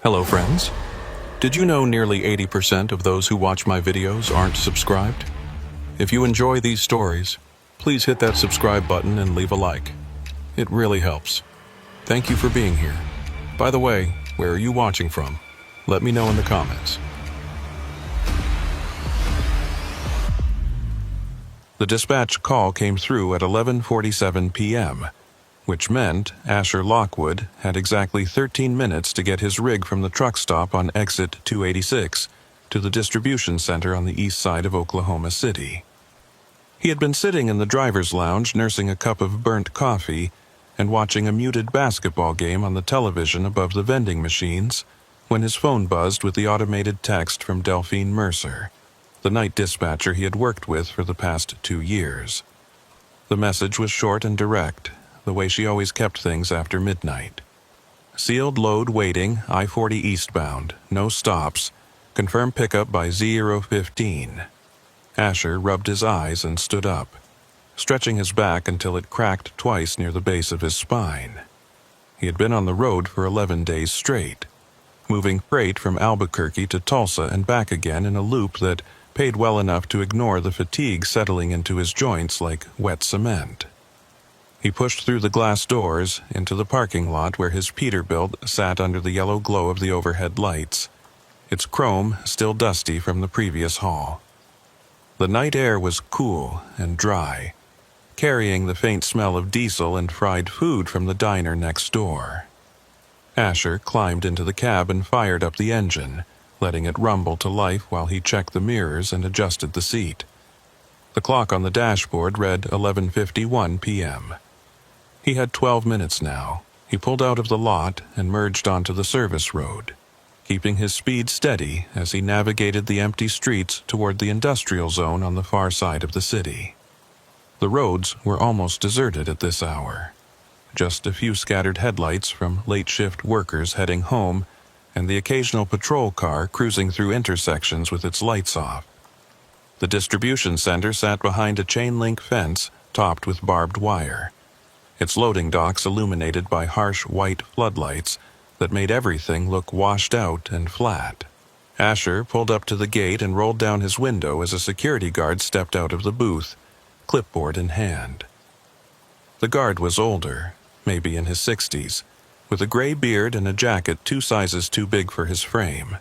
Hello friends. Did you know nearly 80% of those who watch my videos aren't subscribed? If you enjoy these stories, please hit that subscribe button and leave a like. It really helps. Thank you for being here. By the way, where are you watching from? Let me know in the comments. The dispatch call came through at 11:47 p.m., which meant Asher Lockwood had exactly 13 minutes to get his rig from the truck stop on exit 286 to the distribution center on the east side of Oklahoma City. He had been sitting in the driver's lounge nursing a cup of burnt coffee and watching a muted basketball game on the television above the vending machines when his phone buzzed with the automated text from Delphine Mercer, the night dispatcher he had worked with for the past 2 years. The message was short and direct, the way she always kept things after midnight. Sealed load waiting, I-40 eastbound, no stops, confirmed pickup by 0:15. Asher rubbed his eyes and stood up, stretching his back until it cracked twice near the base of his spine. He had been on the road for 11 days straight, moving freight from Albuquerque to Tulsa and back again in a loop that paid well enough to ignore the fatigue settling into his joints like wet cement. He pushed through the glass doors into the parking lot where his Peterbilt sat under the yellow glow of the overhead lights, its chrome still dusty from the previous haul. The night air was cool and dry, carrying the faint smell of diesel and fried food from the diner next door. Asher climbed into the cab and fired up the engine, letting it rumble to life while he checked the mirrors and adjusted the seat. The clock on the dashboard read 11:51 p.m. He had 12 minutes now. He pulled out of the lot and merged onto the service road, keeping his speed steady as he navigated the empty streets toward the industrial zone on the far side of the city. The roads were almost deserted at this hour. Just a few scattered headlights from late-shift workers heading home and the occasional patrol car cruising through intersections with its lights off. The distribution center sat behind a chain-link fence topped with barbed wire, its loading docks illuminated by harsh white floodlights that made everything look washed out and flat. Asher pulled up to the gate and rolled down his window as a security guard stepped out of the booth, clipboard in hand. The guard was older, maybe in his 60s, with a gray beard and a jacket 2 sizes too big for his frame.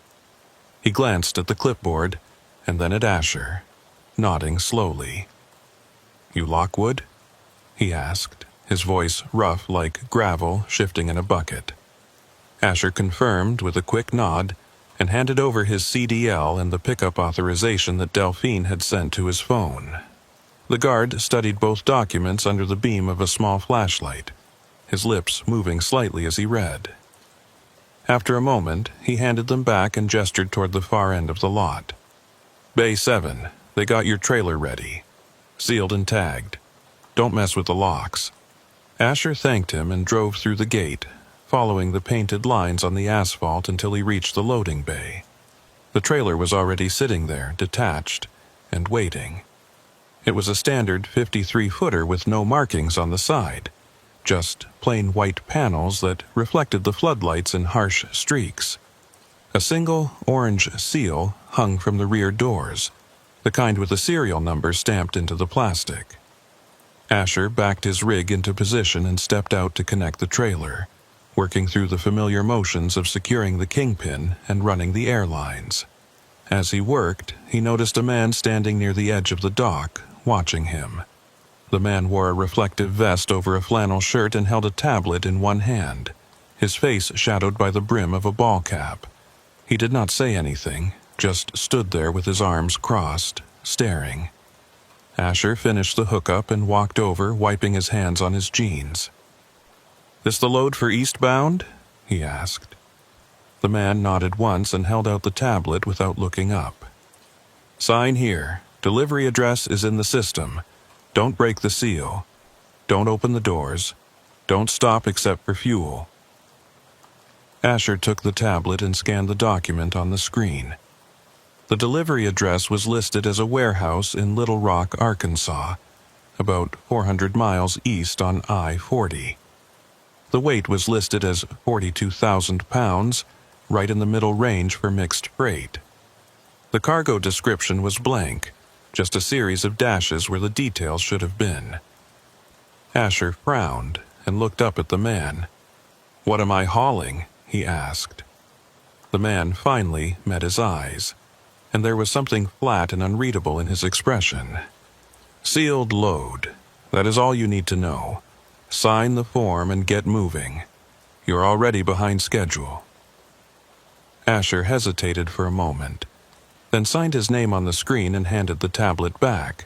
He glanced at the clipboard and then at Asher, nodding slowly. "You Lockwood?" he asked, his voice rough like gravel shifting in a bucket. Asher confirmed with a quick nod and handed over his CDL and the pickup authorization that Delphine had sent to his phone. The guard studied both documents under the beam of a small flashlight, his lips moving slightly as he read. After a moment, he handed them back and gestured toward the far end of the lot. "Bay 7, they got your trailer ready. Sealed and tagged. Don't mess with the locks." Asher thanked him and drove through the gate, following the painted lines on the asphalt until he reached the loading bay. The trailer was already sitting there, detached, and waiting. It was a standard 53-footer with no markings on the side, just plain white panels that reflected the floodlights in harsh streaks. A single orange seal hung from the rear doors, the kind with a serial number stamped into the plastic. Asher backed his rig into position and stepped out to connect the trailer, working through the familiar motions of securing the kingpin and running the airlines. As he worked, he noticed a man standing near the edge of the dock, watching him. The man wore a reflective vest over a flannel shirt and held a tablet in one hand, his face shadowed by the brim of a ball cap. He did not say anything, just stood there with his arms crossed, staring. Asher finished the hookup and walked over, wiping his hands on his jeans. "This the load for eastbound?" he asked. The man nodded once and held out the tablet without looking up. "Sign here. Delivery address is in the system. Don't break the seal. Don't open the doors. Don't stop except for fuel." Asher took the tablet and scanned the document on the screen. The delivery address was listed as a warehouse in Little Rock, Arkansas, about 400 miles east on I-40. The weight was listed as 42,000 pounds, right in the middle range for mixed freight. The cargo description was blank, just a series of dashes where the details should have been. Asher frowned and looked up at the man. "What am I hauling?" he asked. The man finally met his eyes, and there was something flat and unreadable in his expression. "Sealed load. That is all you need to know. Sign the form and get moving. You're already behind schedule." Asher hesitated for a moment, then signed his name on the screen and handed the tablet back.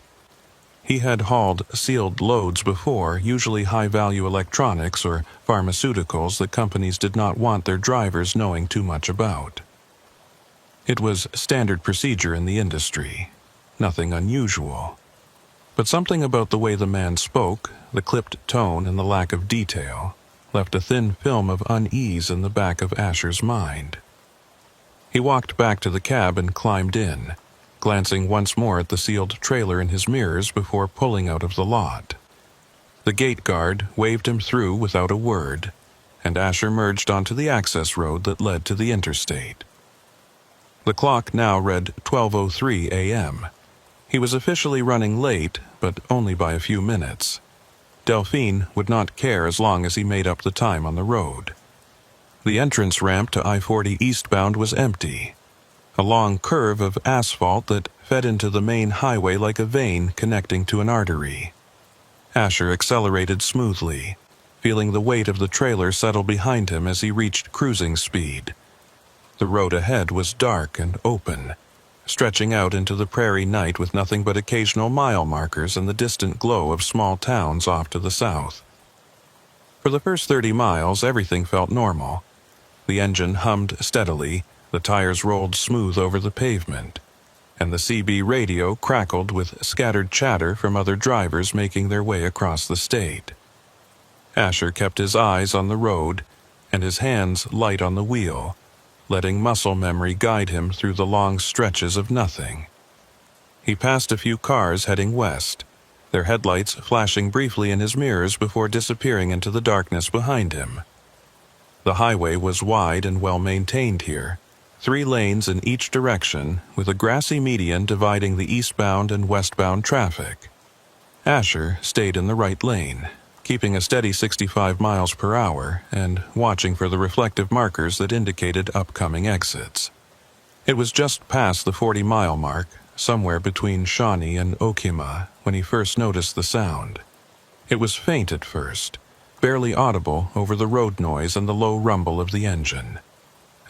He had hauled sealed loads before, usually high-value electronics or pharmaceuticals that companies did not want their drivers knowing too much about. It was standard procedure in the industry, nothing unusual. But something about the way the man spoke, the clipped tone and the lack of detail, left a thin film of unease in the back of Asher's mind. He walked back to the cab and climbed in, glancing once more at the sealed trailer in his mirrors before pulling out of the lot. The gate guard waved him through without a word, and Asher merged onto the access road that led to the interstate. The clock now read 12:03 a.m. He was officially running late, but only by a few minutes. Delphine would not care as long as he made up the time on the road. The entrance ramp to I-40 eastbound was empty, a long curve of asphalt that fed into the main highway like a vein connecting to an artery. Asher accelerated smoothly, feeling the weight of the trailer settle behind him as he reached cruising speed. The road ahead was dark and open, stretching out into the prairie night with nothing but occasional mile markers and the distant glow of small towns off to the south. For the first 30 miles, everything felt normal. The engine hummed steadily, the tires rolled smooth over the pavement, and the CB radio crackled with scattered chatter from other drivers making their way across the state. Asher kept his eyes on the road and his hands light on the wheel, letting muscle memory guide him through the long stretches of nothing. He passed a few cars heading west, their headlights flashing briefly in his mirrors before disappearing into the darkness behind him. The highway was wide and well-maintained here, 3 lanes in each direction, with a grassy median dividing the eastbound and westbound traffic. Asher stayed in the right lane, keeping a steady 65 miles per hour and watching for the reflective markers that indicated upcoming exits. It was just past the 40-mile mark, somewhere between Shawnee and Okima, when he first noticed the sound. It was faint at first, barely audible over the road noise and the low rumble of the engine.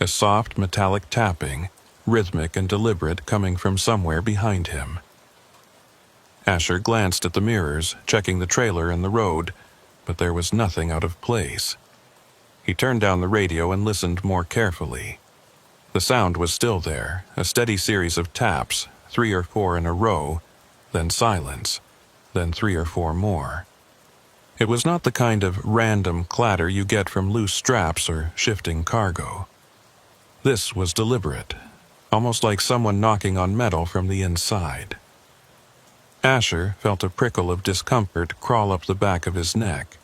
A soft metallic tapping, rhythmic and deliberate, coming from somewhere behind him. Asher glanced at the mirrors, checking the trailer and the road, but there was nothing out of place. He turned down the radio and listened more carefully. The sound was still there, a steady series of taps, 3 or 4 in a row, then silence, then 3 or 4 more. It was not the kind of random clatter you get from loose straps or shifting cargo. This was deliberate, almost like someone knocking on metal from the inside. Asher felt a prickle of discomfort crawl up the back of his neck.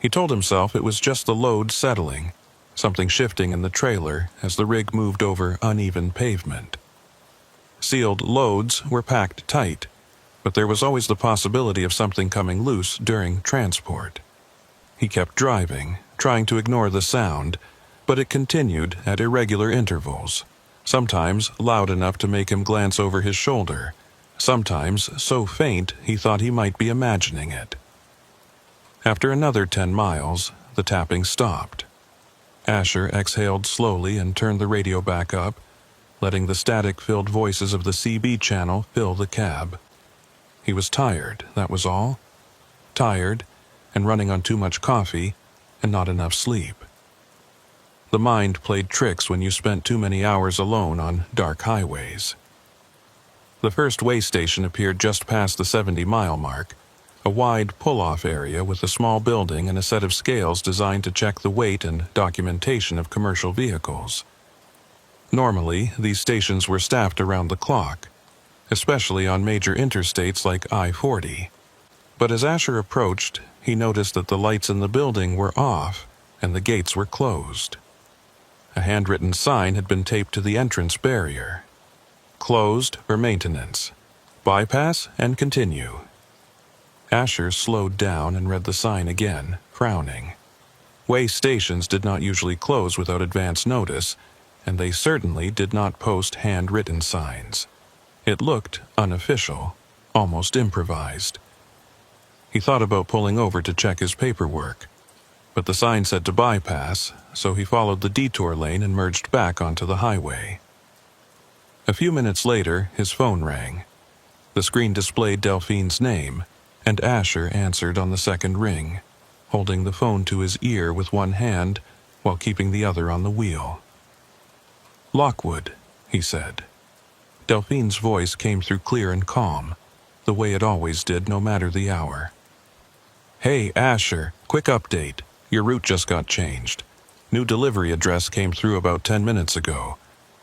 He told himself it was just the load settling, something shifting in the trailer as the rig moved over uneven pavement. Sealed loads were packed tight, but there was always the possibility of something coming loose during transport. He kept driving, trying to ignore the sound, but it continued at irregular intervals, sometimes loud enough to make him glance over his shoulder, sometimes so faint he thought he might be imagining it. After another 10 miles, the tapping stopped. Asher exhaled slowly and turned the radio back up, letting the static-filled voices of the CB channel fill the cab. He was tired, that was all. Tired, and running on too much coffee, and not enough sleep. The mind played tricks when you spent too many hours alone on dark highways. The first way station appeared just past the 70-mile mark, a wide pull-off area with a small building and a set of scales designed to check the weight and documentation of commercial vehicles. Normally, these stations were staffed around the clock, especially on major interstates like I-40. But as Asher approached, he noticed that the lights in the building were off and the gates were closed. A handwritten sign had been taped to the entrance barrier. Closed for maintenance. Bypass and continue. Asher slowed down and read the sign again, frowning. Way stations did not usually close without advance notice, and they certainly did not post handwritten signs. It looked unofficial, almost improvised. He thought about pulling over to check his paperwork, but the sign said to bypass, so he followed the detour lane and merged back onto the highway. A few minutes later, his phone rang. The screen displayed Delphine's name, and Asher answered on the second ring, holding the phone to his ear with one hand while keeping the other on the wheel. "Lockwood," he said. Delphine's voice came through clear and calm, the way it always did no matter the hour. "Hey, Asher, quick update. Your route just got changed. New delivery address came through about 10 minutes ago.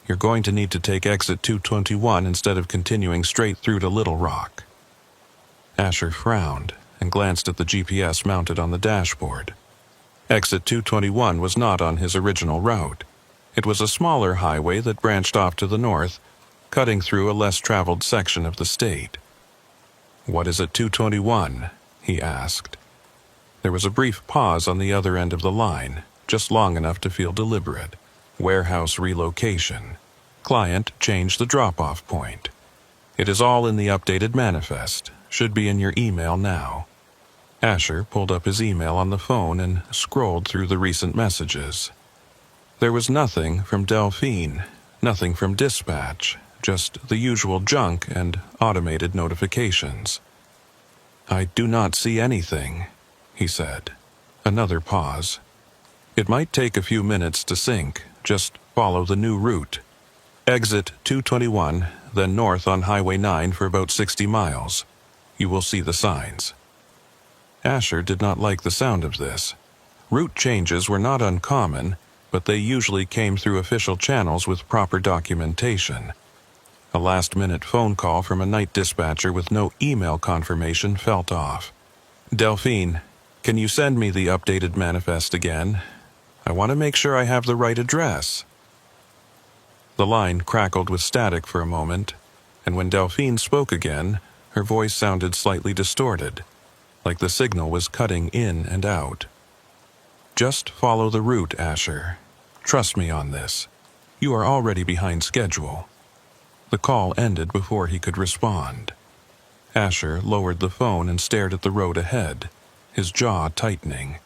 You're going to need to take exit 221 instead of continuing straight through to Little Rock." Asher frowned and glanced at the GPS mounted on the dashboard. Exit 221 was not on his original route. It was a smaller highway that branched off to the north, cutting through a less traveled section of the state. "What is at 221? He asked. There was a brief pause on the other end of the line, just long enough to feel deliberate. Warehouse relocation. Client changed the drop-off point. It is all in the updated manifest. Should be in your email now. Asher pulled up his email on the phone and scrolled through the recent messages. There was nothing from Delphine, nothing from dispatch, just the usual junk and automated notifications. "I do not see anything," he said. Another pause. "It might take a few minutes to sync. Just follow the new route. Exit 221, then north on Highway 9 for about 60 miles. You will see the signs." Asher did not like the sound of this. Route changes were not uncommon, but they usually came through official channels with proper documentation. A last-minute phone call from a night dispatcher with no email confirmation felt off. "Delphine, can you send me the updated manifest again? I want to make sure I have the right address." The line crackled with static for a moment, and when Delphine spoke again, her voice sounded slightly distorted, like the signal was cutting in and out. "Just follow the route, Asher. Trust me on this. You are already behind schedule." The call ended before he could respond. Asher lowered the phone and stared at the road ahead, his jaw tightening.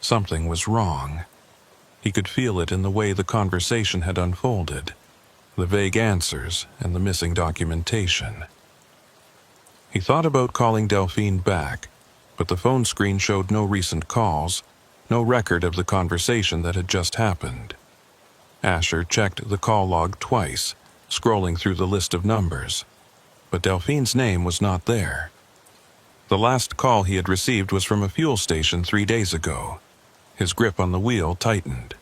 Something was wrong. He could feel it in the way the conversation had unfolded, the vague answers and the missing documentation. He thought about calling Delphine back, but the phone screen showed no recent calls, no record of the conversation that had just happened. Asher checked the call log twice, scrolling through the list of numbers, but Delphine's name was not there. The last call he had received was from a fuel station 3 days ago. His grip on the wheel tightened.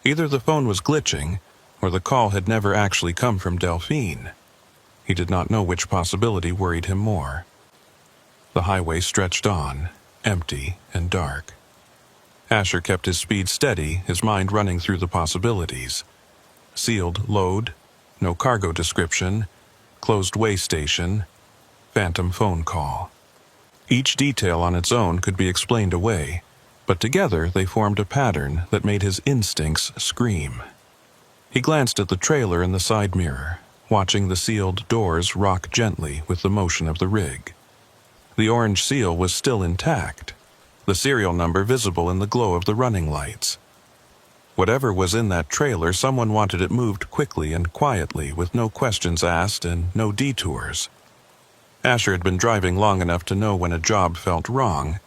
Either the phone was glitching, or the call had never actually come from Delphine. He did not know which possibility worried him more. The highway stretched on, empty and dark. Asher kept his speed steady, his mind running through the possibilities. Sealed load, no cargo description, closed way station, phantom phone call. Each detail on its own could be explained away, but together they formed a pattern that made his instincts scream. He glanced at the trailer in the side mirror, watching the sealed doors rock gently with the motion of the rig. The orange seal was still intact, the serial number visible in the glow of the running lights. Whatever was in that trailer, someone wanted it moved quickly and quietly, with no questions asked and no detours. Asher had been driving long enough to know when a job felt wrong,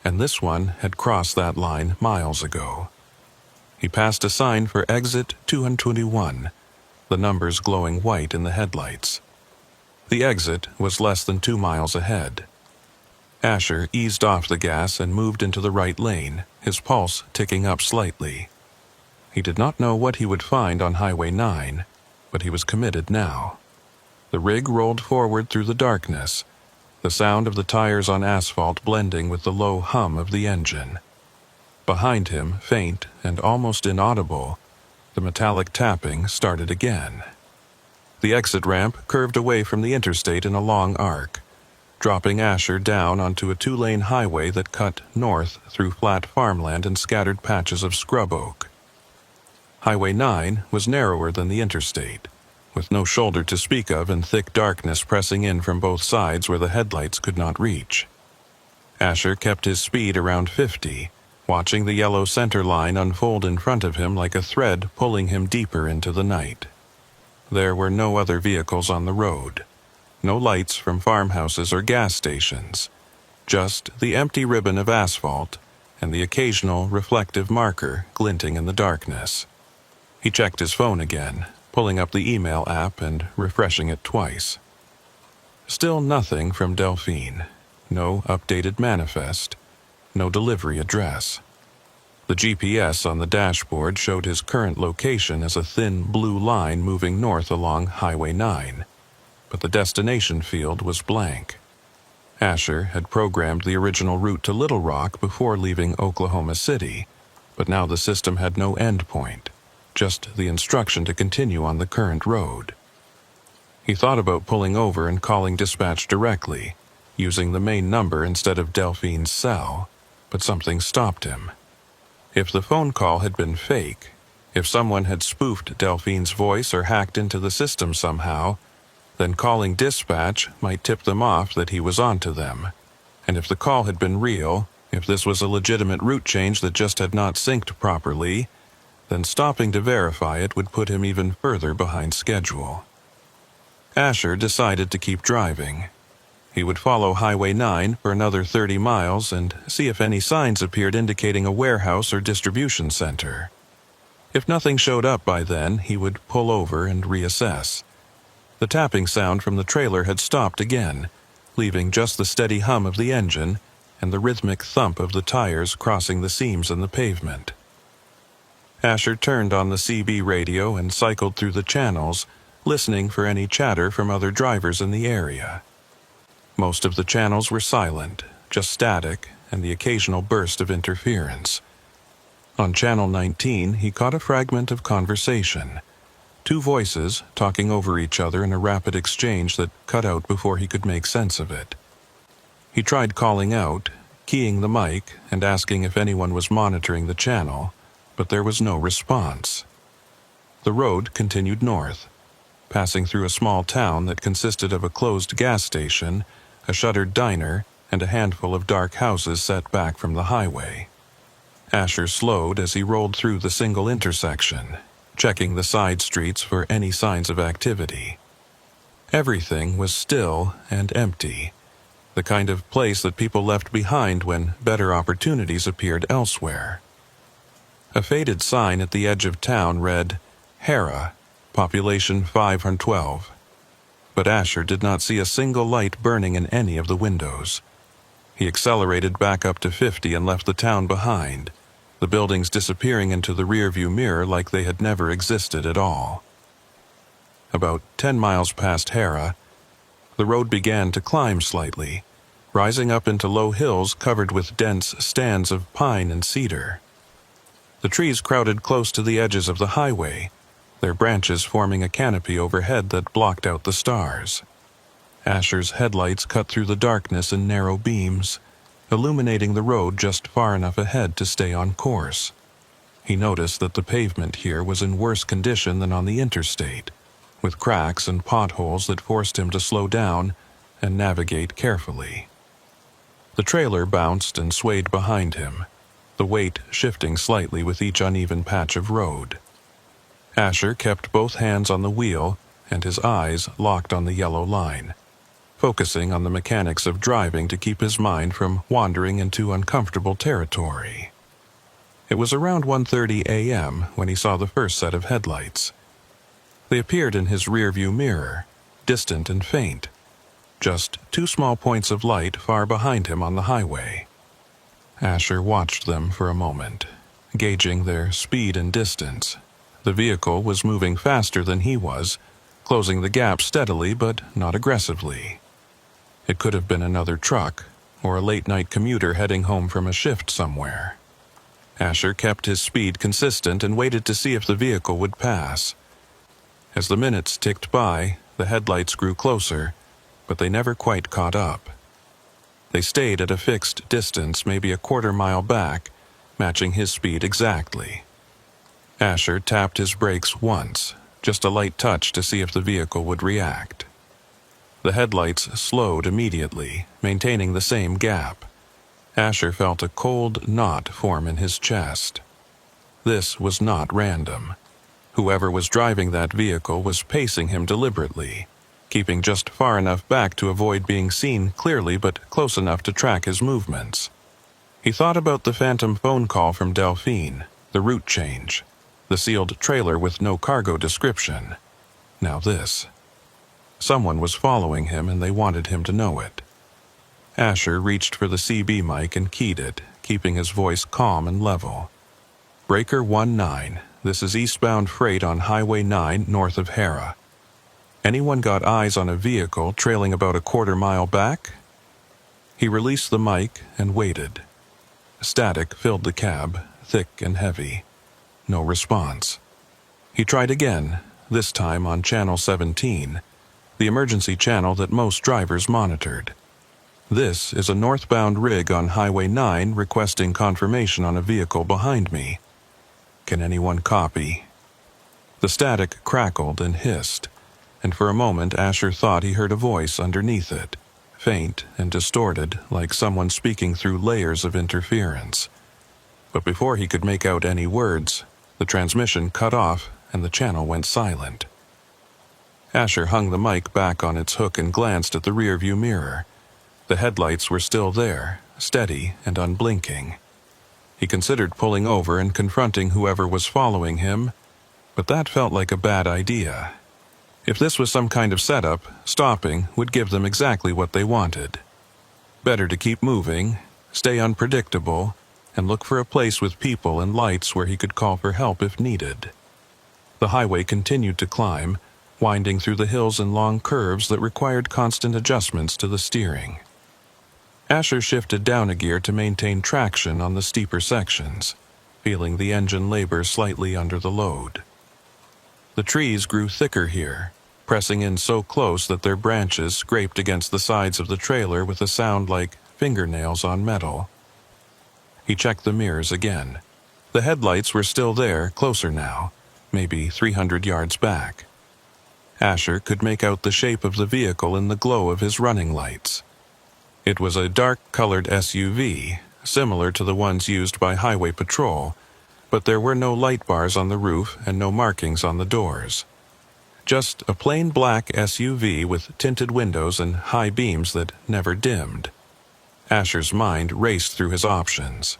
and this one had crossed that line miles ago. He passed a sign for exit 221, the numbers glowing white in the headlights. The exit was less than 2 miles ahead. Asher eased off the gas and moved into the right lane, his pulse ticking up slightly. He did not know what he would find on Highway 9, but he was committed now. The rig rolled forward through the darkness, the sound of the tires on asphalt blending with the low hum of the engine. Behind him, faint and almost inaudible, The metallic tapping started again. The exit ramp curved away from the interstate in a long arc, dropping Asher down onto a two-lane highway that cut north through flat farmland and scattered patches of scrub oak. Highway 9 was narrower than the interstate, with no shoulder to speak of and thick darkness pressing in from both sides where the headlights could not reach. Asher kept his speed around 50, watching the yellow center line unfold in front of him like a thread pulling him deeper into the night. There were no other vehicles on the road, no lights from farmhouses or gas stations, just the empty ribbon of asphalt and the occasional reflective marker glinting in the darkness. He checked his phone again, pulling up the email app and refreshing it twice. Still nothing from Delphine. No updated manifest. No delivery address. The GPS on the dashboard showed his current location as a thin blue line moving north along Highway 9, but the destination field was blank. Asher had programmed the original route to Little Rock before leaving Oklahoma City, but now the system had no endpoint, just the instruction to continue on the current road. He thought about pulling over and calling dispatch directly, using the main number instead of Delphine's cell, but something stopped him. If the phone call had been fake, if someone had spoofed Delphine's voice or hacked into the system somehow, then calling dispatch might tip them off that he was onto them. And if the call had been real, if this was a legitimate route change that just had not synced properly, then stopping to verify it would put him even further behind schedule. Asher decided to keep driving. He would follow Highway 9 for another 30 miles and see if any signs appeared indicating a warehouse or distribution center. If nothing showed up by then, he would pull over and reassess. The tapping sound from the trailer had stopped again, leaving just the steady hum of the engine and the rhythmic thump of the tires crossing the seams in the pavement. Asher turned on the CB radio and cycled through the channels, listening for any chatter from other drivers in the area. Most of the channels were silent, just static and the occasional burst of interference. On Channel 19, he caught a fragment of conversation. Two voices talking over each other in a rapid exchange that cut out before he could make sense of it. He tried calling out, keying the mic and asking if anyone was monitoring the channel, but there was no response. The road continued north, passing through a small town that consisted of a closed gas station, a shuttered diner, and a handful of dark houses set back from the highway. Asher slowed as he rolled through the single intersection, checking the side streets for any signs of activity. Everything was still and empty, the kind of place that people left behind when better opportunities appeared elsewhere. A faded sign at the edge of town read, "Hera, population 512. But Asher did not see a single light burning in any of the windows. He accelerated back up to 50 and left the town behind, the buildings disappearing into the rearview mirror like they had never existed at all. About 10 miles past Hera, the road began to climb slightly, rising up into low hills covered with dense stands of pine and cedar. The trees crowded close to the edges of the highway, their branches forming a canopy overhead that blocked out the stars. Asher's headlights cut through the darkness in narrow beams, illuminating the road just far enough ahead to stay on course. He noticed that the pavement here was in worse condition than on the interstate, with cracks and potholes that forced him to slow down and navigate carefully. The trailer bounced and swayed behind him, the weight shifting slightly with each uneven patch of road. Asher kept both hands on the wheel and his eyes locked on the yellow line, focusing on the mechanics of driving to keep his mind from wandering into uncomfortable territory. It was around 1:30 a.m. when he saw the first set of headlights. They appeared in his rearview mirror, distant and faint, just two small points of light far behind him on the highway. Asher watched them for a moment, gauging their speed and distance. The vehicle was moving faster than he was, closing the gap steadily but not aggressively. It could have been another truck, or a late-night commuter heading home from a shift somewhere. Asher kept his speed consistent and waited to see if the vehicle would pass. As the minutes ticked by, the headlights grew closer, but they never quite caught up. They stayed at a fixed distance, maybe a quarter-mile back, matching his speed exactly. Asher tapped his brakes once, just a light touch to see if the vehicle would react. The headlights slowed immediately, maintaining the same gap. Asher felt a cold knot form in his chest. This was not random. Whoever was driving that vehicle was pacing him deliberately, keeping just far enough back to avoid being seen clearly but close enough to track his movements. He thought about the phantom phone call from Delphine, the route change, the sealed trailer with no cargo description. Now this. Someone was following him and they wanted him to know it. Asher reached for the CB mic and keyed it, keeping his voice calm and level. Breaker 19, this is eastbound freight on Highway 9 north of Hera. Anyone got eyes on a vehicle trailing about a quarter-mile back? He released the mic and waited. Static filled the cab, thick and heavy. No response. He tried again, this time on Channel 17, the emergency channel that most drivers monitored. This is a northbound rig on Highway 9 requesting confirmation on a vehicle behind me. Can anyone copy? The static crackled and hissed, and for a moment Asher thought he heard a voice underneath it, faint and distorted like someone speaking through layers of interference. But before he could make out any words, the transmission cut off and the channel went silent. Asher hung the mic back on its hook and glanced at the rearview mirror. The headlights were still there, steady and unblinking. He considered pulling over and confronting whoever was following him, but that felt like a bad idea. If this was some kind of setup, stopping would give them exactly what they wanted. Better to keep moving, stay unpredictable, and look for a place with people and lights where he could call for help if needed. The highway continued to climb, winding through the hills and long curves that required constant adjustments to the steering. Asher shifted down a gear to maintain traction on the steeper sections, feeling the engine labor slightly under the load. The trees grew thicker here, pressing in so close that their branches scraped against the sides of the trailer with a sound like fingernails on metal. He checked the mirrors again. The headlights were still there, closer now, maybe 300 yards back. Asher could make out the shape of the vehicle in the glow of his running lights. It was a dark-colored SUV, similar to the ones used by highway patrol, but there were no light bars on the roof and no markings on the doors. Just a plain black SUV with tinted windows and high beams that never dimmed. Asher's mind raced through his options.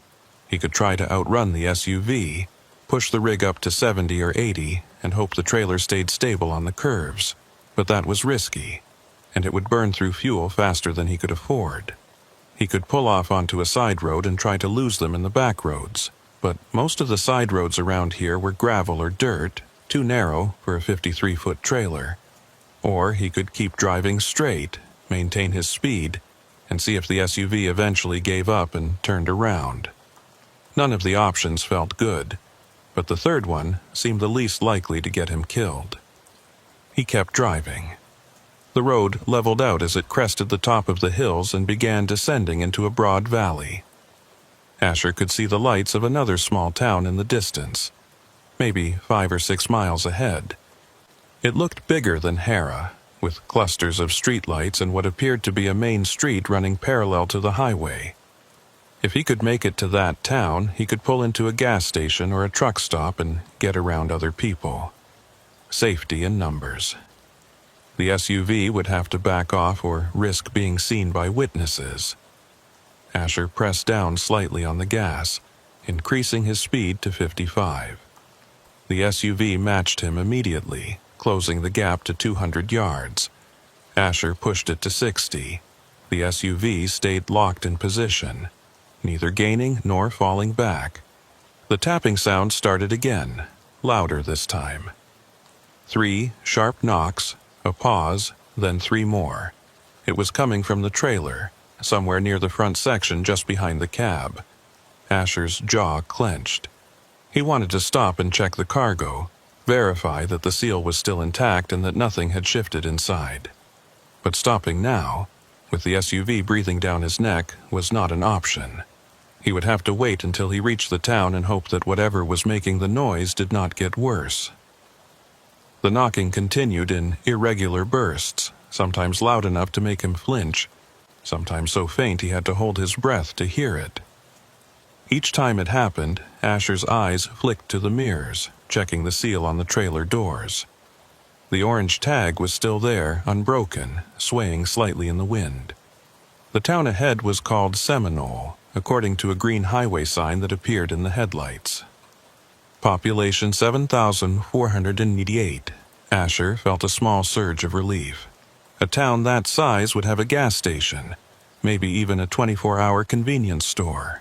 He could try to outrun the SUV, push the rig up to 70 or 80, and hope the trailer stayed stable on the curves, but that was risky, and it would burn through fuel faster than he could afford. He could pull off onto a side road and try to lose them in the back roads, but most of the side roads around here were gravel or dirt, too narrow for a 53-foot trailer. Or he could keep driving straight, maintain his speed, and see if the SUV eventually gave up and turned around. None of the options felt good, but the third one seemed the least likely to get him killed. He kept driving. The road leveled out as it crested the top of the hills and began descending into a broad valley. Asher could see the lights of another small town in the distance, maybe 5 or 6 miles ahead. It looked bigger than Hera, with clusters of streetlights and what appeared to be a main street running parallel to the highway. If he could make it to that town, he could pull into a gas station or a truck stop and get around other people. Safety in numbers. The SUV would have to back off or risk being seen by witnesses. Asher pressed down slightly on the gas, increasing his speed to 55. The SUV matched him immediately, closing the gap to 200 yards. Asher pushed it to 60. The SUV stayed locked in position, neither gaining nor falling back. The tapping sound started again, louder this time. 3 sharp knocks, a pause, then 3 more. It was coming from the trailer, somewhere near the front section just behind the cab. Asher's jaw clenched. He wanted to stop and check the cargo, verify that the seal was still intact and that nothing had shifted inside. But stopping now, with the SUV breathing down his neck, was not an option. He would have to wait until he reached the town and hope that whatever was making the noise did not get worse. The knocking continued in irregular bursts, sometimes loud enough to make him flinch, sometimes so faint he had to hold his breath to hear it. Each time it happened, Asher's eyes flicked to the mirrors, checking the seal on the trailer doors. The orange tag was still there, unbroken, swaying slightly in the wind. The town ahead was called Seminole, according to a green highway sign that appeared in the headlights. Population 7,488. Asher felt a small surge of relief. A town that size would have a gas station, maybe even a 24-hour convenience store.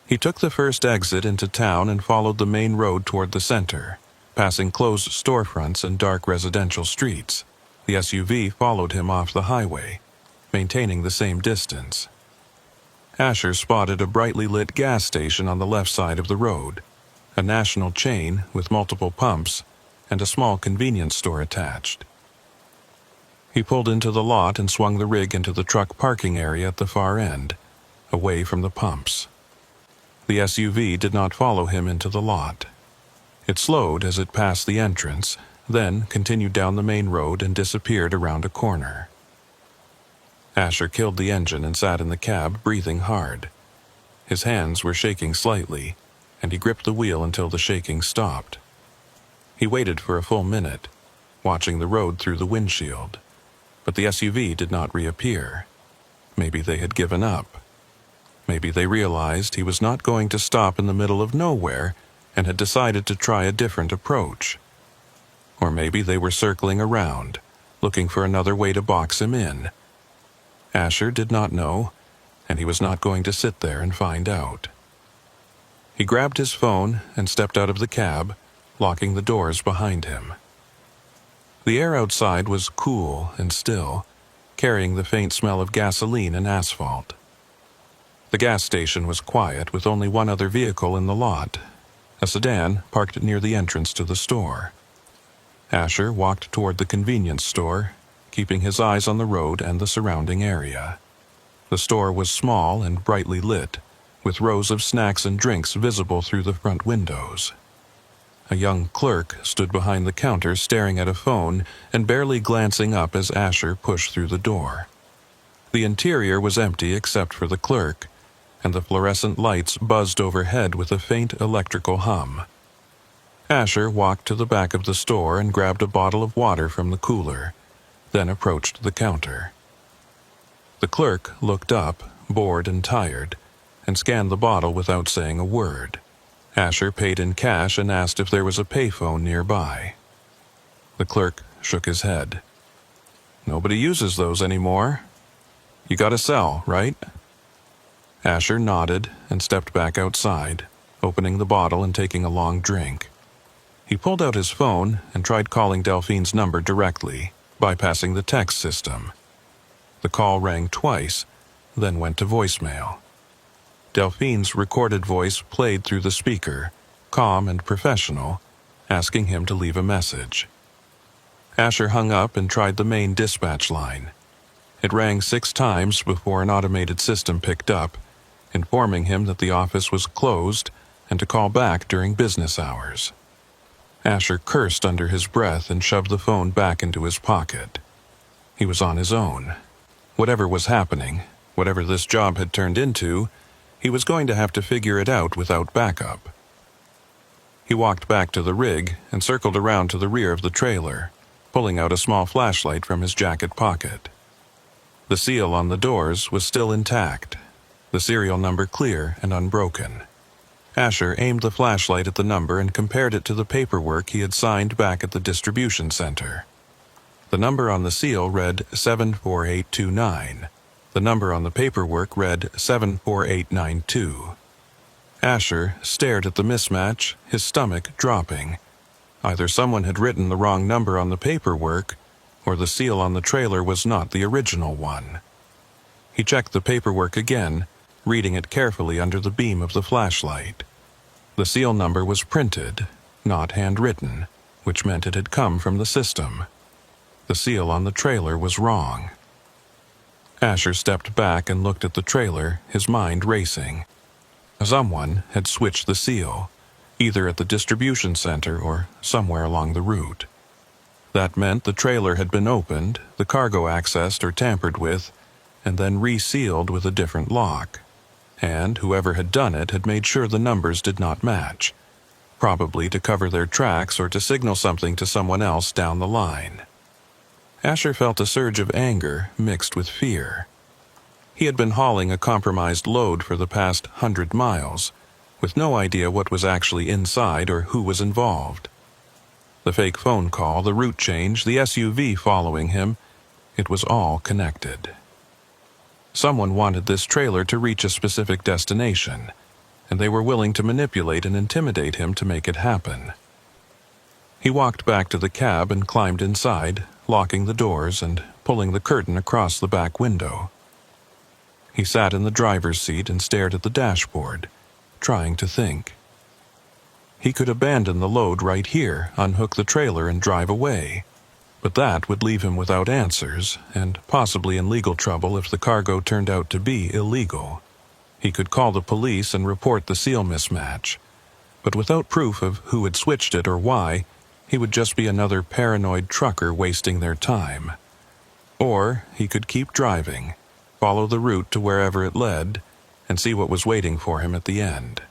He took the first exit into town and followed the main road toward the center, passing closed storefronts and dark residential streets. The SUV followed him off the highway, maintaining the same distance. Asher spotted a brightly lit gas station on the left side of the road, a national chain with multiple pumps and a small convenience store attached. He pulled into the lot and swung the rig into the truck parking area at the far end, away from the pumps. The SUV did not follow him into the lot. It slowed as it passed the entrance, then continued down the main road and disappeared around a corner. Asher killed the engine and sat in the cab, breathing hard. His hands were shaking slightly, and he gripped the wheel until the shaking stopped. He waited for a full minute, watching the road through the windshield, but the SUV did not reappear. Maybe they had given up. Maybe they realized he was not going to stop in the middle of nowhere and had decided to try a different approach. Or maybe they were circling around, looking for another way to box him in. Asher did not know, and he was not going to sit there and find out. He grabbed his phone and stepped out of the cab, locking the doors behind him. The air outside was cool and still, carrying the faint smell of gasoline and asphalt. The gas station was quiet, with only one other vehicle in the lot, a sedan parked near the entrance to the store. Asher walked toward the convenience store, keeping his eyes on the road and the surrounding area. The store was small and brightly lit, with rows of snacks and drinks visible through the front windows. A young clerk stood behind the counter staring at a phone and barely glancing up as Asher pushed through the door. The interior was empty except for the clerk, and the fluorescent lights buzzed overhead with a faint electrical hum. Asher walked to the back of the store and grabbed a bottle of water from the cooler, then approached the counter. The clerk looked up, bored and tired, and scanned the bottle without saying a word. Asher paid in cash and asked if there was a payphone nearby. The clerk shook his head. "Nobody uses those anymore. You got a cell, right?" Asher nodded and stepped back outside, opening the bottle and taking a long drink. He pulled out his phone and tried calling Delphine's number directly, bypassing the text system. The call rang twice, then went to voicemail. Delphine's recorded voice played through the speaker, calm and professional, asking him to leave a message. Asher hung up and tried the main dispatch line. It rang 6 times before an automated system picked up, informing him that the office was closed and to call back during business hours. Asher cursed under his breath and shoved the phone back into his pocket. He was on his own. Whatever was happening, whatever this job had turned into, he was going to have to figure it out without backup. He walked back to the rig and circled around to the rear of the trailer, pulling out a small flashlight from his jacket pocket. The seal on the doors was still intact, the serial number clear and unbroken. Asher aimed the flashlight at the number and compared it to the paperwork he had signed back at the distribution center. The number on the seal read 74829. The number on the paperwork read 74892. Asher stared at the mismatch, his stomach dropping. Either someone had written the wrong number on the paperwork, or the seal on the trailer was not the original one. He checked the paperwork again, reading it carefully under the beam of the flashlight. The seal number was printed, not handwritten, which meant it had come from the system. The seal on the trailer was wrong. Asher stepped back and looked at the trailer, his mind racing. Someone had switched the seal, either at the distribution center or somewhere along the route. That meant the trailer had been opened, the cargo accessed or tampered with, and then resealed with a different lock. And whoever had done it had made sure the numbers did not match, probably to cover their tracks or to signal something to someone else down the line. Asher felt a surge of anger mixed with fear. He had been hauling a compromised load for the past 100 miles, with no idea what was actually inside or who was involved. The fake phone call, the route change, the SUV following him, it was all connected. Someone wanted this trailer to reach a specific destination, and they were willing to manipulate and intimidate him to make it happen. He walked back to the cab and climbed inside, locking the doors and pulling the curtain across the back window. He sat in the driver's seat and stared at the dashboard, trying to think. He could abandon the load right here, unhook the trailer and drive away. But that would leave him without answers, and possibly in legal trouble if the cargo turned out to be illegal. He could call the police and report the seal mismatch. But without proof of who had switched it or why, he would just be another paranoid trucker wasting their time. Or he could keep driving, follow the route to wherever it led, and see what was waiting for him at the end.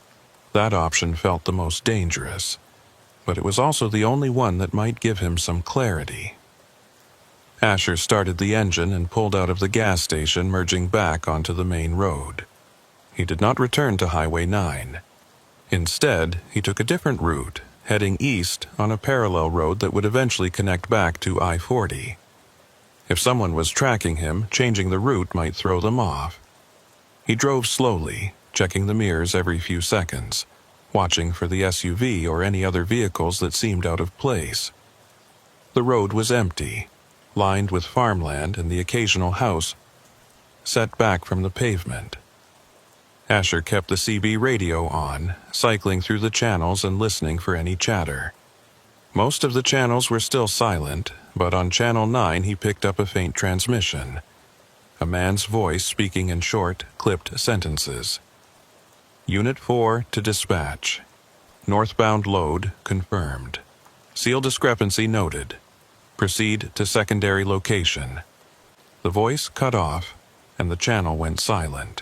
That option felt the most dangerous, but it was also the only one that might give him some clarity. Asher started the engine and pulled out of the gas station, merging back onto the main road. He did not return to Highway 9. Instead, he took a different route, heading east on a parallel road that would eventually connect back to I-40. If someone was tracking him, changing the route might throw them off. He drove slowly, checking the mirrors every few seconds, watching for the SUV or any other vehicles that seemed out of place. The road was empty, lined with farmland and the occasional house set back from the pavement. Asher kept the CB radio on, cycling through the channels and listening for any chatter. Most of the channels were still silent, but on Channel 9 he picked up a faint transmission. A man's voice speaking in short, clipped sentences. Unit 4 to dispatch. Northbound load confirmed. Seal discrepancy noted. Proceed to secondary location. The voice cut off, and the channel went silent.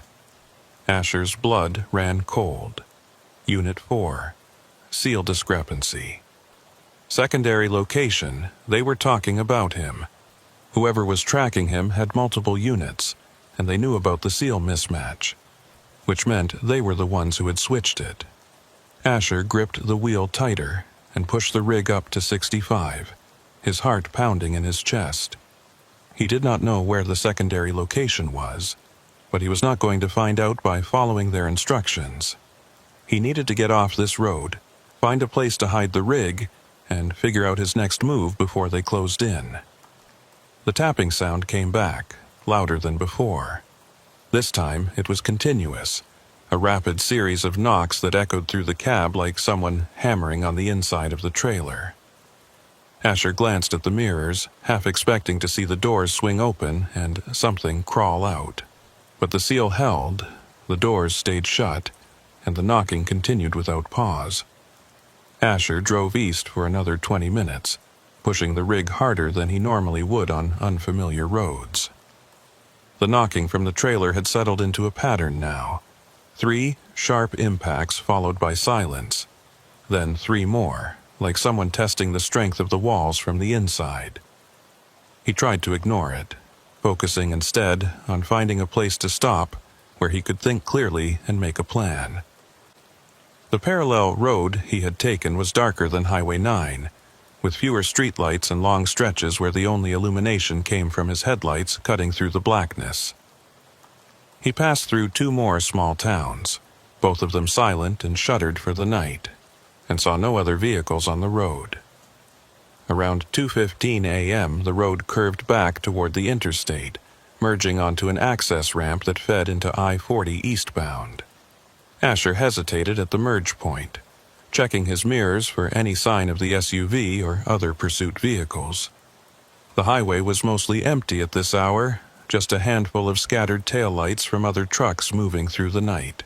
Asher's blood ran cold. Unit 4. Seal discrepancy. Secondary location, they were talking about him. Whoever was tracking him had multiple units, and they knew about the seal mismatch, which meant they were the ones who had switched it. Asher gripped the wheel tighter and pushed the rig up to 65, his heart pounding in his chest. He did not know where the secondary location was, but he was not going to find out by following their instructions. He needed to get off this road, find a place to hide the rig, and figure out his next move before they closed in. The tapping sound came back, louder than before. This time it was continuous, a rapid series of knocks that echoed through the cab like someone hammering on the inside of the trailer. Asher glanced at the mirrors, half expecting to see the doors swing open and something crawl out. But the seal held, the doors stayed shut, and the knocking continued without pause. Asher drove east for another 20 minutes, pushing the rig harder than he normally would on unfamiliar roads. The knocking from the trailer had settled into a pattern now. 3 sharp impacts followed by silence, then 3 more, like someone testing the strength of the walls from the inside. He tried to ignore it, focusing instead on finding a place to stop where he could think clearly and make a plan. The parallel road he had taken was darker than Highway 9, with fewer streetlights and long stretches where the only illumination came from his headlights cutting through the blackness. He passed through 2 more small towns, both of them silent and shuttered for the night, and saw no other vehicles on the road. Around 2:15 a.m., the road curved back toward the interstate, merging onto an access ramp that fed into I-40 eastbound. Asher hesitated at the merge point, checking his mirrors for any sign of the SUV or other pursuit vehicles. The highway was mostly empty at this hour, just a handful of scattered taillights from other trucks moving through the night.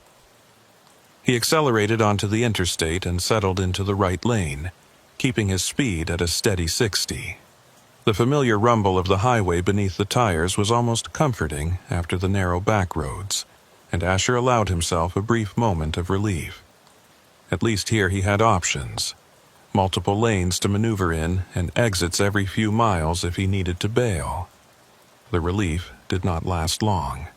He accelerated onto the interstate and settled into the right lane, keeping his speed at a steady 60. The familiar rumble of the highway beneath the tires was almost comforting after the narrow back roads, and Asher allowed himself a brief moment of relief. At least here he had options. Multiple lanes to maneuver in and exits every few miles if he needed to bail. The relief did not last long.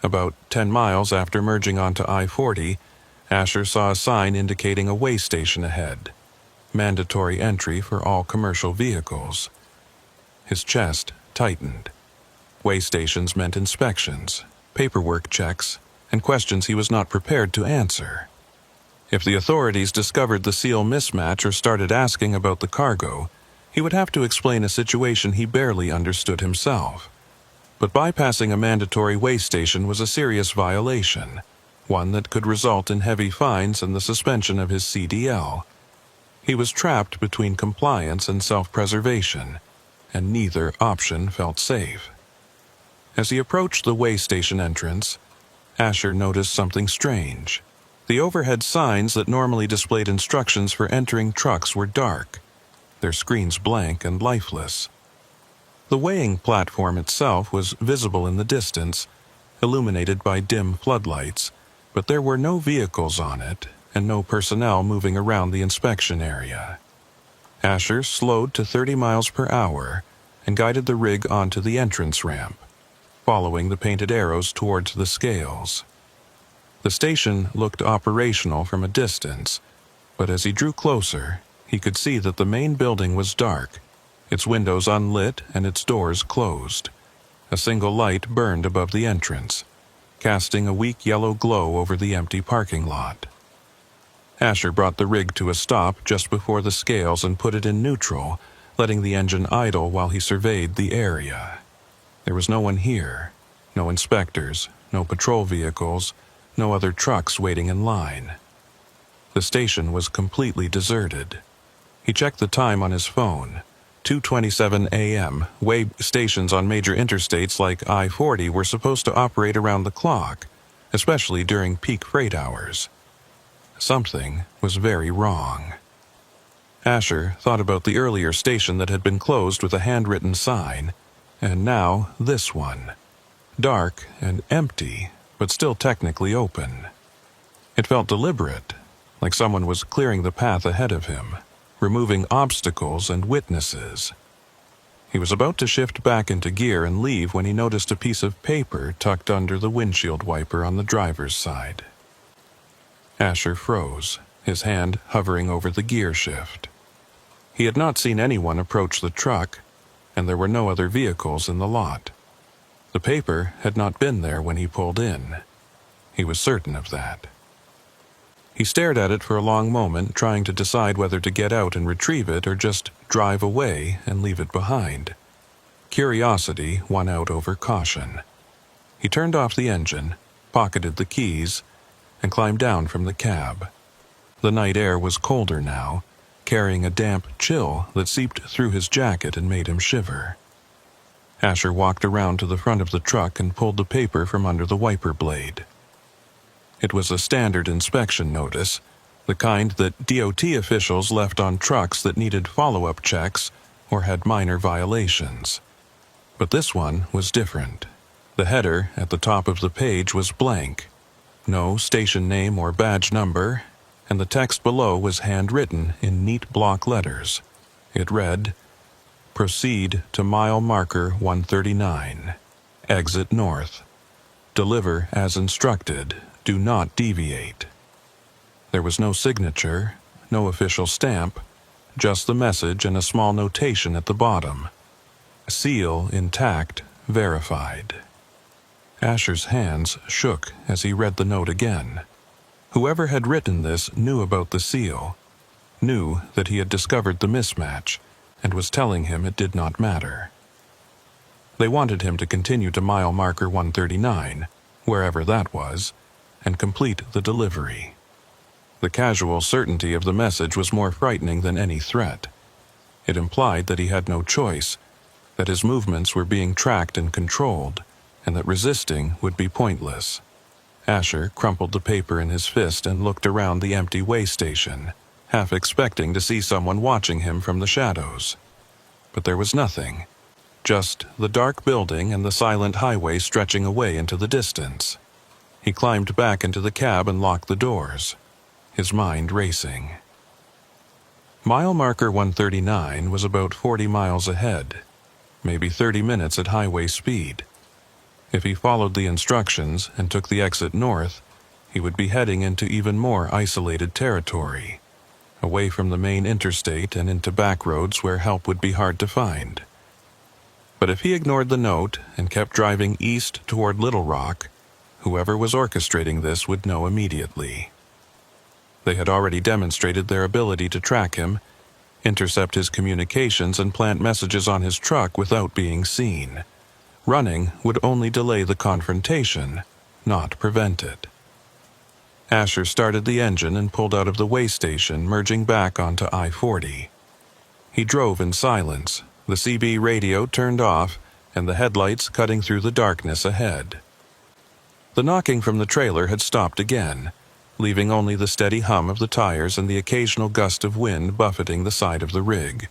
About 10 miles after merging onto I-40, Asher saw a sign indicating a way station ahead. Mandatory entry for all commercial vehicles. His chest tightened. Way stations meant inspections, paperwork checks, and questions he was not prepared to answer. If the authorities discovered the seal mismatch or started asking about the cargo, he would have to explain a situation he barely understood himself. But bypassing a mandatory way station was a serious violation, one that could result in heavy fines and the suspension of his CDL. He was trapped between compliance and self-preservation, and neither option felt safe. As he approached the way station entrance, Asher noticed something strange. The overhead signs that normally displayed instructions for entering trucks were dark, their screens blank and lifeless. The weighing platform itself was visible in the distance, illuminated by dim floodlights, but there were no vehicles on it and no personnel moving around the inspection area. Asher slowed to 30 miles per hour and guided the rig onto the entrance ramp, following the painted arrows towards the scales. The station looked operational from a distance, but as he drew closer, he could see that the main building was dark, its windows unlit and its doors closed. A single light burned above the entrance, casting a weak yellow glow over the empty parking lot. Asher brought the rig to a stop just before the scales and put it in neutral, letting the engine idle while he surveyed the area. There was no one here, no inspectors, no patrol vehicles, no other trucks waiting in line. The station was completely deserted. He checked the time on his phone. 2:27 a.m. Way stations on major interstates like I-40 were supposed to operate around the clock, especially during peak freight hours. Something was very wrong. Asher thought about the earlier station that had been closed with a handwritten sign, and now this one. Dark and empty, but still technically open. It felt deliberate, like someone was clearing the path ahead of him, removing obstacles and witnesses. He was about to shift back into gear and leave when he noticed a piece of paper tucked under the windshield wiper on the driver's side. Asher froze, his hand hovering over the gear shift. He had not seen anyone approach the truck, and there were no other vehicles in the lot. The paper had not been there when he pulled in. He was certain of that. He stared at it for a long moment, trying to decide whether to get out and retrieve it or just drive away and leave it behind. Curiosity won out over caution. He turned off the engine, pocketed the keys, and climbed down from the cab. The night air was colder now, carrying a damp chill that seeped through his jacket and made him shiver. Asher walked around to the front of the truck and pulled the paper from under the wiper blade. It was a standard inspection notice, the kind that DOT officials left on trucks that needed follow-up checks or had minor violations. But this one was different. The header at the top of the page was blank. No station name or badge number, and the text below was handwritten in neat block letters. It read, "Proceed to mile marker 139. Exit north. Deliver as instructed. Do not deviate." There was no signature, no official stamp, just the message and a small notation at the bottom. Seal intact, verified. Asher's hands shook as he read the note again. Whoever had written this knew about the seal, knew that he had discovered the mismatch, and was telling him it did not matter. They wanted him to continue to mile marker 139, wherever that was, and complete the delivery. The casual certainty of the message was more frightening than any threat. It implied that he had no choice, that his movements were being tracked and controlled, and that resisting would be pointless. Asher crumpled the paper in his fist and looked around the empty way station, half expecting to see someone watching him from the shadows. But there was nothing, just the dark building and the silent highway stretching away into the distance. He climbed back into the cab and locked the doors, his mind racing. Mile marker 139 was about 40 miles ahead, maybe 30 minutes at highway speed. If he followed the instructions and took the exit north, he would be heading into even more isolated territory, away from the main interstate and into back roads where help would be hard to find. But if he ignored the note and kept driving east toward Little Rock, whoever was orchestrating this would know immediately. They had already demonstrated their ability to track him, intercept his communications, and plant messages on his truck without being seen. Running would only delay the confrontation, not prevent it. Asher started the engine and pulled out of the way station, merging back onto I-40. He drove in silence, the CB radio turned off, and the headlights cutting through the darkness ahead. The knocking from the trailer had stopped again, leaving only the steady hum of the tires and the occasional gust of wind buffeting the side of the rig.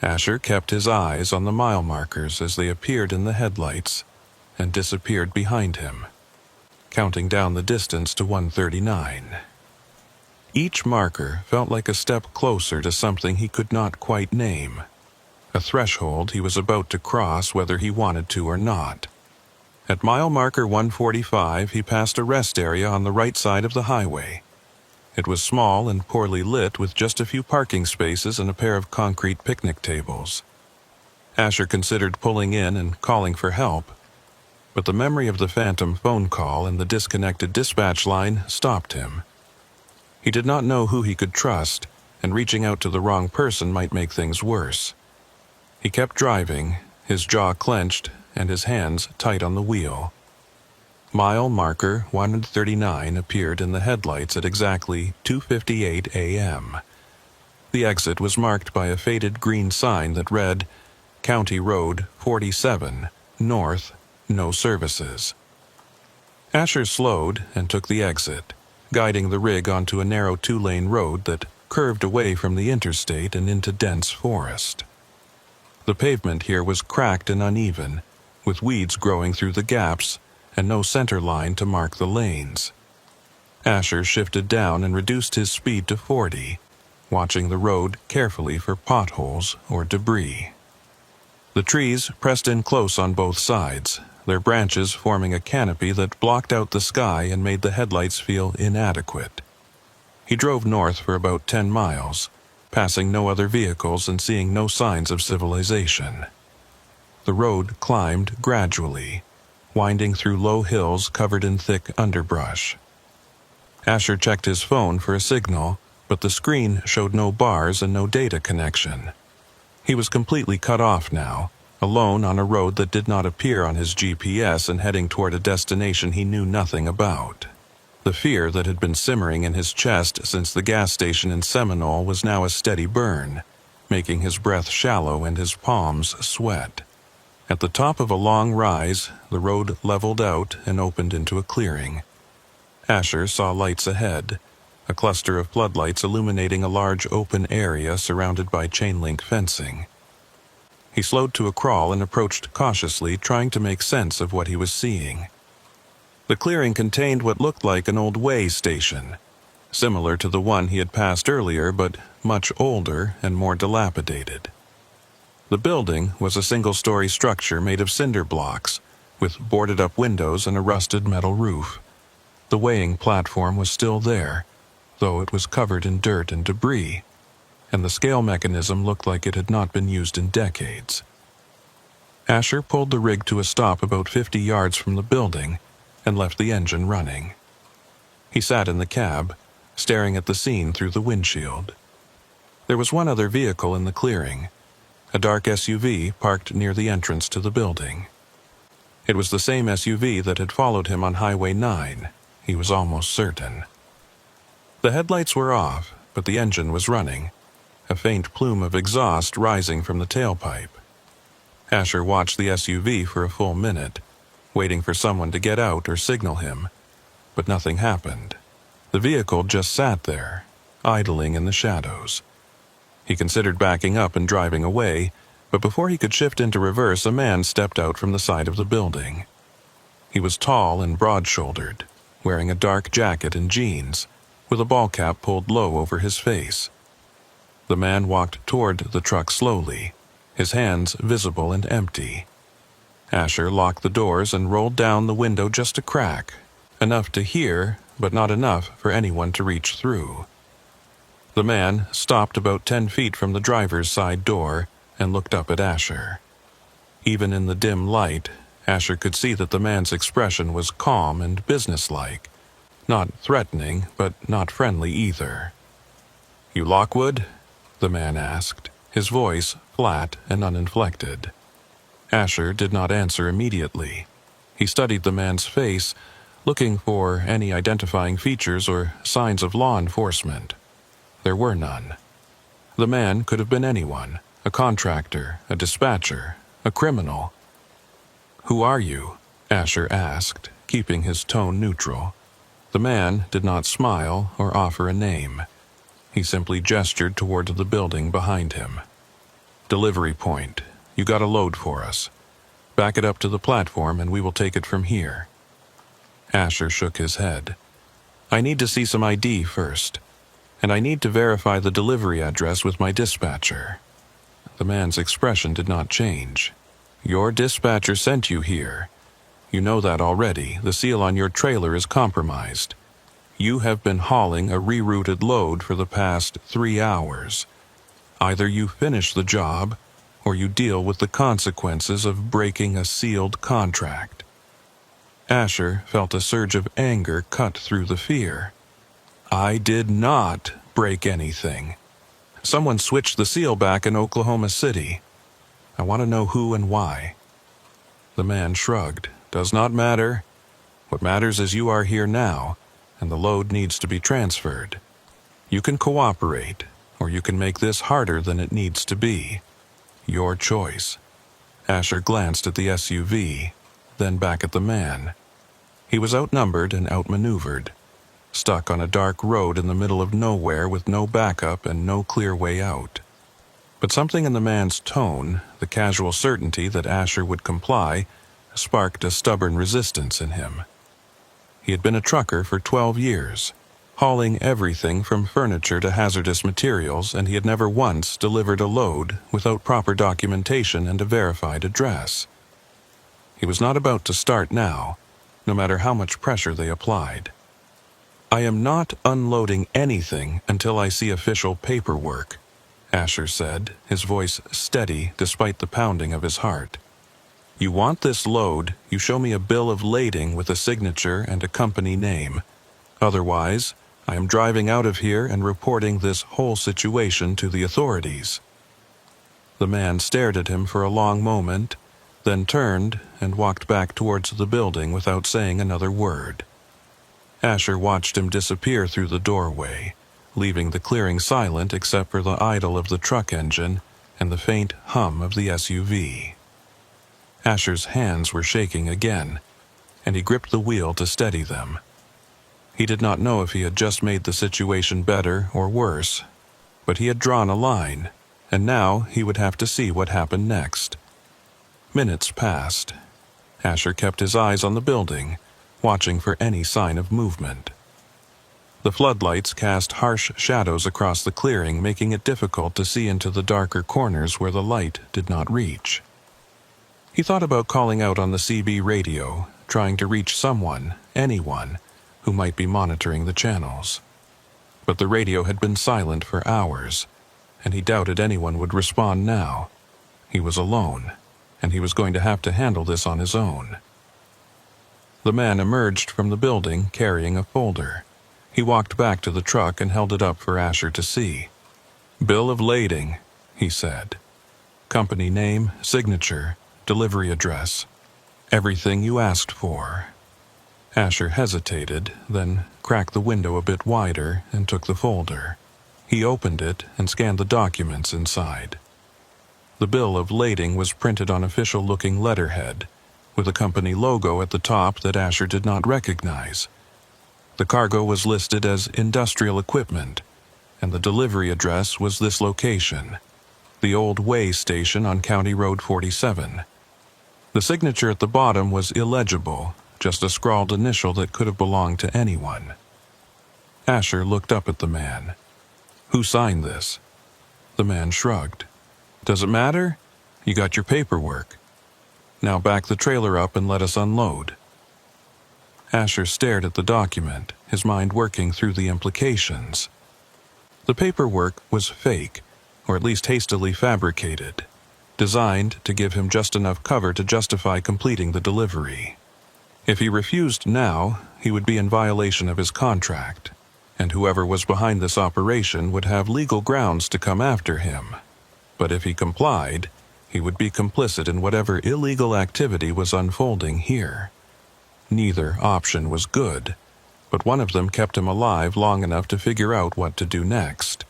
Asher kept his eyes on the mile markers as they appeared in the headlights and disappeared behind him, counting down the distance to 139. Each marker felt like a step closer to something he could not quite name, a threshold he was about to cross whether he wanted to or not. At mile marker 145, he passed a rest area on the right side of the highway. It was small and poorly lit with just a few parking spaces and a pair of concrete picnic tables. Asher considered pulling in and calling for help, but the memory of the phantom phone call and the disconnected dispatch line stopped him. He did not know who he could trust, and reaching out to the wrong person might make things worse. He kept driving, his jaw clenched and his hands tight on the wheel. Mile marker 139 appeared in the headlights at exactly 2:58 a.m. The exit was marked by a faded green sign that read, County Road 47, North, no services. Asher slowed and took the exit, guiding the rig onto a narrow 2-lane road that curved away from the interstate and into dense forest. The pavement here was cracked and uneven, with weeds growing through the gaps and no center line to mark the lanes. Asher shifted down and reduced his speed to 40, watching the road carefully for potholes or debris. The trees pressed in close on both sides, their branches forming a canopy that blocked out the sky and made the headlights feel inadequate. He drove north for about 10 miles, passing no other vehicles and seeing no signs of civilization. The road climbed gradually, winding through low hills covered in thick underbrush. Asher checked his phone for a signal, but the screen showed no bars and no data connection. He was completely cut off now, alone on a road that did not appear on his GPS and heading toward a destination he knew nothing about. The fear that had been simmering in his chest since the gas station in Seminole was now a steady burn, making his breath shallow and his palms sweat. At the top of a long rise, the road leveled out and opened into a clearing. Asher saw lights ahead, a cluster of floodlights illuminating a large open area surrounded by chain-link fencing. He slowed to a crawl and approached cautiously, trying to make sense of what he was seeing. The clearing contained what looked like an old way station, similar to the one he had passed earlier, but much older and more dilapidated. The building was a single-story structure made of cinder blocks, with boarded-up windows and a rusted metal roof. The weighing platform was still there, though it was covered in dirt and debris, and the scale mechanism looked like it had not been used in decades. Asher pulled the rig to a stop about 50 yards from the building and left the engine running. He sat in the cab, staring at the scene through the windshield. There was one other vehicle in the clearing, a dark SUV parked near the entrance to the building. It was the same SUV that had followed him on Highway 9, he was almost certain. The headlights were off, but the engine was running, a faint plume of exhaust rising from the tailpipe. Asher watched the SUV for a full minute, waiting for someone to get out or signal him, but nothing happened. The vehicle just sat there, idling in the shadows. He considered backing up and driving away, but before he could shift into reverse, a man stepped out from the side of the building. He was tall and broad-shouldered, wearing a dark jacket and jeans, with a ball cap pulled low over his face. The man walked toward the truck slowly, his hands visible and empty. Asher locked the doors and rolled down the window just a crack, enough to hear, but not enough for anyone to reach through. The man stopped about 10 feet from the driver's side door and looked up at Asher. Even in the dim light, Asher could see that the man's expression was calm and businesslike, not threatening, but not friendly either. "You Lockwood?" the man asked, his voice flat and uninflected. Asher did not answer immediately. He studied the man's face, looking for any identifying features or signs of law enforcement. There were none. The man could have been anyone, a contractor, a dispatcher, a criminal. "Who are you?" Asher asked, keeping his tone neutral. The man did not smile or offer a name. He simply gestured toward the building behind him. "Delivery point. You got a load for us. Back it up to the platform and we will take it from here." Asher shook his head. "I need to see some ID first, and I need to verify the delivery address with my dispatcher." The man's expression did not change. "Your dispatcher sent you here. You know that already. The seal on your trailer is compromised. You have been hauling a rerouted load for the past 3 hours. Either you finish the job, or you deal with the consequences of breaking a sealed contract." Asher felt a surge of anger cut through the fear. "I did not break anything. Someone switched the seal back in Oklahoma City. I want to know who and why." The man shrugged. "Does not matter. What matters is you are here now, and the load needs to be transferred. You can cooperate, or you can make this harder than it needs to be. Your choice." Asher glanced at the SUV, then back at the man. He was outnumbered and outmaneuvered, stuck on a dark road in the middle of nowhere with no backup and no clear way out. But something in the man's tone, the casual certainty that Asher would comply, sparked a stubborn resistance in him. He had been a trucker for 12 years, hauling everything from furniture to hazardous materials, and he had never once delivered a load without proper documentation and a verified address. He was not about to start now, no matter how much pressure they applied. "I am not unloading anything until I see official paperwork," Asher said, his voice steady despite the pounding of his heart. "You want this load, you show me a bill of lading with a signature and a company name. Otherwise, I am driving out of here and reporting this whole situation to the authorities." The man stared at him for a long moment, then turned and walked back towards the building without saying another word. Asher watched him disappear through the doorway, leaving the clearing silent except for the idle of the truck engine and the faint hum of the SUV. Asher's hands were shaking again, and he gripped the wheel to steady them. He did not know if he had just made the situation better or worse, but he had drawn a line, and now he would have to see what happened next. Minutes passed. Asher kept his eyes on the building, watching for any sign of movement. The floodlights cast harsh shadows across the clearing, making it difficult to see into the darker corners where the light did not reach. He thought about calling out on the CB radio, trying to reach someone, anyone, who might be monitoring the channels. But the radio had been silent for hours, and he doubted anyone would respond now. He was alone, and he was going to have to handle this on his own. The man emerged from the building carrying a folder. He walked back to the truck and held it up for Asher to see. "Bill of lading," he said. Company name, signature, delivery address. Everything you asked for. Asher hesitated, then cracked the window a bit wider and took the folder. He opened it and scanned the documents inside. The bill of lading was printed on official-looking letterhead, with a company logo at the top that Asher did not recognize. The cargo was listed as industrial equipment, and the delivery address was this location, the old way station on County Road 47. The signature at the bottom was illegible, just a scrawled initial that could have belonged to anyone. Asher looked up at the man. "Who signed this?" The man shrugged. "Does it matter? You got your paperwork. Now back the trailer up and let us unload." Asher stared at the document, his mind working through the implications. The paperwork was fake, or at least hastily fabricated, designed to give him just enough cover to justify completing the delivery. If he refused now, he would be in violation of his contract, and whoever was behind this operation would have legal grounds to come after him. But if he complied, he would be complicit in whatever illegal activity was unfolding here. Neither option was good, but one of them kept him alive long enough to figure out what to do next.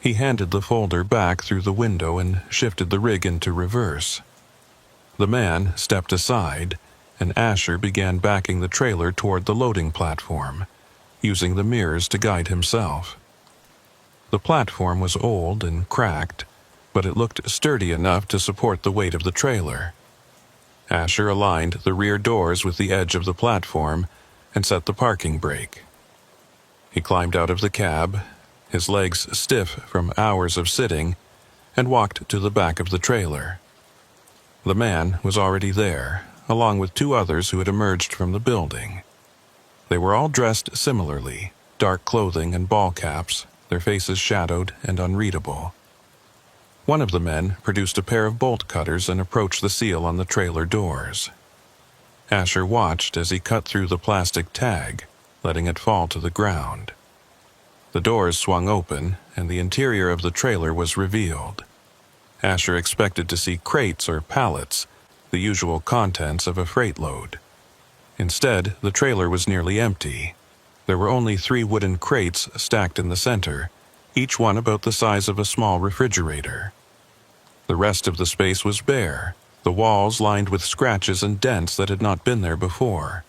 He handed the folder back through the window and shifted the rig into reverse. The man stepped aside, and Asher began backing the trailer toward the loading platform, using the mirrors to guide himself. The platform was old and cracked, but it looked sturdy enough to support the weight of the trailer. Asher aligned the rear doors with the edge of the platform and set the parking brake. He climbed out of the cab, his legs stiff from hours of sitting, and walked to the back of the trailer. The man was already there, along with two others who had emerged from the building. They were all dressed similarly, dark clothing and ball caps, their faces shadowed and unreadable. One of the men produced a pair of bolt cutters and approached the seal on the trailer doors. Asher watched as he cut through the plastic tag, letting it fall to the ground. The doors swung open, and the interior of the trailer was revealed. Asher expected to see crates or pallets, the usual contents of a freight load. Instead, the trailer was nearly empty. There were only 3 wooden crates stacked in the center, each one about the size of a small refrigerator. The rest of the space was bare, the walls lined with scratches and dents that had not been there before.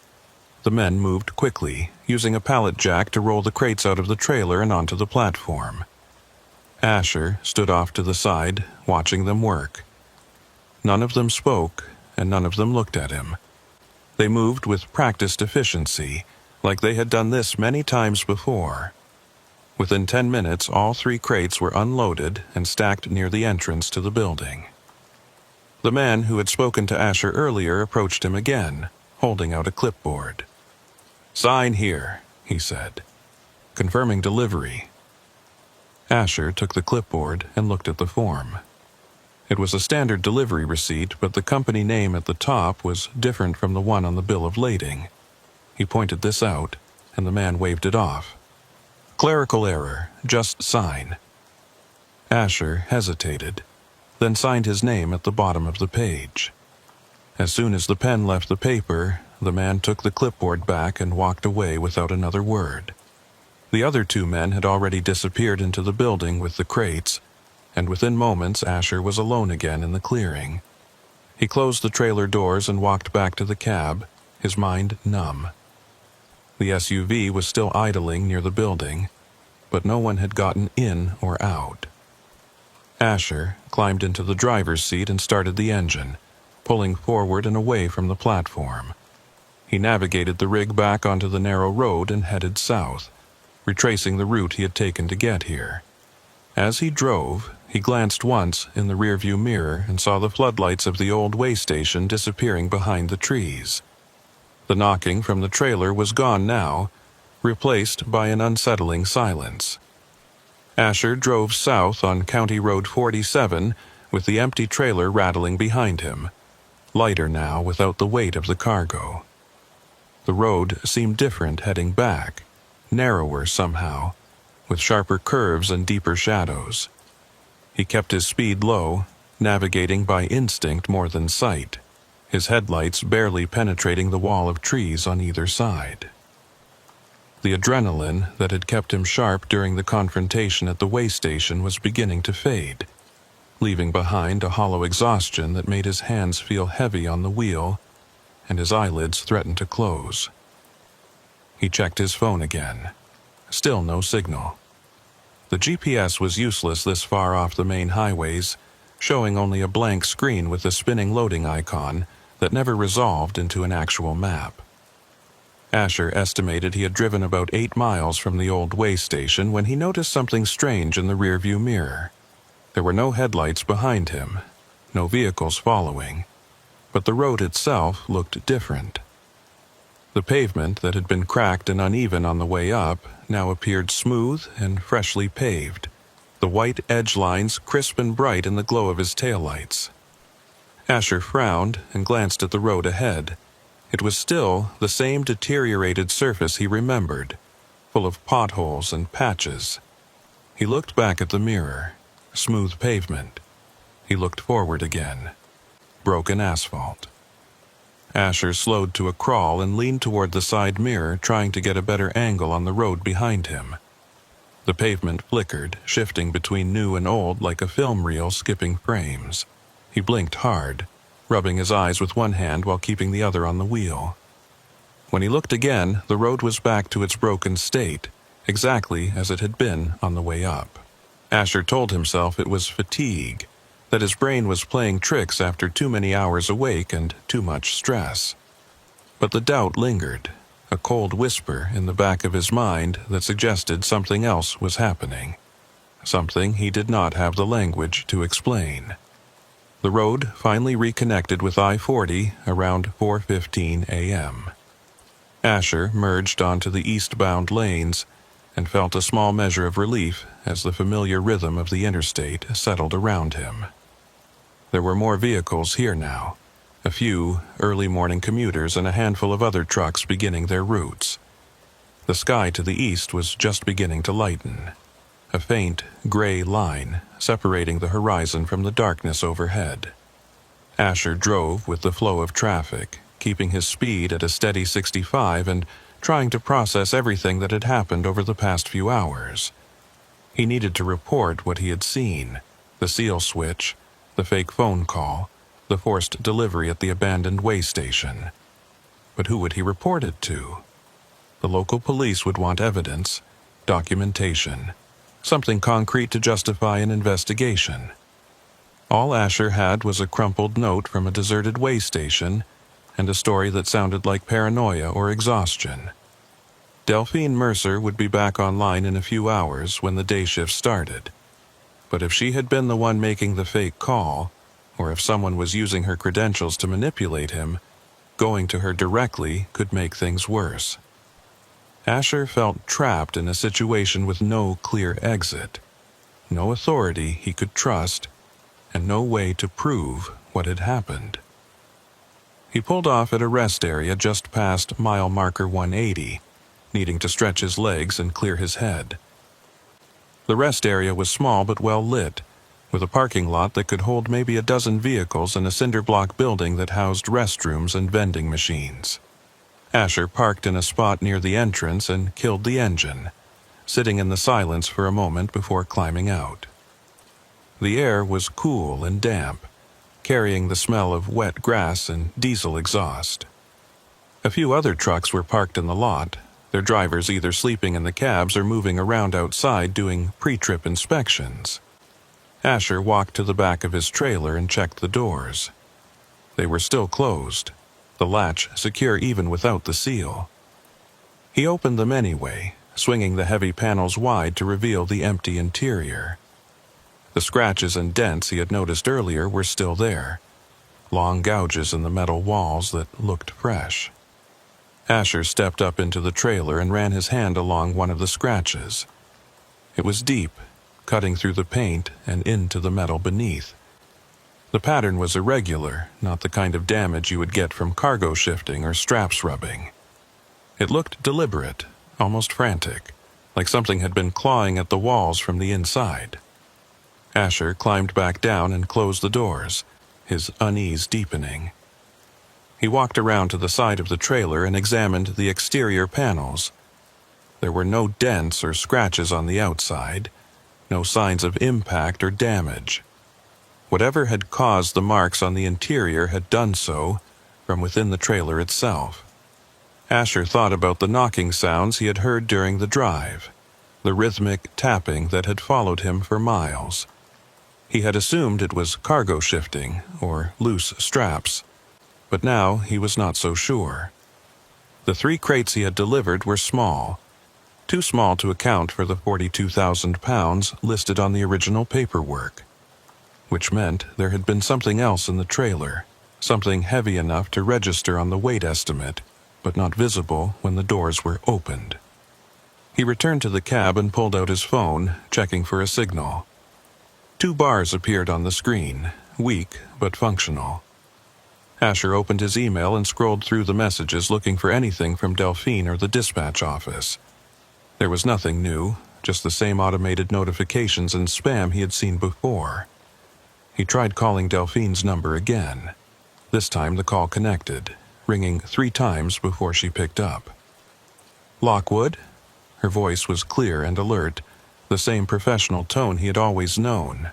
The men moved quickly, using a pallet jack to roll the crates out of the trailer and onto the platform. Asher stood off to the side, watching them work. None of them spoke, and none of them looked at him. They moved with practiced efficiency, like they had done this many times before. Within 10 minutes, all 3 crates were unloaded and stacked near the entrance to the building. The man who had spoken to Asher earlier approached him again, holding out a clipboard. "Sign here," he said, confirming delivery. Asher took the clipboard and looked at the form. It was a standard delivery receipt, but the company name at the top was different from the one on the bill of lading. He pointed this out, and the man waved it off. "Clerical error, just sign." Asher hesitated, then signed his name at the bottom of the page. As soon as the pen left the paper, the man took the clipboard back and walked away without another word. The other 2 men had already disappeared into the building with the crates, and within moments Asher was alone again in the clearing. He closed the trailer doors and walked back to the cab, his mind numb. The SUV was still idling near the building, but no one had gotten in or out. Asher climbed into the driver's seat and started the engine, pulling forward and away from the platform. He navigated the rig back onto the narrow road and headed south, retracing the route he had taken to get here. As he drove, he glanced once in the rearview mirror and saw the floodlights of the old way station disappearing behind the trees. The knocking from the trailer was gone now, replaced by an unsettling silence. Asher drove south on County Road 47 with the empty trailer rattling behind him, lighter now without the weight of the cargo. The road seemed different heading back, narrower somehow, with sharper curves and deeper shadows. He kept his speed low, navigating by instinct more than sight, his headlights barely penetrating the wall of trees on either side. The adrenaline that had kept him sharp during the confrontation at the way station was beginning to fade, leaving behind a hollow exhaustion that made his hands feel heavy on the wheel and his eyelids threatened to close. He checked his phone again. Still no signal. The GPS was useless this far off the main highways, showing only a blank screen with a spinning loading icon that never resolved into an actual map. Asher estimated he had driven about 8 miles from the old way station when he noticed something strange in the rearview mirror. There were no headlights behind him, no vehicles following, but the road itself looked different. The pavement that had been cracked and uneven on the way up now appeared smooth and freshly paved, the white edge lines crisp and bright in the glow of his taillights. Asher frowned and glanced at the road ahead. It was still the same deteriorated surface he remembered, full of potholes and patches. He looked back at the mirror. Smooth pavement. He looked forward again. Broken asphalt. Asher slowed to a crawl and leaned toward the side mirror, trying to get a better angle on the road behind him. The pavement flickered, shifting between new and old like a film reel skipping frames. He blinked hard, rubbing his eyes with one hand while keeping the other on the wheel. When he looked again, the road was back to its broken state, exactly as it had been on the way up. Asher told himself it was fatigue, that his brain was playing tricks after too many hours awake and too much stress. But the doubt lingered, a cold whisper in the back of his mind that suggested something else was happening, something he did not have the language to explain. The road finally reconnected with I-40 around 4:15 a.m. Asher merged onto the eastbound lanes and felt a small measure of relief as the familiar rhythm of the interstate settled around him. There were more vehicles here now, a few early morning commuters and a handful of other trucks beginning their routes. The sky to the east was just beginning to lighten, a faint gray line separating the horizon from the darkness overhead. Asher drove with the flow of traffic, keeping his speed at a steady 65 and trying to process everything that had happened over the past few hours. He needed to report what he had seen, the seal switch, the fake phone call, the forced delivery at the abandoned way station. But who would he report it to? The local police would want evidence, documentation, something concrete to justify an investigation. All Asher had was a crumpled note from a deserted way station and a story that sounded like paranoia or exhaustion. Delphine Mercer would be back online in a few hours when the day shift started. But if she had been the one making the fake call, or if someone was using her credentials to manipulate him, going to her directly could make things worse. Asher felt trapped in a situation with no clear exit, no authority he could trust, and no way to prove what had happened. He pulled off at a rest area just past mile marker 180, needing to stretch his legs and clear his head. The rest area was small but well lit, with a parking lot that could hold maybe a dozen vehicles and a cinder block building that housed restrooms and vending machines. Asher parked in a spot near the entrance and killed the engine, sitting in the silence for a moment before climbing out. The air was cool and damp, carrying the smell of wet grass and diesel exhaust. A few other trucks were parked in the lot, their drivers either sleeping in the cabs or moving around outside doing pre-trip inspections. Asher walked to the back of his trailer and checked the doors. They were still closed, the latch secure even without the seal. He opened them anyway, swinging the heavy panels wide to reveal the empty interior. The scratches and dents he had noticed earlier were still there, long gouges in the metal walls that looked fresh. Asher stepped up into the trailer and ran his hand along one of the scratches. It was deep, cutting through the paint and into the metal beneath. The pattern was irregular, not the kind of damage you would get from cargo shifting or straps rubbing. It looked deliberate, almost frantic, like something had been clawing at the walls from the inside. Asher climbed back down and closed the doors, his unease deepening. He walked around to the side of the trailer and examined the exterior panels. There were no dents or scratches on the outside, no signs of impact or damage. Whatever had caused the marks on the interior had done so from within the trailer itself. Asher thought about the knocking sounds he had heard during the drive, the rhythmic tapping that had followed him for miles. He had assumed it was cargo shifting or loose straps, but now he was not so sure. The 3 crates he had delivered were small, too small to account for the 42,000 pounds listed on the original paperwork, which meant there had been something else in the trailer, something heavy enough to register on the weight estimate, but not visible when the doors were opened. He returned to the cab and pulled out his phone, checking for a signal. 2 bars appeared on the screen, weak but functional. Asher opened his email and scrolled through the messages looking for anything from Delphine or the dispatch office. There was nothing new, just the same automated notifications and spam he had seen before. He tried calling Delphine's number again. This time the call connected, ringing 3 times before she picked up. "Lockwood?" Her voice was clear and alert, the same professional tone he had always known.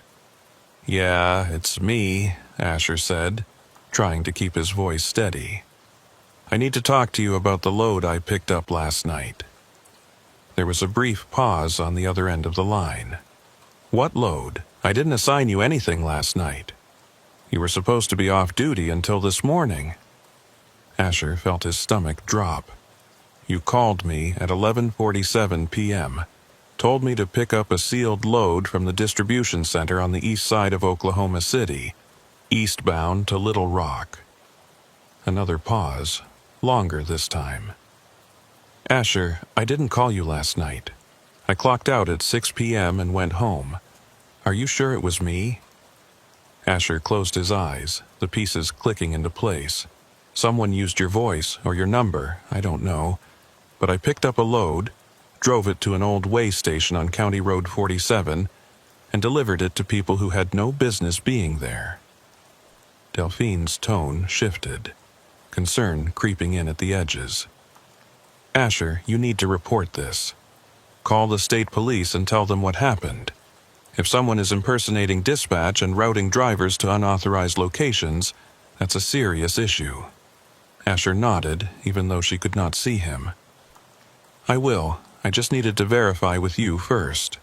"Yeah, it's me," Asher said, trying to keep his voice steady. "I need to talk to you about the load I picked up last night." There was a brief pause on the other end of the line. "What load? I didn't assign you anything last night. You were supposed to be off duty until this morning." Asher felt his stomach drop. "You called me at 11:47 p.m., told me to pick up a sealed load from the distribution center on the east side of Oklahoma City, eastbound to Little Rock." Another pause, longer this time. "Asher, I didn't call you last night. I clocked out at 6 p.m. and went home. Are you sure it was me?" Asher closed his eyes, the pieces clicking into place. "Someone used your voice or your number, I don't know. But I picked up a load, drove it to an old way station on County Road 47, and delivered it to people who had no business being there." Delphine's tone shifted, concern creeping in at the edges. "Asher, you need to report this. Call the state police and tell them what happened. If someone is impersonating dispatch and routing drivers to unauthorized locations, that's a serious issue." Asher nodded, even though she could not see him. "I will. I just needed to verify with you first."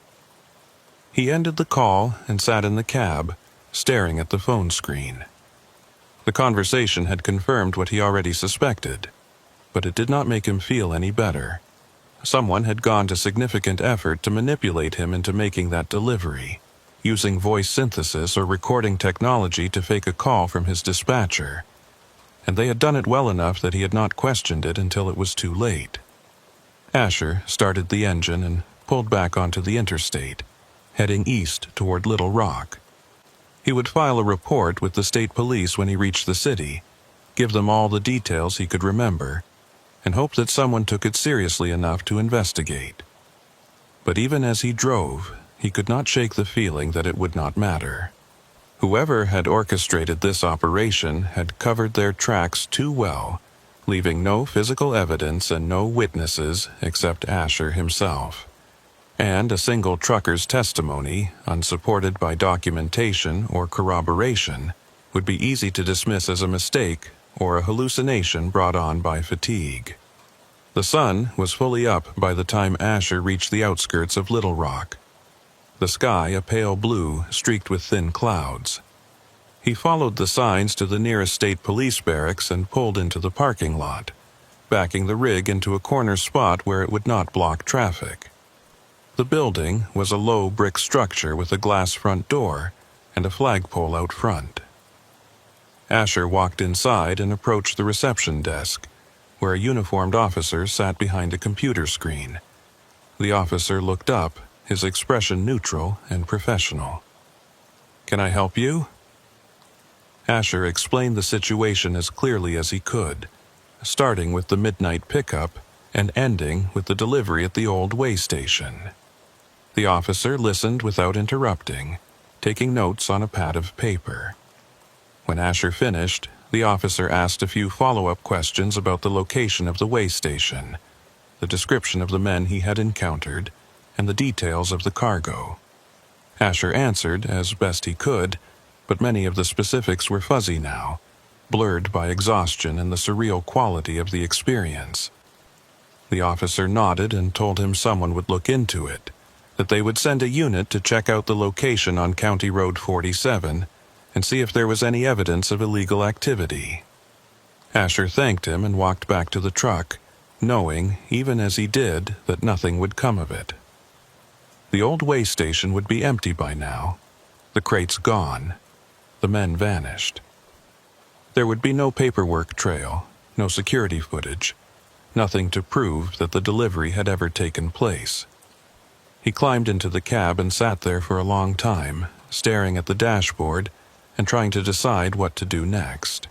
He ended the call and sat in the cab, staring at the phone screen. The conversation had confirmed what he already suspected, but it did not make him feel any better. Someone had gone to significant effort to manipulate him into making that delivery, using voice synthesis or recording technology to fake a call from his dispatcher, and they had done it well enough that he had not questioned it until it was too late. Asher started the engine and pulled back onto the interstate, heading east toward Little Rock. He would file a report with the state police when he reached the city, give them all the details he could remember, and hope that someone took it seriously enough to investigate. But even as he drove, he could not shake the feeling that it would not matter. Whoever had orchestrated this operation had covered their tracks too well, leaving no physical evidence and no witnesses except Asher himself. And a single trucker's testimony, unsupported by documentation or corroboration, would be easy to dismiss as a mistake or a hallucination brought on by fatigue. The sun was fully up by the time Asher reached the outskirts of Little Rock, the sky a pale blue streaked with thin clouds. He followed the signs to the nearest state police barracks and pulled into the parking lot, backing the rig into a corner spot where it would not block traffic. The building was a low brick structure with a glass front door and a flagpole out front. Asher walked inside and approached the reception desk, where a uniformed officer sat behind a computer screen. The officer looked up, his expression neutral and professional. "Can I help you?" Asher explained the situation as clearly as he could, starting with the midnight pickup and ending with the delivery at the old way station. The officer listened without interrupting, taking notes on a pad of paper. When Asher finished, the officer asked a few follow-up questions about the location of the way station, the description of the men he had encountered, and the details of the cargo. Asher answered as best he could, but many of the specifics were fuzzy now, blurred by exhaustion and the surreal quality of the experience. The officer nodded and told him someone would look into it, that they would send a unit to check out the location on County Road 47 and see if there was any evidence of illegal activity. Asher thanked him and walked back to the truck, knowing, even as he did, that nothing would come of it. The old way station would be empty by now, the crates gone, the men vanished. There would be no paperwork trail, no security footage, nothing to prove that the delivery had ever taken place. He climbed into the cab and sat there for a long time, staring at the dashboard and trying to decide what to do next.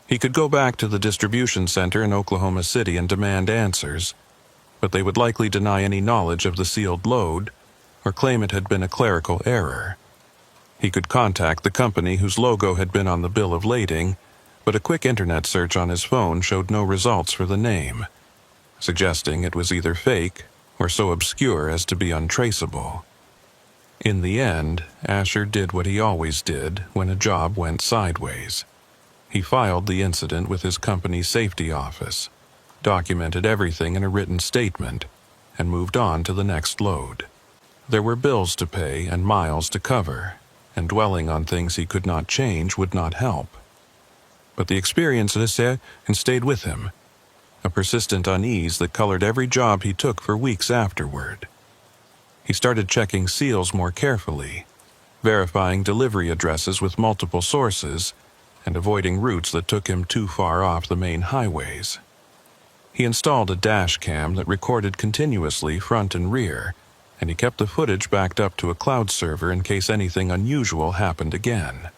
He could go back to the distribution center in Oklahoma City and demand answers, but they would likely deny any knowledge of the sealed load or claim it had been a clerical error. He could contact the company whose logo had been on the bill of lading, but a quick internet search on his phone showed no results for the name, suggesting it was either fake or so obscure as to be untraceable. In the end, Asher did what he always did when a job went sideways. He filed the incident with his company's safety office, documented everything in a written statement, and moved on to the next load. There were bills to pay and miles to cover, and dwelling on things he could not change would not help. But the experience stayed with him, a persistent unease that colored every job he took for weeks afterward. He started checking seals more carefully, verifying delivery addresses with multiple sources, and avoiding routes that took him too far off the main highways. He installed a dash cam that recorded continuously front and rear, and he kept the footage backed up to a cloud server in case anything unusual happened again.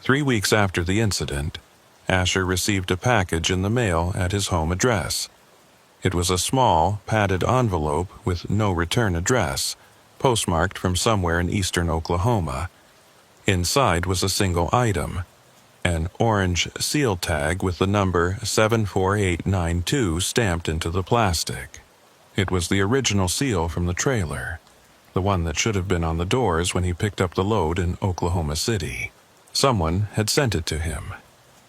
3 weeks after the incident, Asher received a package in the mail at his home address. It was a small, padded envelope with no return address, postmarked from somewhere in eastern Oklahoma. Inside was a single item, an orange seal tag with the number 74892 stamped into the plastic. It was the original seal from the trailer, the one that should have been on the doors when he picked up the load in Oklahoma City. Someone had sent it to him,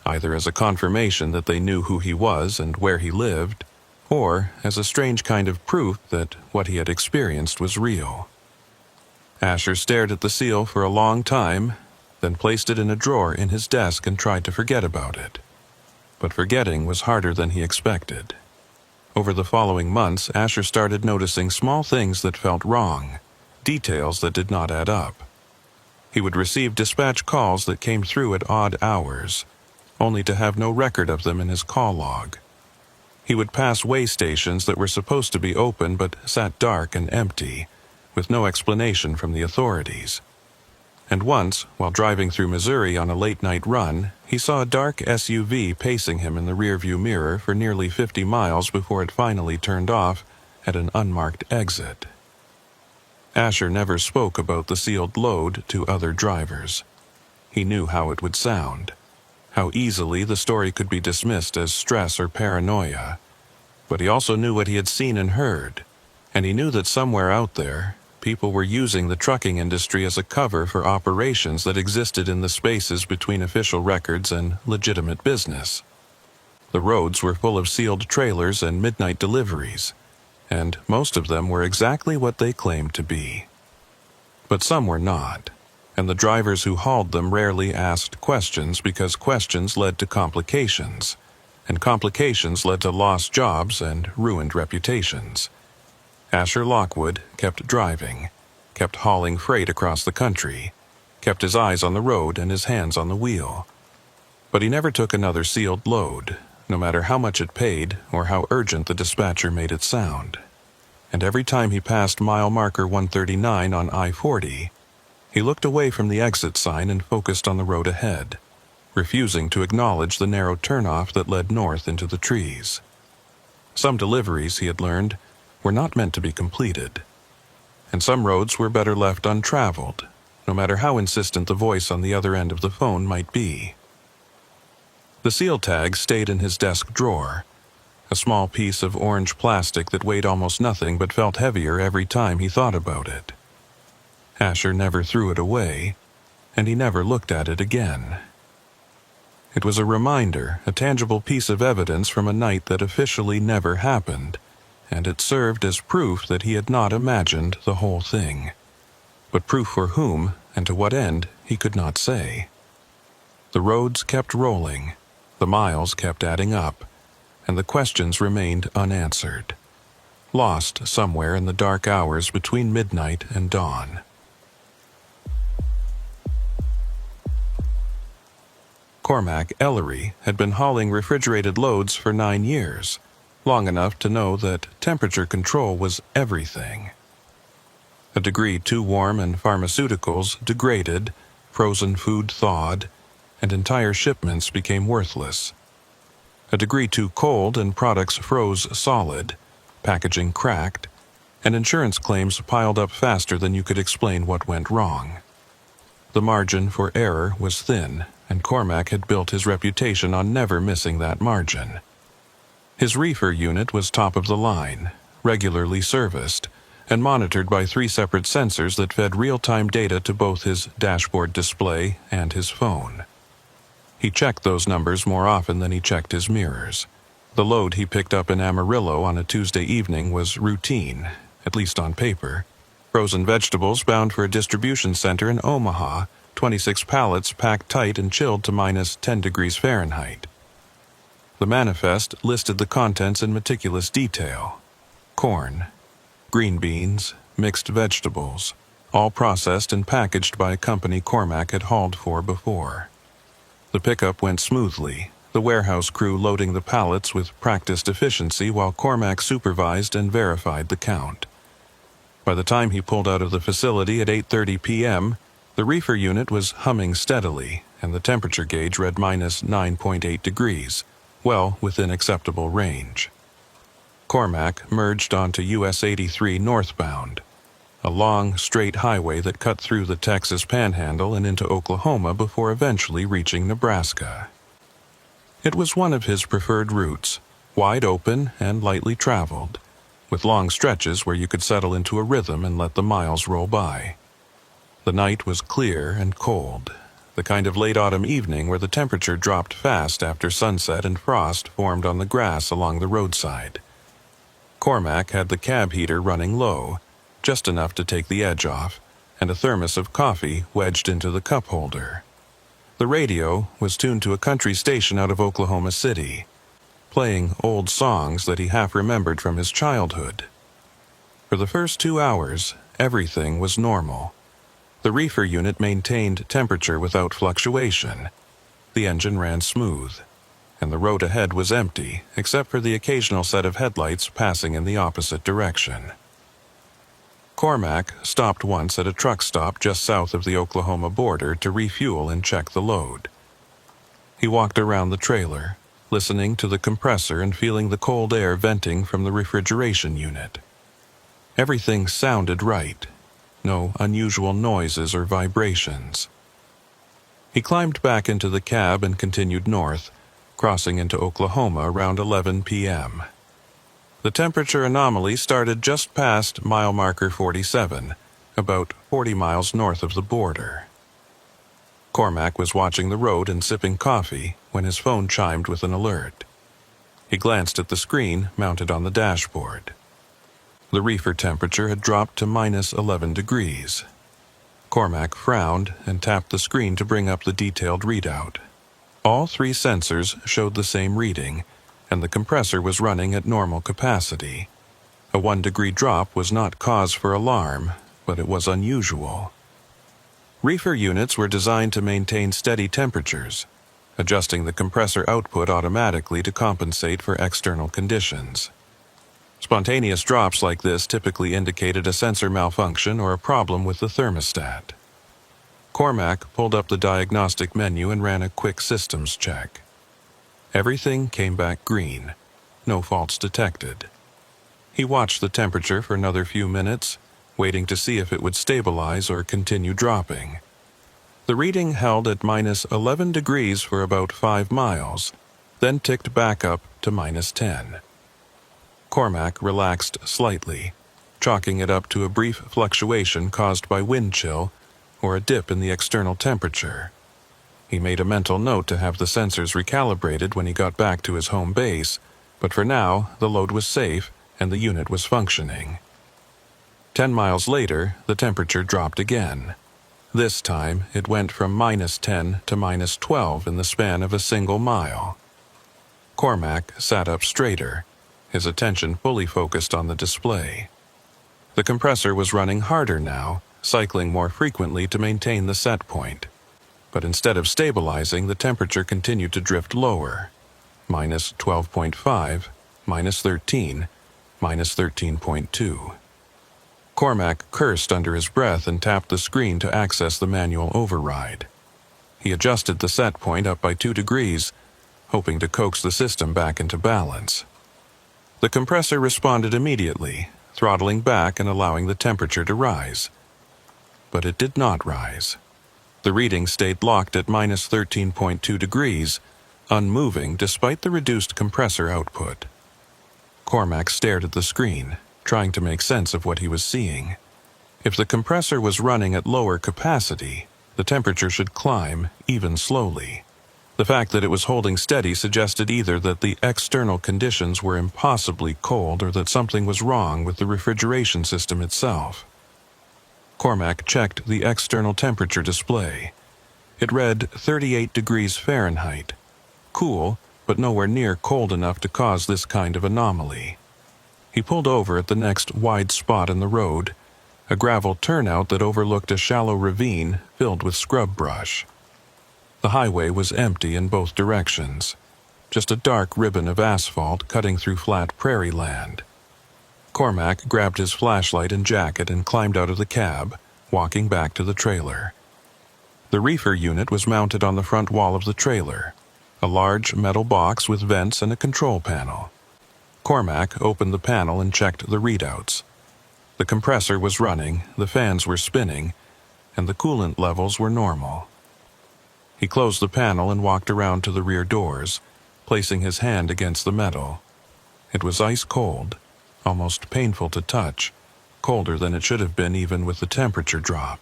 either as a confirmation that they knew who he was and where he lived, or as a strange kind of proof that what he had experienced was real. Asher stared at the seal for a long time, then placed it in a drawer in his desk and tried to forget about it. But forgetting was harder than he expected. Over the following months, Asher started noticing small things that felt wrong, details that did not add up. He would receive dispatch calls that came through at odd hours, only to have no record of them in his call log. He would pass way stations that were supposed to be open but sat dark and empty, with no explanation from the authorities. And once, while driving through Missouri on a late-night run, he saw a dark SUV pacing him in the rearview mirror for nearly 50 miles before it finally turned off at an unmarked exit. Asher never spoke about the sealed load to other drivers. He knew how it would sound, how easily the story could be dismissed as stress or paranoia. But he also knew what he had seen and heard, and he knew that somewhere out there, people were using the trucking industry as a cover for operations that existed in the spaces between official records and legitimate business. The roads were full of sealed trailers and midnight deliveries, and most of them were exactly what they claimed to be. But some were not, and the drivers who hauled them rarely asked questions because questions led to complications, and complications led to lost jobs and ruined reputations. Asher Lockwood kept driving, kept hauling freight across the country, kept his eyes on the road and his hands on the wheel. But he never took another sealed load, no matter how much it paid or how urgent the dispatcher made it sound. And every time he passed mile marker 139 on I-40, he looked away from the exit sign and focused on the road ahead, refusing to acknowledge the narrow turnoff that led north into the trees. Some deliveries, he had learned, were not meant to be completed. and some roads were better left untraveled, no matter how insistent the voice on the other end of the phone might be. The seal tag stayed in his desk drawer, a small piece of orange plastic that weighed almost nothing but felt heavier every time he thought about it. Asher never threw it away, and he never looked at it again. It was a reminder, a tangible piece of evidence from a night that officially never happened, and it served as proof that he had not imagined the whole thing. But proof for whom and to what end he could not say. The roads kept rolling, the miles kept adding up, and the questions remained unanswered, lost somewhere in the dark hours between midnight and dawn. Cormac Ellery had been hauling refrigerated loads for 9 years, long enough to know that temperature control was everything. A degree too warm and pharmaceuticals degraded, frozen food thawed, and entire shipments became worthless. A degree too cold and products froze solid, packaging cracked, and insurance claims piled up faster than you could explain what went wrong. The margin for error was thin, and Cormac had built his reputation on never missing that margin. His reefer unit was top of the line, regularly serviced, and monitored by 3 separate sensors that fed real-time data to both his dashboard display and his phone. He checked those numbers more often than he checked his mirrors. The load he picked up in Amarillo on a Tuesday evening was routine, at least on paper. Frozen vegetables bound for a distribution center in Omaha, 26 pallets packed tight and chilled to minus 10 degrees Fahrenheit. The manifest listed the contents in meticulous detail. Corn, green beans, mixed vegetables, all processed and packaged by a company Cormac had hauled for before. The pickup went smoothly, the warehouse crew loading the pallets with practiced efficiency while Cormac supervised and verified the count. By the time he pulled out of the facility at 8:30 p.m., the reefer unit was humming steadily, and the temperature gauge read minus 9.8 degrees, well within acceptable range. Cormac merged onto US 83 northbound, a long, straight highway that cut through the Texas Panhandle and into Oklahoma before eventually reaching Nebraska. It was one of his preferred routes, wide open and lightly traveled, with long stretches where you could settle into a rhythm and let the miles roll by. The night was clear and cold, the kind of late autumn evening where the temperature dropped fast after sunset and frost formed on the grass along the roadside. Cormac had the cab heater running low, just enough to take the edge off, and a thermos of coffee wedged into the cup holder. The radio was tuned to a country station out of Oklahoma City, playing old songs that he half remembered from his childhood. For the first 2 hours, everything was normal. The reefer unit maintained temperature without fluctuation. The engine ran smooth, and the road ahead was empty except for the occasional set of headlights passing in the opposite direction. Cormac stopped once at a truck stop just south of the Oklahoma border to refuel and check the load. He walked around the trailer, listening to the compressor and feeling the cold air venting from the refrigeration unit. Everything sounded right. No unusual noises or vibrations. He climbed back into the cab and continued north, crossing into Oklahoma around 11 p.m. The temperature anomaly started just past mile marker 47, about 40 miles north of the border. Cormac was watching the road and sipping coffee when his phone chimed with an alert. He glanced at the screen mounted on the dashboard. The reefer temperature had dropped to minus 11 degrees. Cormac frowned and tapped the screen to bring up the detailed readout. All 3 sensors showed the same reading, and the compressor was running at normal capacity. A 1-degree drop was not cause for alarm, but it was unusual. Reefer units were designed to maintain steady temperatures, adjusting the compressor output automatically to compensate for external conditions. Spontaneous drops like this typically indicated a sensor malfunction or a problem with the thermostat. Cormac pulled up the diagnostic menu and ran a quick systems check. Everything came back green, no faults detected. He watched the temperature for another few minutes, waiting to see if it would stabilize or continue dropping. The reading held at minus 11 degrees for about 5 miles, then ticked back up to minus 10. Cormac relaxed slightly, chalking it up to a brief fluctuation caused by wind chill or a dip in the external temperature. He made a mental note to have the sensors recalibrated when he got back to his home base, but for now, the load was safe and the unit was functioning. 10 miles later, the temperature dropped again. This time, it went from minus 10 to minus 12 in the span of a single mile. Cormac sat up straighter, his attention fully focused on the display. The compressor was running harder now, cycling more frequently to maintain the set point. But instead of stabilizing, the temperature continued to drift lower. Minus 12.5, minus 13, minus 13.2. Cormac cursed under his breath and tapped the screen to access the manual override. He adjusted the set point up by 2 degrees, hoping to coax the system back into balance. The compressor responded immediately, throttling back and allowing the temperature to rise. But it did not rise. The reading stayed locked at minus 13.2 degrees, unmoving despite the reduced compressor output. Cormac stared at the screen, trying to make sense of what he was seeing. If the compressor was running at lower capacity, the temperature should climb, even slowly. The fact that it was holding steady suggested either that the external conditions were impossibly cold or that something was wrong with the refrigeration system itself. Cormac checked the external temperature display. It read 38 degrees Fahrenheit. Cool, but nowhere near cold enough to cause this kind of anomaly. He pulled over at the next wide spot in the road, a gravel turnout that overlooked a shallow ravine filled with scrub brush. The highway was empty in both directions, just a dark ribbon of asphalt cutting through flat prairie land. Cormac grabbed his flashlight and jacket and climbed out of the cab, walking back to the trailer. The reefer unit was mounted on the front wall of the trailer, a large metal box with vents and a control panel. Cormac opened the panel and checked the readouts. The compressor was running, the fans were spinning, and the coolant levels were normal. He closed the panel and walked around to the rear doors, placing his hand against the metal. It was ice cold, almost painful to touch, colder than it should have been even with the temperature drop.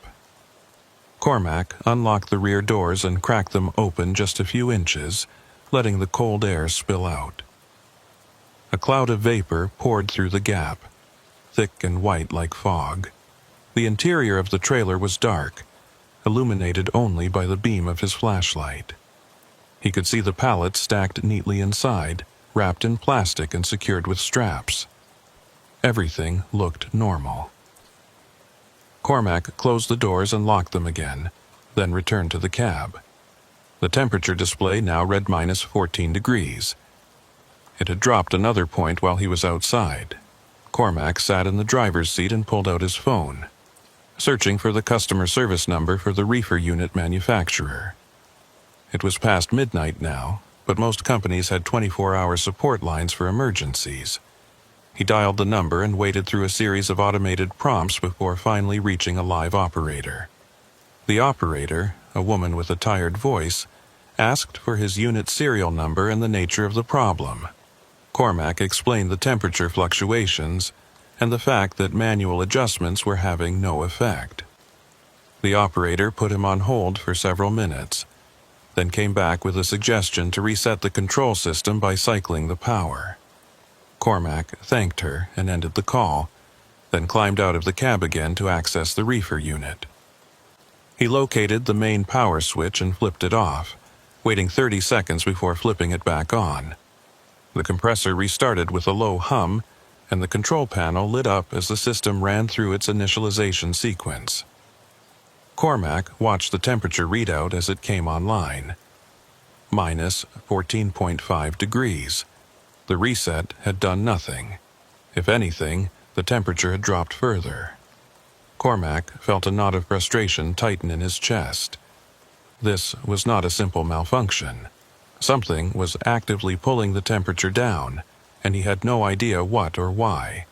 Cormac unlocked the rear doors and cracked them open just a few inches, letting the cold air spill out. A cloud of vapor poured through the gap, thick and white like fog. The interior of the trailer was dark, illuminated only by the beam of his flashlight. He could see the pallets stacked neatly inside, wrapped in plastic and secured with straps. Everything looked normal. Cormac closed the doors and locked them again, then returned to the cab. The temperature display now read minus 14 degrees. It had dropped another point while he was outside. Cormac sat in the driver's seat and pulled out his phone, searching for the customer service number for the reefer unit manufacturer. It was past midnight now, but most companies had 24-hour support lines for emergencies. He dialed the number and waited through a series of automated prompts before finally reaching a live operator. The operator, a woman with a tired voice, asked for his unit serial number and the nature of the problem. Cormac explained the temperature fluctuations and the fact that manual adjustments were having no effect. The operator put him on hold for several minutes, then came back with a suggestion to reset the control system by cycling the power. Cormac thanked her and ended the call, then climbed out of the cab again to access the reefer unit. He located the main power switch and flipped it off, waiting 30 seconds before flipping it back on. The compressor restarted with a low hum, and the control panel lit up as the system ran through its initialization sequence. Cormac watched the temperature readout as it came online. Minus 14.5 degrees. The reset had done nothing. If anything, the temperature had dropped further. Cormac felt a knot of frustration tighten in his chest. This was not a simple malfunction. Something was actively pulling the temperature down, and he had no idea what or why.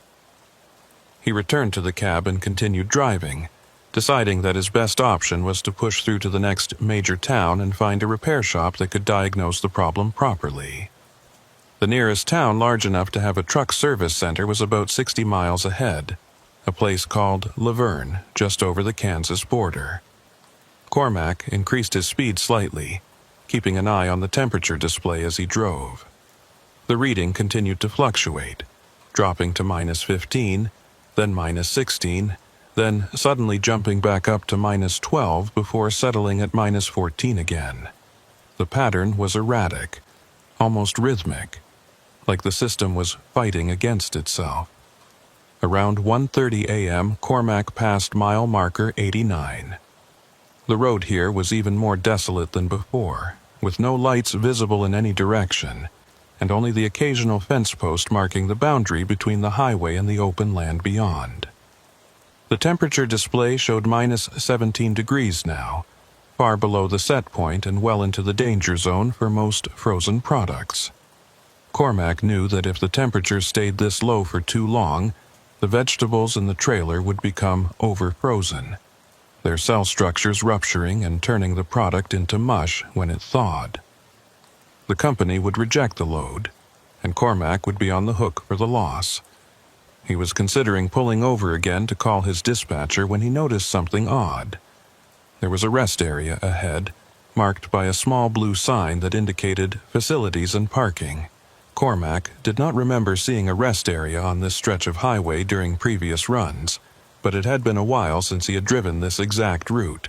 He returned to the cab and continued driving, deciding that his best option was to push through to the next major town and find a repair shop that could diagnose the problem properly. The nearest town large enough to have a truck service center was about 60 miles ahead, a place called Laverne, just over the Kansas border. Cormac increased his speed slightly, keeping an eye on the temperature display as he drove. The reading continued to fluctuate, dropping to -15, then -16, then suddenly jumping back up to -12 before settling at -14 again. The pattern was erratic, almost rhythmic, like the system was fighting against itself. Around 1:30 a.m., Cormac passed mile marker 89. The road here was even more desolate than before, with no lights visible in any direction, and only the occasional fence post marking the boundary between the highway and the open land beyond. The temperature display showed -17 degrees now, far below the set point and well into the danger zone for most frozen products. Cormac knew that if the temperature stayed this low for too long, the vegetables in the trailer would become over-frozen, their cell structures rupturing and turning the product into mush when it thawed. The company would reject the load, and Cormac would be on the hook for the loss. He was considering pulling over again to call his dispatcher when he noticed something odd. There was a rest area ahead, marked by a small blue sign that indicated facilities and parking. Cormac did not remember seeing a rest area on this stretch of highway during previous runs, but it had been a while since he had driven this exact route.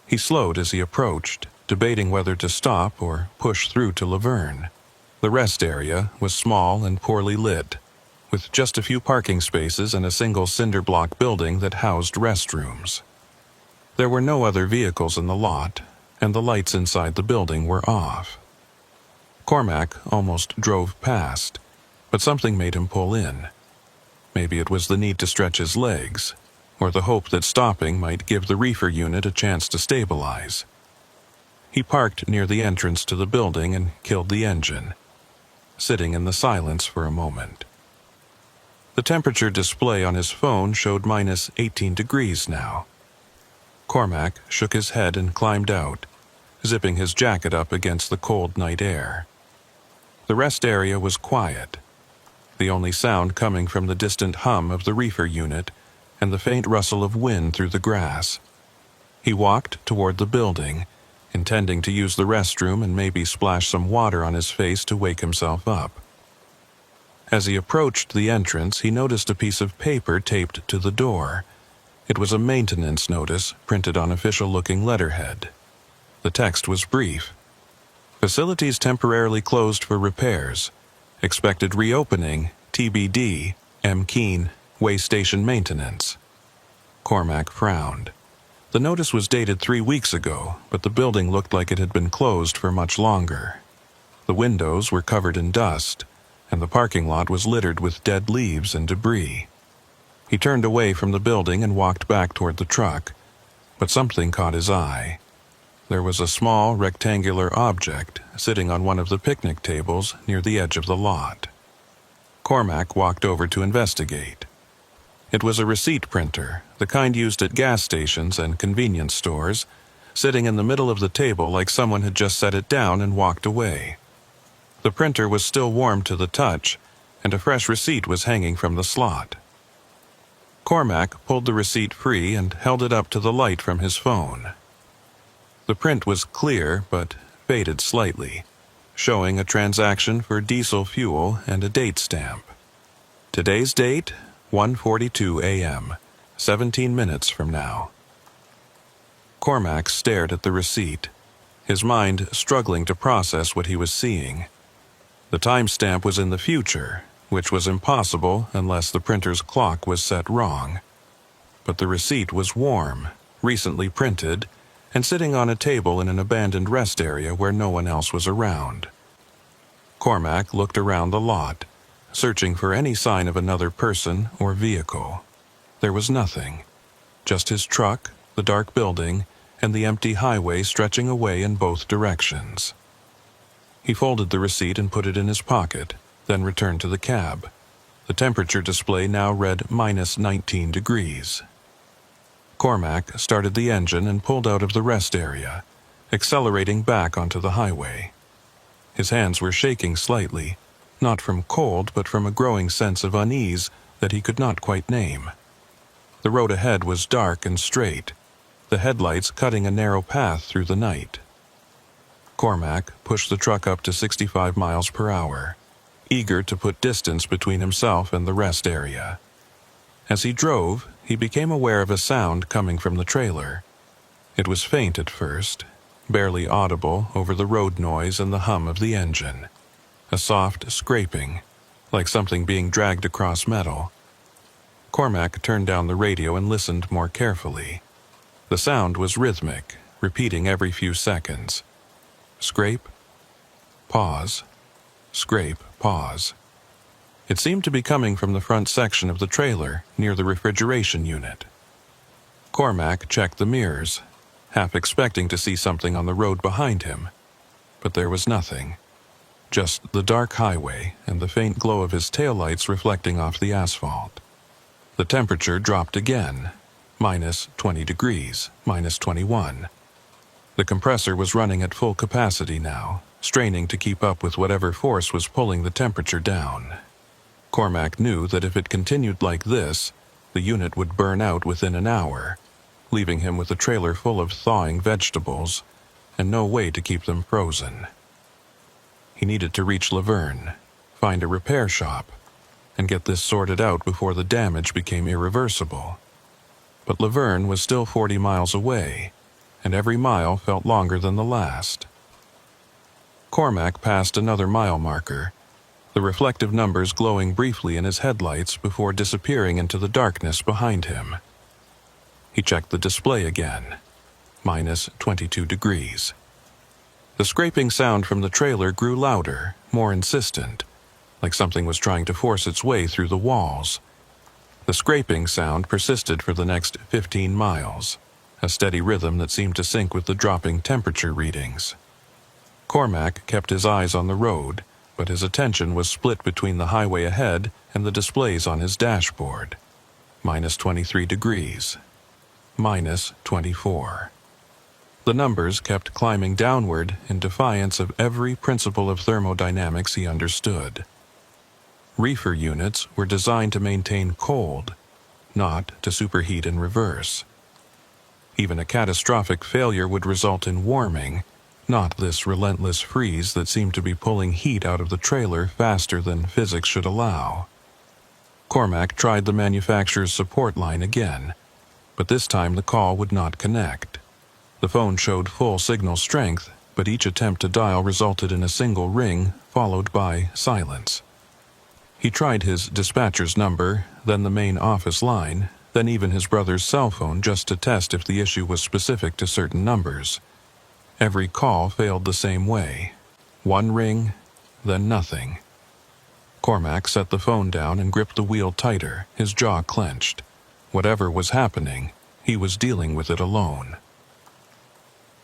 He slowed as he approached, debating whether to stop or push through to Laverne. The rest area was small and poorly lit, with just a few parking spaces and a single cinder block building that housed restrooms. There were no other vehicles in the lot, and the lights inside the building were off. Cormac almost drove past, but something made him pull in. Maybe it was the need to stretch his legs, or the hope that stopping might give the reefer unit a chance to stabilize. He parked near the entrance to the building and killed the engine, sitting in the silence for a moment. The temperature display on his phone showed -18 degrees now. Cormac shook his head and climbed out, zipping his jacket up against the cold night air. The rest area was quiet, the only sound coming from the distant hum of the reefer unit and the faint rustle of wind through the grass. He walked toward the building, intending to use the restroom and maybe splash some water on his face to wake himself up. As he approached the entrance, he noticed a piece of paper taped to the door. It was a maintenance notice printed on official-looking letterhead. The text was brief. Facilities temporarily closed for repairs. Expected reopening, TBD, M. Keene, Way Station Maintenance. Cormac frowned. The notice was dated 3 weeks ago, but the building looked like it had been closed for much longer. The windows were covered in dust, and the parking lot was littered with dead leaves and debris. He turned away from the building and walked back toward the truck, but something caught his eye. There was a small, rectangular object sitting on one of the picnic tables near the edge of the lot. Cormac walked over to investigate. It was a receipt printer, the kind used at gas stations and convenience stores, sitting in the middle of the table like someone had just set it down and walked away. The printer was still warm to the touch, and a fresh receipt was hanging from the slot. Cormac pulled the receipt free and held it up to the light from his phone. The print was clear but faded slightly, showing a transaction for diesel fuel and a date stamp. Today's date, 1:42 a.m., 17 minutes from now. Cormac stared at the receipt, his mind struggling to process what he was seeing. The timestamp was in the future, which was impossible unless the printer's clock was set wrong. But the receipt was warm, recently printed, and sitting on a table in an abandoned rest area where no one else was around. Cormac looked around the lot, searching for any sign of another person or vehicle. There was nothing, just his truck, the dark building, and the empty highway stretching away in both directions. He folded the receipt and put it in his pocket, then returned to the cab. The temperature display now read minus 19 degrees. Cormac started the engine and pulled out of the rest area, accelerating back onto the highway. His hands were shaking slightly, not from cold but from a growing sense of unease that he could not quite name. The road ahead was dark and straight, the headlights cutting a narrow path through the night. Cormac pushed the truck up to 65 miles per hour, eager to put distance between himself and the rest area. As he drove, he became aware of a sound coming from the trailer. It was faint at first, barely audible over the road noise and the hum of the engine. A soft scraping, like something being dragged across metal. Cormac turned down the radio and listened more carefully. The sound was rhythmic, repeating every few seconds. Scrape, pause, scrape, pause. It seemed to be coming from the front section of the trailer, near the refrigeration unit. Cormac checked the mirrors, half expecting to see something on the road behind him. But there was nothing. Just the dark highway and the faint glow of his taillights reflecting off the asphalt. The temperature dropped again, minus 20 degrees, minus 21. The compressor was running at full capacity now, straining to keep up with whatever force was pulling the temperature down. Cormac knew that if it continued like this, the unit would burn out within an hour, leaving him with a trailer full of thawing vegetables and no way to keep them frozen. He needed to reach Laverne, find a repair shop, and get this sorted out before the damage became irreversible. But Laverne was still 40 miles away, and every mile felt longer than the last. Cormac passed another mile marker, the reflective numbers glowing briefly in his headlights before disappearing into the darkness behind him. He checked the display again, minus 22 degrees. The scraping sound from the trailer grew louder, more insistent, like something was trying to force its way through the walls. The scraping sound persisted for the next 15 miles, a steady rhythm that seemed to sync with the dropping temperature readings. Cormac kept his eyes on the road, but his attention was split between the highway ahead and the displays on his dashboard. Minus 23 degrees. Minus 24. The numbers kept climbing downward in defiance of every principle of thermodynamics he understood. Reefer units were designed to maintain cold, not to superheat in reverse. Even a catastrophic failure would result in warming, not this relentless freeze that seemed to be pulling heat out of the trailer faster than physics should allow. Cormac tried the manufacturer's support line again, but this time the call would not connect. The phone showed full signal strength, but each attempt to dial resulted in a single ring, followed by silence. He tried his dispatcher's number, then the main office line, then even his brother's cell phone just to test if the issue was specific to certain numbers. Every call failed the same way. One ring, then nothing. Cormac set the phone down and gripped the wheel tighter, his jaw clenched. Whatever was happening, he was dealing with it alone.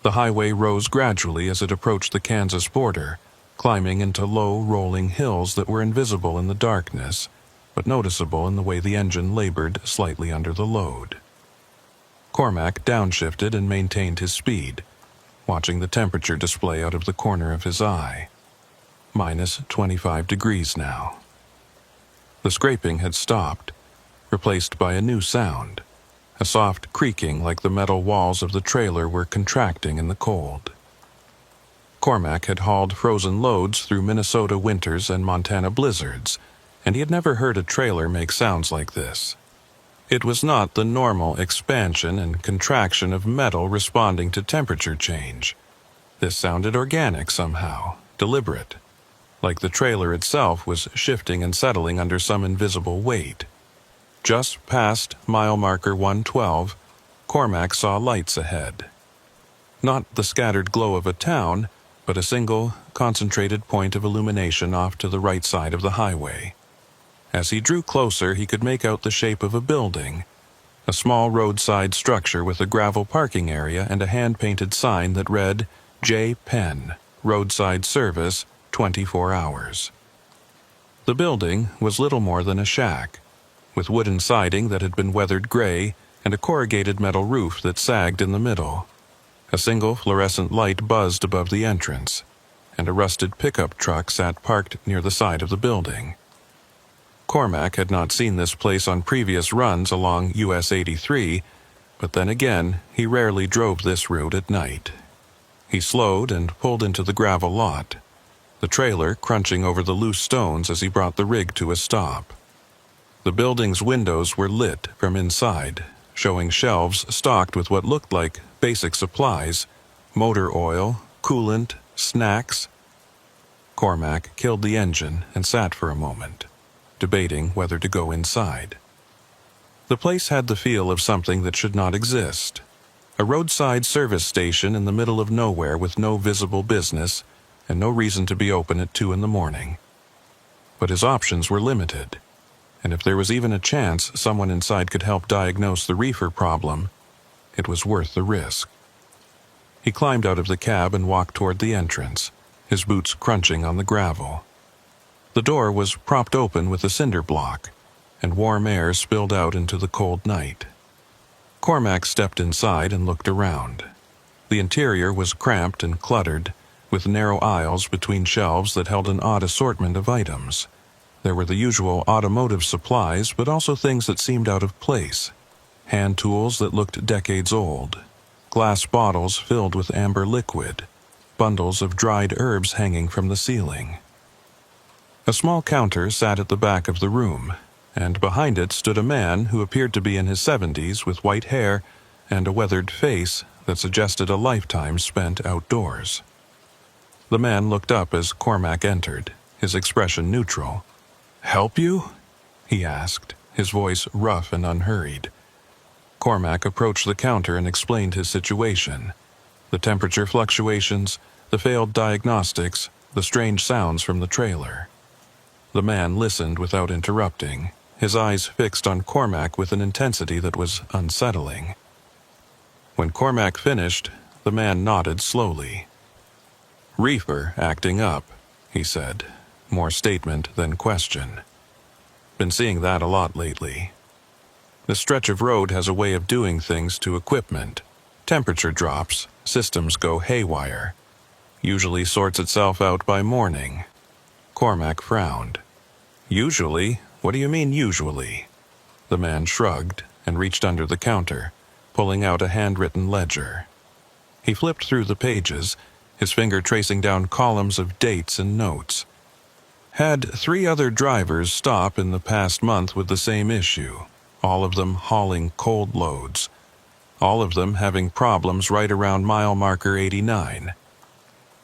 The highway rose gradually as it approached the Kansas border, climbing into low, rolling hills that were invisible in the darkness, but noticeable in the way the engine labored slightly under the load. Cormac downshifted and maintained his speed, watching the temperature display out of the corner of his eye. Minus 25 degrees now. The scraping had stopped, replaced by a new sound, a soft creaking like the metal walls of the trailer were contracting in the cold. Cormac had hauled frozen loads through Minnesota winters and Montana blizzards, and he had never heard a trailer make sounds like this. It was not the normal expansion and contraction of metal responding to temperature change. This sounded organic somehow, deliberate, like the trailer itself was shifting and settling under some invisible weight. Just past mile marker 112, Cormac saw lights ahead. Not the scattered glow of a town, but a single, concentrated point of illumination off to the right side of the highway. As he drew closer, he could make out the shape of a building, a small roadside structure with a gravel parking area and a hand-painted sign that read, J. Penn, Roadside Service, 24 hours. The building was little more than a shack, with wooden siding that had been weathered gray and a corrugated metal roof that sagged in the middle. A single fluorescent light buzzed above the entrance, and a rusted pickup truck sat parked near the side of the building. Cormac had not seen this place on previous runs along US 83, but then again, he rarely drove this route at night. He slowed and pulled into the gravel lot, the trailer crunching over the loose stones as he brought the rig to a stop. The building's windows were lit from inside, showing shelves stocked with what looked like basic supplies, motor oil, coolant, snacks. Cormac killed the engine and sat for a moment, debating whether to go inside. The place had the feel of something that should not exist. A roadside service station in the middle of nowhere with no visible business and no reason to be open at 2 in the morning. But his options were limited, and if there was even a chance someone inside could help diagnose the reefer problem, it was worth the risk. He climbed out of the cab and walked toward the entrance, his boots crunching on the gravel. The door was propped open with a cinder block, and warm air spilled out into the cold night. Cormac stepped inside and looked around. The interior was cramped and cluttered, with narrow aisles between shelves that held an odd assortment of items. There were the usual automotive supplies, but also things that seemed out of place. Hand tools that looked decades old, glass bottles filled with amber liquid, bundles of dried herbs hanging from the ceiling. A small counter sat at the back of the room, and behind it stood a man who appeared to be in his 70s with white hair and a weathered face that suggested a lifetime spent outdoors. The man looked up as Cormac entered, his expression neutral. "Help you?" he asked, his voice rough and unhurried. Cormac approached the counter and explained his situation. The temperature fluctuations, the failed diagnostics, the strange sounds from the trailer. The man listened without interrupting, his eyes fixed on Cormac with an intensity that was unsettling. When Cormac finished, the man nodded slowly. "Reefer acting up," he said, more statement than question. "Been seeing that a lot lately. The stretch of road has a way of doing things to equipment. Temperature drops, systems go haywire. Usually sorts itself out by morning." Cormac frowned. "Usually? What do you mean usually?" The man shrugged and reached under the counter, pulling out a handwritten ledger. He flipped through the pages, his finger tracing down columns of dates and notes. Had 3 other drivers stop in the past month with the same issue, all of them hauling cold loads, all of them having problems right around mile marker 89.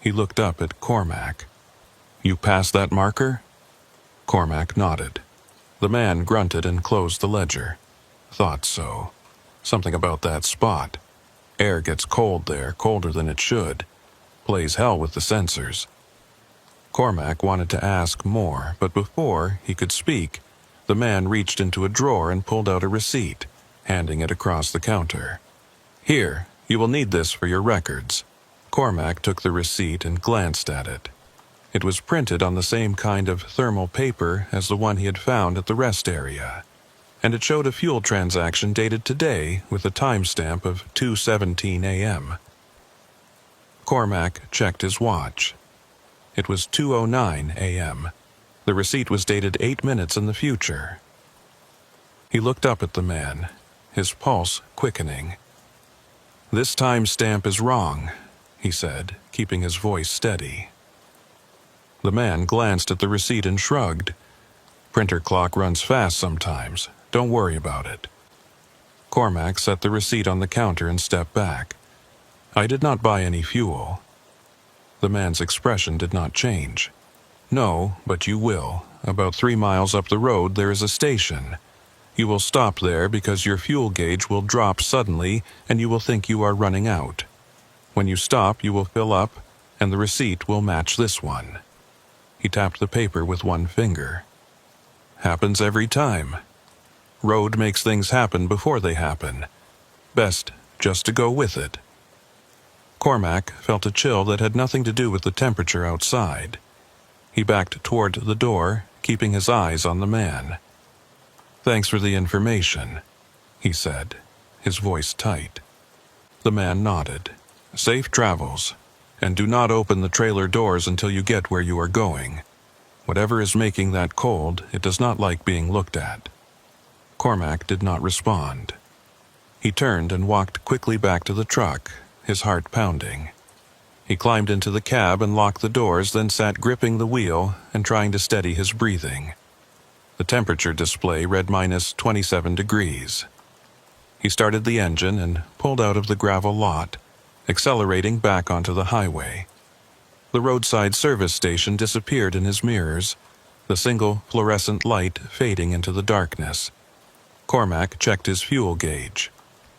He looked up at Cormac. "You passed that marker?" Cormac nodded. The man grunted and closed the ledger. "Thought so. Something about that spot. Air gets cold there, colder than it should. Plays hell with the sensors." Cormac wanted to ask more, but before he could speak, the man reached into a drawer and pulled out a receipt, handing it across the counter. "Here, you will need this for your records." Cormac took the receipt and glanced at it. It was printed on the same kind of thermal paper as the one he had found at the rest area, and it showed a fuel transaction dated today with a timestamp of 2:17 a.m. Cormac checked his watch. It was 2:09 a.m. The receipt was dated 8 minutes in the future. He looked up at the man, his pulse quickening. "This timestamp is wrong," he said, keeping his voice steady. The man glanced at the receipt and shrugged. "Printer clock runs fast sometimes. Don't worry about it." Cormac set the receipt on the counter and stepped back. "I did not buy any fuel." The man's expression did not change. "No, but you will. About 3 miles up the road there is a station. You will stop there because your fuel gauge will drop suddenly and you will think you are running out. When you stop, you will fill up, and the receipt will match this one." He tapped the paper with one finger. "Happens every time. Road makes things happen before they happen. Best just to go with it." Cormac felt a chill that had nothing to do with the temperature outside. He backed toward the door, keeping his eyes on the man. "Thanks for the information," he said, his voice tight. The man nodded. "Safe travels, and do not open the trailer doors until you get where you are going. Whatever is making that cold, it does not like being looked at." Cormac did not respond. He turned and walked quickly back to the truck, his heart pounding. He climbed into the cab and locked the doors, then sat gripping the wheel and trying to steady his breathing. The temperature display read -27 degrees. He started the engine and pulled out of the gravel lot, accelerating back onto the highway. The roadside service station disappeared in his mirrors, the single fluorescent light fading into the darkness. Cormac checked his fuel gauge.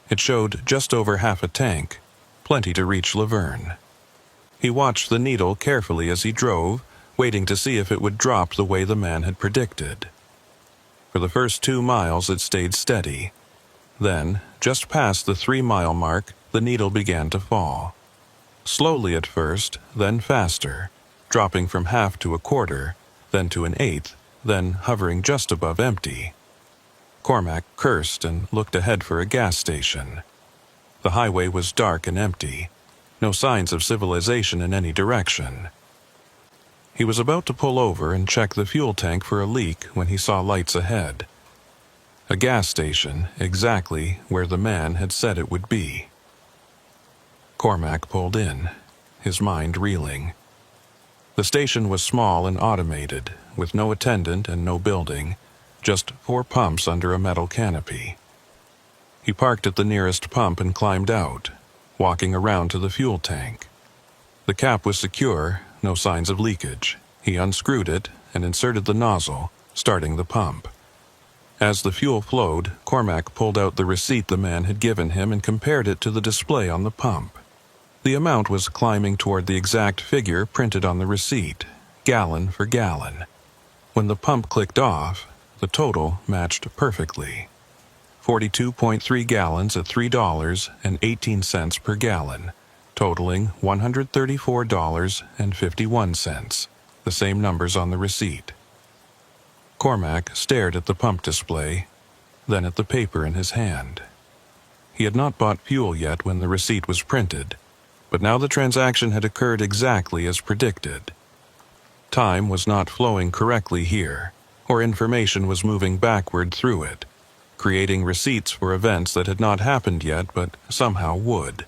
It showed just over half a tank, plenty to reach Laverne. He watched the needle carefully as he drove, waiting to see if it would drop the way the man had predicted. For the first 2 miles it stayed steady. Then, just past the 3-mile mark, the needle began to fall. Slowly at first, then faster, dropping from half to a quarter, then to an eighth, then hovering just above empty. Cormac cursed and looked ahead for a gas station. The highway was dark and empty, no signs of civilization in any direction. He was about to pull over and check the fuel tank for a leak when he saw lights ahead. A gas station exactly where the man had said it would be. Cormac pulled in, his mind reeling. The station was small and automated, with no attendant and no building, just 4 pumps under a metal canopy. He parked at the nearest pump and climbed out, walking around to the fuel tank. The cap was secure, no signs of leakage. He unscrewed it and inserted the nozzle, starting the pump. As the fuel flowed, Cormac pulled out the receipt the man had given him and compared it to the display on the pump. The amount was climbing toward the exact figure printed on the receipt, gallon for gallon. When the pump clicked off, the total matched perfectly. 42.3 gallons at $3.18 per gallon, totaling $134.51, the same numbers on the receipt. Cormac stared at the pump display, then at the paper in his hand. He had not bought fuel yet when the receipt was printed, but now the transaction had occurred exactly as predicted. Time was not flowing correctly here, or information was moving backward through it, creating receipts for events that had not happened yet but somehow would.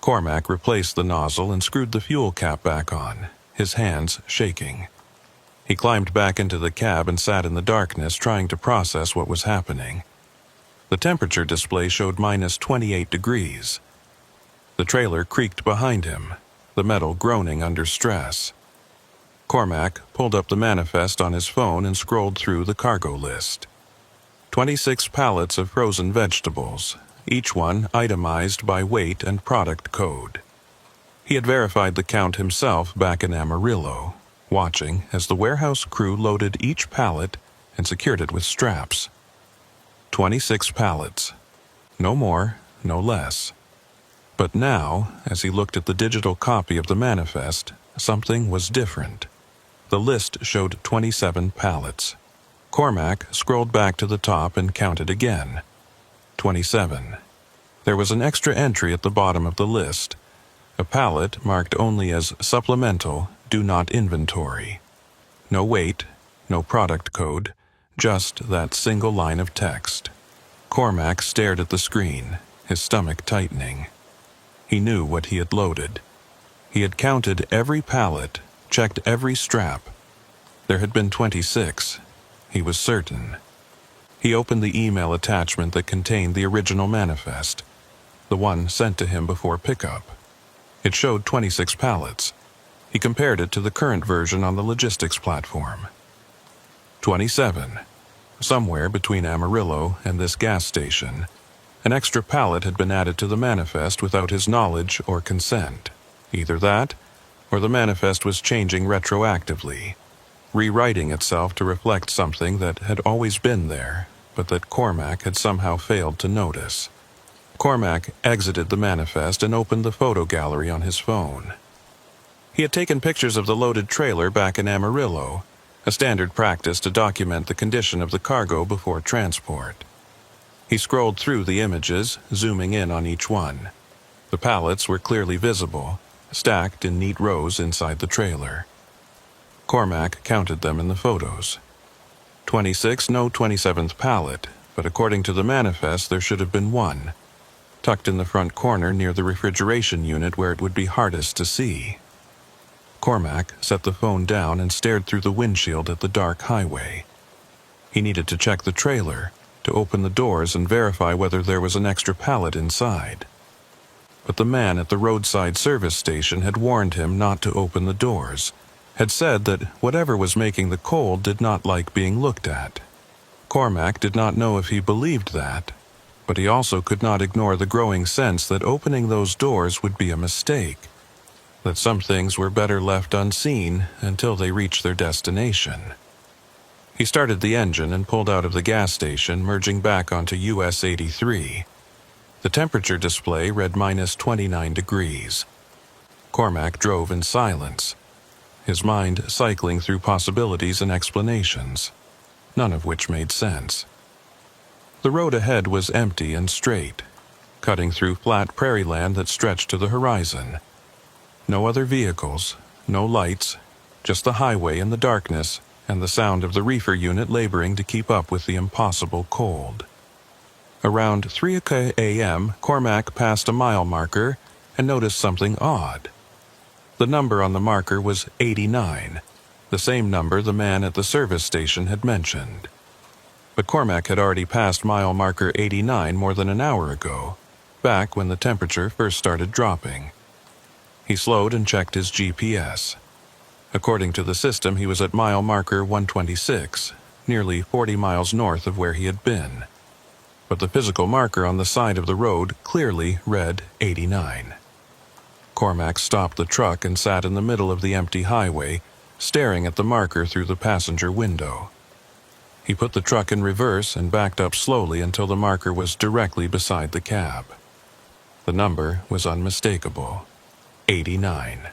Cormac replaced the nozzle and screwed the fuel cap back on, his hands shaking. He climbed back into the cab and sat in the darkness trying to process what was happening. The temperature display showed -28 degrees. The trailer creaked behind him, the metal groaning under stress. Cormac pulled up the manifest on his phone and scrolled through the cargo list. 26 pallets of frozen vegetables, each one itemized by weight and product code. He had verified the count himself back in Amarillo, watching as the warehouse crew loaded each pallet and secured it with straps. 26 pallets. No more, no less. But now, as he looked at the digital copy of the manifest, something was different. The list showed 27 pallets. Cormac scrolled back to the top and counted again. 27. There was an extra entry at the bottom of the list, a pallet marked only as supplemental, do not inventory. No weight, no product code, just that single line of text. Cormac stared at the screen, his stomach tightening. He knew what he had loaded. He had counted every pallet, checked every strap. There had been 26. He was certain. He opened the email attachment that contained the original manifest, the one sent to him before pickup. It showed 26 pallets. He compared it to the current version on the logistics platform. 27. Somewhere between Amarillo and this gas station, an extra pallet had been added to the manifest without his knowledge or consent. Either that, or the manifest was changing retroactively, rewriting itself to reflect something that had always been there, but that Cormac had somehow failed to notice. Cormac exited the manifest and opened the photo gallery on his phone. He had taken pictures of the loaded trailer back in Amarillo, a standard practice to document the condition of the cargo before transport. He scrolled through the images, zooming in on each one. The pallets were clearly visible, stacked in neat rows inside the trailer. Cormac counted them in the photos. 26, no 27th pallet, but according to the manifest there should have been one, tucked in the front corner near the refrigeration unit where it would be hardest to see. Cormac set the phone down and stared through the windshield at the dark highway. He needed to check the trailer, to open the doors and verify whether there was an extra pallet inside. But the man at the roadside service station had warned him not to open the doors, had said that whatever was making the coal did not like being looked at. Cormac did not know if he believed that, but he also could not ignore the growing sense that opening those doors would be a mistake, that some things were better left unseen until they reached their destination. He started the engine and pulled out of the gas station, merging back onto US 83. The temperature display read minus 29 degrees. Cormac drove in silence, his mind cycling through possibilities and explanations, none of which made sense. The road ahead was empty and straight, cutting through flat prairie land that stretched to the horizon. No other vehicles, no lights, just the highway and the darkness, and the sound of the reefer unit laboring to keep up with the impossible cold. Around 3 a.m., Cormac passed a mile marker and noticed something odd. The number on the marker was 89, the same number the man at the service station had mentioned. But Cormac had already passed mile marker 89 more than an hour ago, back when the temperature first started dropping. He slowed and checked his GPS. According to the system, he was at mile marker 126, nearly 40 miles north of where he had been. But the physical marker on the side of the road clearly read 89. Cormac stopped the truck and sat in the middle of the empty highway, staring at the marker through the passenger window. He put the truck in reverse and backed up slowly until the marker was directly beside the cab. The number was unmistakable: 89.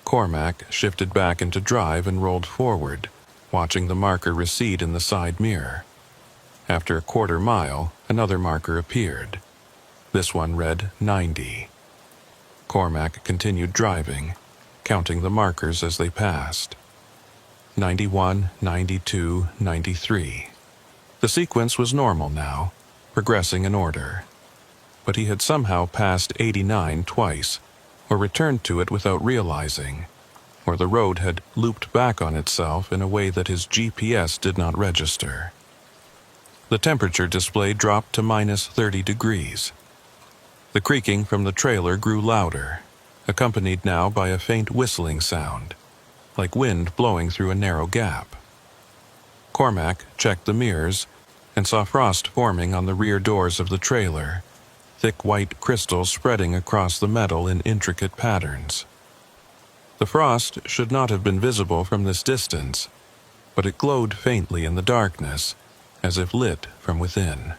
Cormac shifted back into drive and rolled forward, watching the marker recede in the side mirror. After a quarter mile, another marker appeared. This one read 90. Cormac continued driving, counting the markers as they passed. 91, 92, 93. The sequence was normal now, progressing in order. But he had somehow passed 89 twice, or returned to it without realizing, or the road had looped back on itself in a way that his GPS did not register. The temperature display dropped to minus 30 degrees. The creaking from the trailer grew louder, accompanied now by a faint whistling sound, like wind blowing through a narrow gap. Cormac checked the mirrors and saw frost forming on the rear doors of the trailer, thick white crystals spreading across the metal in intricate patterns. The frost should not have been visible from this distance, but it glowed faintly in the darkness, as if lit from within.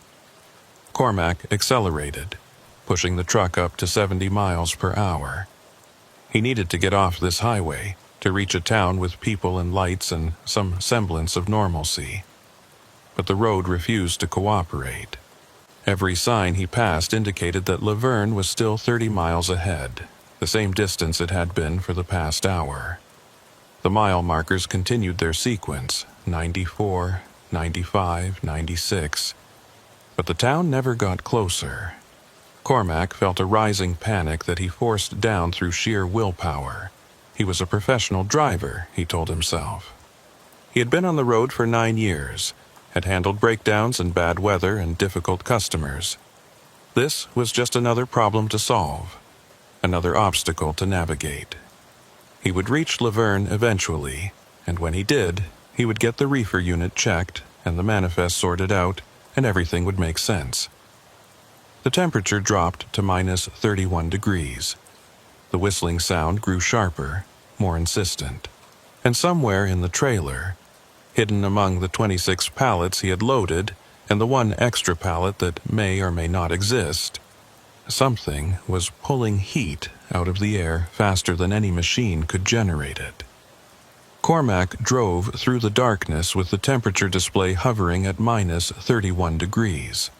Cormac accelerated, pushing the truck up to 70 miles per hour. He needed to get off this highway to reach a town with people and lights and some semblance of normalcy. But the road refused to cooperate. Every sign he passed indicated that Laverne was still 30 miles ahead, the same distance it had been for the past hour. The mile markers continued their sequence, 94, 95, 96, but the town never got closer. Cormac felt a rising panic that he forced down through sheer willpower. He was a professional driver, he told himself. He had been on the road for 9 years, had handled breakdowns and bad weather and difficult customers. This was just another problem to solve, another obstacle to navigate. He would reach Laverne eventually, and when he did, he would get the reefer unit checked and the manifest sorted out, and everything would make sense. The temperature dropped to minus 31 degrees. The whistling sound grew sharper, more insistent, and somewhere in the trailer, hidden among the 26 pallets he had loaded and the one extra pallet that may or may not exist, something was pulling heat out of the air faster than any machine could generate it. Cormac drove through the darkness with the temperature display hovering at minus 31 degrees,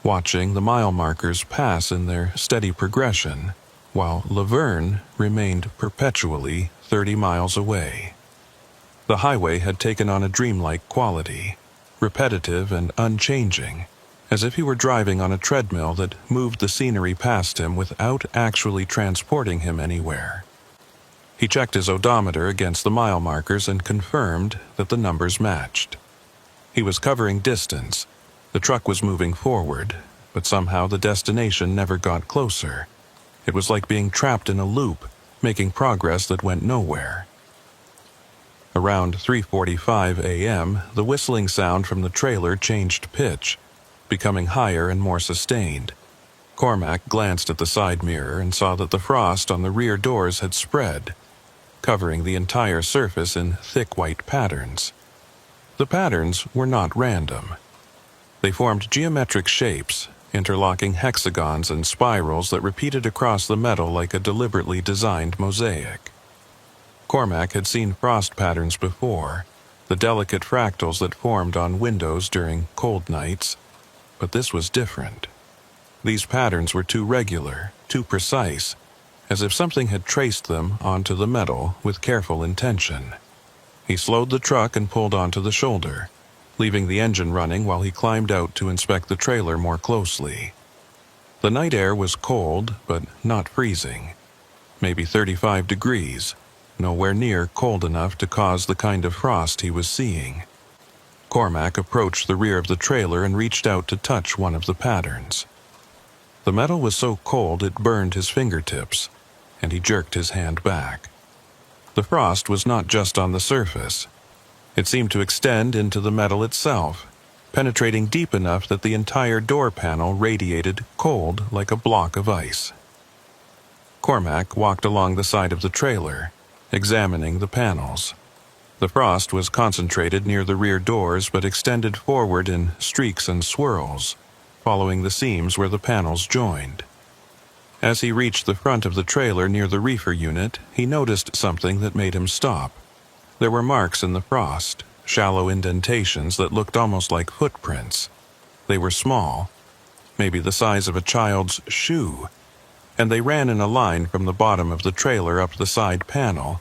watching the mile markers pass in their steady progression, while Laverne remained perpetually 30 miles away. The highway had taken on a dreamlike quality, repetitive and unchanging, as if he were driving on a treadmill that moved the scenery past him without actually transporting him anywhere. He checked his odometer against the mile markers and confirmed that the numbers matched. He was covering distance. The truck was moving forward, but somehow the destination never got closer. It was like being trapped in a loop, making progress that went nowhere. Around 3:45 a.m., the whistling sound from the trailer changed pitch, becoming higher and more sustained. Cormac glanced at the side mirror and saw that the frost on the rear doors had spread, covering the entire surface in thick white patterns. The patterns were not random. They formed geometric shapes, interlocking hexagons and spirals that repeated across the metal like a deliberately designed mosaic. Cormac had seen frost patterns before, the delicate fractals that formed on windows during cold nights, but this was different. These patterns were too regular, too precise, as if something had traced them onto the metal with careful intention. He slowed the truck and pulled onto the shoulder, leaving the engine running while he climbed out to inspect the trailer more closely. The night air was cold, but not freezing. Maybe 35 degrees, nowhere near cold enough to cause the kind of frost he was seeing. Cormac approached the rear of the trailer and reached out to touch one of the patterns. The metal was so cold it burned his fingertips, and he jerked his hand back. The frost was not just on the surface. It seemed to extend into the metal itself, penetrating deep enough that the entire door panel radiated cold like a block of ice. Cormac walked along the side of the trailer, examining the panels. The frost was concentrated near the rear doors but extended forward in streaks and swirls, following the seams where the panels joined. As he reached the front of the trailer near the reefer unit, he noticed something that made him stop. There were marks in the frost, shallow indentations that looked almost like footprints. They were small, maybe the size of a child's shoe, and they ran in a line from the bottom of the trailer up the side panel,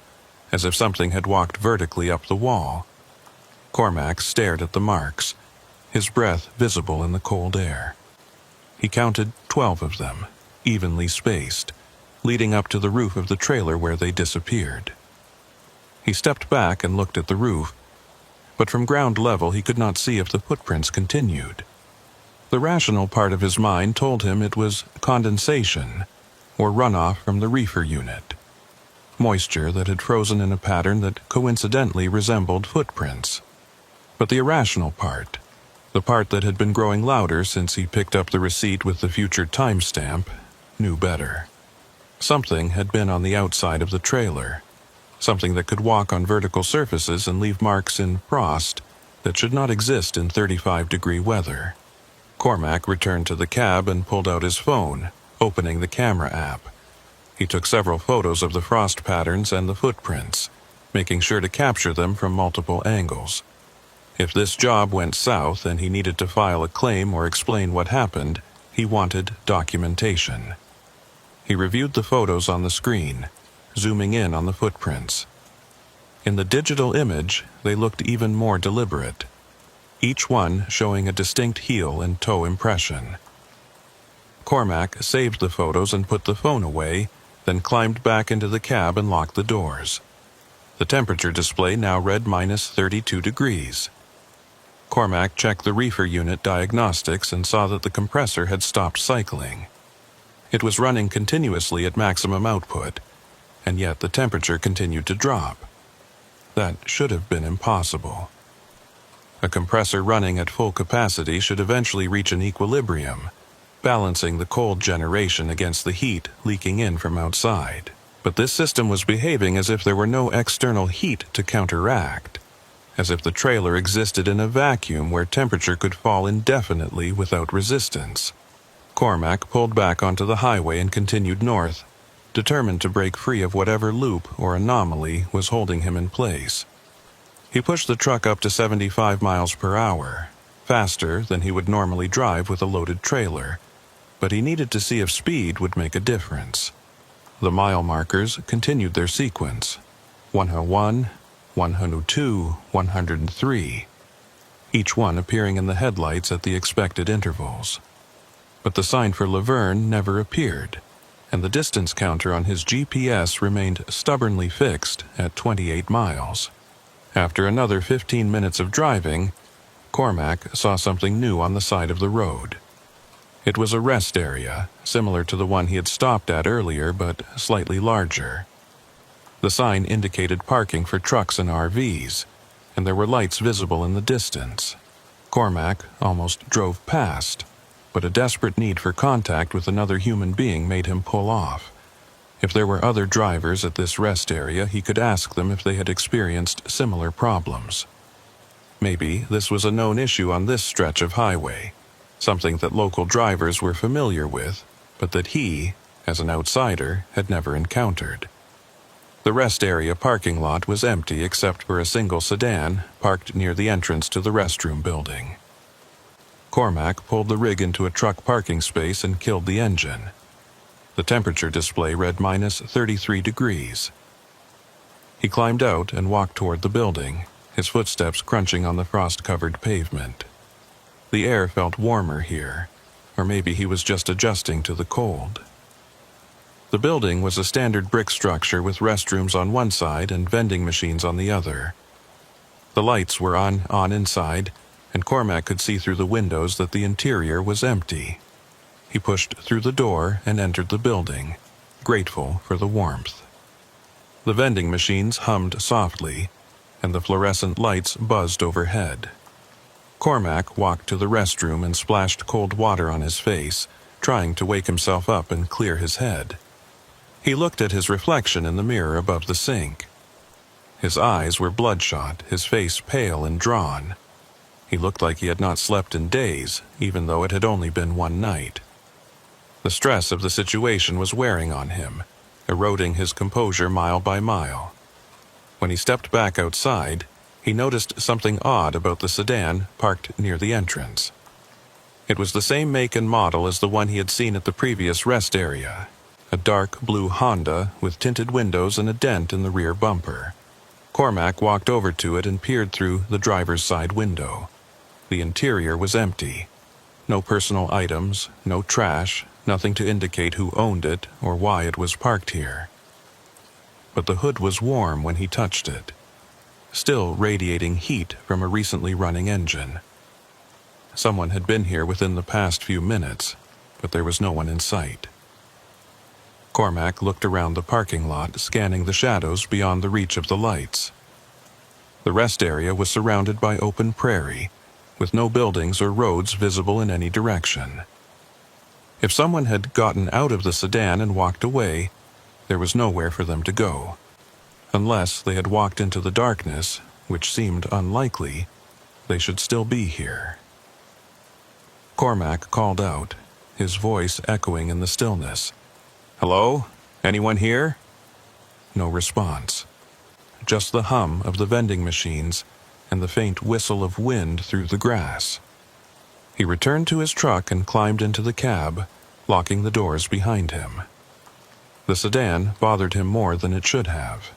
as if something had walked vertically up the wall. Cormac stared at the marks, his breath visible in the cold air. He counted 12 of them, evenly spaced, leading up to the roof of the trailer where they disappeared. He stepped back and looked at the roof, but from ground level he could not see if the footprints continued. The rational part of his mind told him it was condensation, or runoff from the reefer unit. Moisture that had frozen in a pattern that coincidentally resembled footprints. But the irrational part, the part that had been growing louder since he picked up the receipt with the future timestamp, knew better. Something had been on the outside of the trailer, something that could walk on vertical surfaces and leave marks in frost that should not exist in 35-degree weather. Cormac returned to the cab and pulled out his phone, opening the camera app. He took several photos of the frost patterns and the footprints, making sure to capture them from multiple angles. If this job went south and he needed to file a claim or explain what happened, he wanted documentation. He reviewed the photos on the screen, zooming in on the footprints. In the digital image, they looked even more deliberate, each one showing a distinct heel and toe impression. Cormac saved the photos and put the phone away, then climbed back into the cab and locked the doors. The temperature display now read minus 32 degrees. Cormac checked the reefer unit diagnostics and saw that the compressor had stopped cycling. It was running continuously at maximum output, and yet the temperature continued to drop. That should have been impossible. A compressor running at full capacity should eventually reach an equilibrium, balancing the cold generation against the heat leaking in from outside. But this system was behaving as if there were no external heat to counteract, as if the trailer existed in a vacuum where temperature could fall indefinitely without resistance. Cormac pulled back onto the highway and continued north, determined to break free of whatever loop or anomaly was holding him in place. He pushed the truck up to 75 miles per hour, faster than he would normally drive with a loaded trailer, but he needed to see if speed would make a difference. The mile markers continued their sequence: 101, 102, 103, each one appearing in the headlights at the expected intervals. But the sign for Laverne never appeared, and the distance counter on his GPS remained stubbornly fixed at 28 miles. After another 15 minutes of driving, Cormac saw something new on the side of the road. It was a rest area, similar to the one he had stopped at earlier, but slightly larger. The sign indicated parking for trucks and RVs, and there were lights visible in the distance. Cormac almost drove past, but a desperate need for contact with another human being made him pull off. If there were other drivers at this rest area, he could ask them if they had experienced similar problems. Maybe this was a known issue on this stretch of highway, something that local drivers were familiar with, but that he, as an outsider, had never encountered. The rest area parking lot was empty except for a single sedan parked near the entrance to the restroom building. Cormac pulled the rig into a truck parking space and killed the engine. The temperature display read -33 degrees. He climbed out and walked toward the building, his footsteps crunching on the frost-covered pavement. The air felt warmer here, or maybe he was just adjusting to the cold. The building was a standard brick structure with restrooms on one side and vending machines on the other. The lights were on inside, and Cormac could see through the windows that the interior was empty. He pushed through the door and entered the building, grateful for the warmth. The vending machines hummed softly, and the fluorescent lights buzzed overhead. Cormac walked to the restroom and splashed cold water on his face, trying to wake himself up and clear his head. He looked at his reflection in the mirror above the sink. His eyes were bloodshot, his face pale and drawn. He looked like he had not slept in days, even though it had only been one night. The stress of the situation was wearing on him, eroding his composure mile by mile. When he stepped back outside, he noticed something odd about the sedan parked near the entrance. It was the same make and model as the one he had seen at the previous rest area, a dark blue Honda with tinted windows and a dent in the rear bumper. Cormac walked over to it and peered through the driver's side window. The interior was empty. No personal items, no trash, nothing to indicate who owned it or why it was parked here. But the hood was warm when he touched it, still radiating heat from a recently running engine. Someone had been here within the past few minutes, but there was no one in sight. Cormac looked around the parking lot, scanning the shadows beyond the reach of the lights. The rest area was surrounded by open prairie, with no buildings or roads visible in any direction. If someone had gotten out of the sedan and walked away, there was nowhere for them to go. Unless they had walked into the darkness, which seemed unlikely, they should still be here. Cormac called out, his voice echoing in the stillness. "Hello? Anyone here?" No response. Just the hum of the vending machines and the faint whistle of wind through the grass. He returned to his truck and climbed into the cab, locking the doors behind him. The sedan bothered him more than it should have.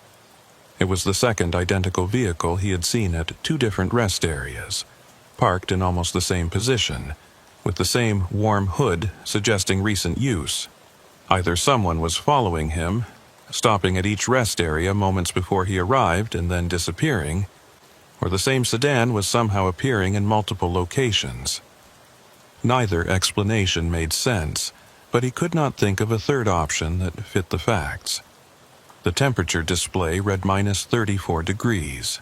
It was the second identical vehicle he had seen at two different rest areas, parked in almost the same position, with the same warm hood suggesting recent use. Either someone was following him, stopping at each rest area moments before he arrived and then disappearing, or the same sedan was somehow appearing in multiple locations. Neither explanation made sense, but he could not think of a third option that fit the facts. The temperature display read -34 degrees.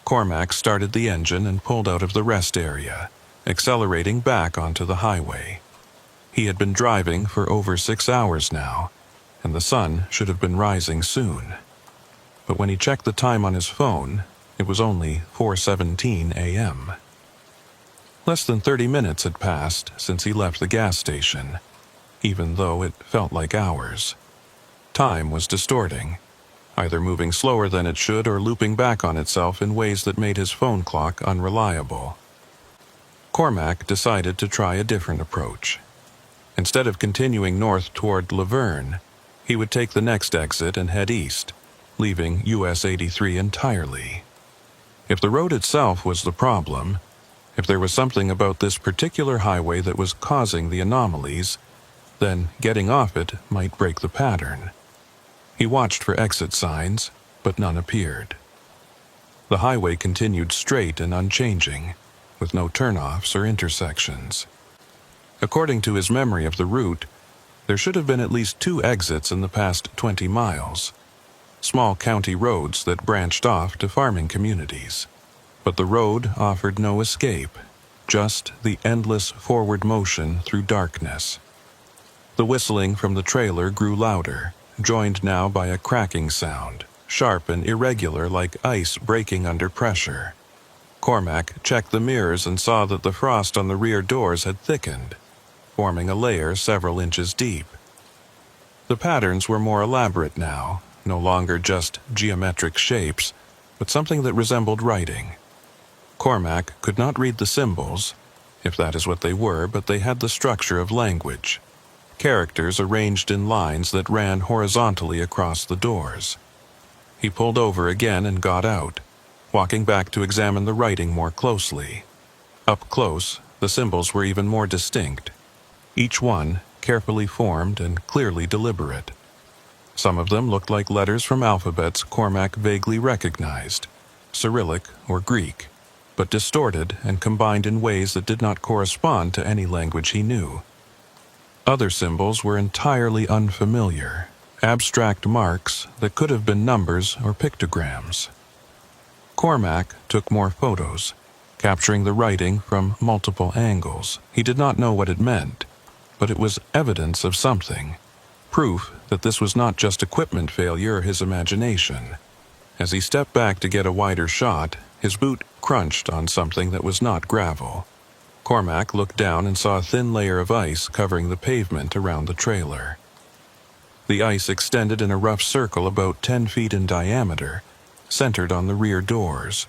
Cormac started the engine and pulled out of the rest area, accelerating back onto the highway. He had been driving for over 6 hours now, and the sun should have been rising soon. But when he checked the time on his phone, it was only 4:17 a.m. Less than 30 minutes had passed since he left the gas station, even though it felt like hours. Time was distorting, either moving slower than it should or looping back on itself in ways that made his phone clock unreliable. Cormac decided to try a different approach. Instead of continuing north toward Laverne, he would take the next exit and head east, leaving US 83 entirely. If the road itself was the problem, if there was something about this particular highway that was causing the anomalies, then getting off it might break the pattern. He watched for exit signs, but none appeared. The highway continued straight and unchanging, with no turnoffs or intersections. According to his memory of the route, there should have been at least 2 exits in the past 20 miles, small county roads that branched off to farming communities. But the road offered no escape, just the endless forward motion through darkness. The whistling from the trailer grew louder, joined now by a cracking sound, sharp and irregular like ice breaking under pressure. Cormac checked the mirrors and saw that the frost on the rear doors had thickened, forming a layer several inches deep. The patterns were more elaborate now, no longer just geometric shapes, but something that resembled writing. Cormac could not read the symbols, if that is what they were, but they had the structure of language. Characters arranged in lines that ran horizontally across the doors. He pulled over again and got out, walking back to examine the writing more closely. Up close, the symbols were even more distinct, each one carefully formed and clearly deliberate. Some of them looked like letters from alphabets Cormac vaguely recognized, Cyrillic or Greek, but distorted and combined in ways that did not correspond to any language he knew. Other symbols were entirely unfamiliar, abstract marks that could have been numbers or pictograms. Cormac took more photos, capturing the writing from multiple angles. He did not know what it meant, but it was evidence of something, proof that this was not just equipment failure or his imagination. As he stepped back to get a wider shot, his boot crunched on something that was not gravel. Cormac looked down and saw a thin layer of ice covering the pavement around the trailer. The ice extended in a rough circle about 10 feet in diameter, centered on the rear doors.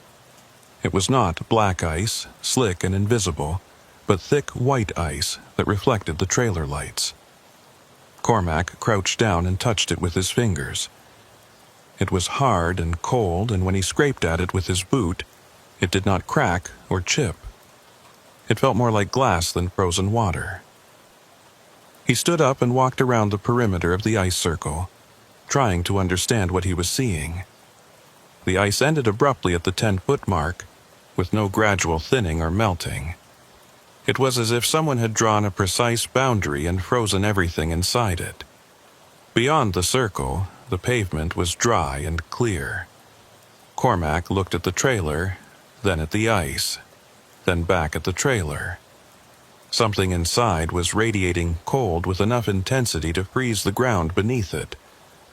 It was not black ice, slick and invisible, but thick white ice that reflected the trailer lights. Cormac crouched down and touched it with his fingers. It was hard and cold, and when he scraped at it with his boot, it did not crack or chip. It felt more like glass than frozen water. He stood up and walked around the perimeter of the ice circle, trying to understand what he was seeing. The ice ended abruptly at the 10-foot mark, with no gradual thinning or melting. It was as if someone had drawn a precise boundary and frozen everything inside it. Beyond the circle, the pavement was dry and clear. Cormac looked at the trailer, then at the ice, then back at the trailer. Something inside was radiating cold with enough intensity to freeze the ground beneath it,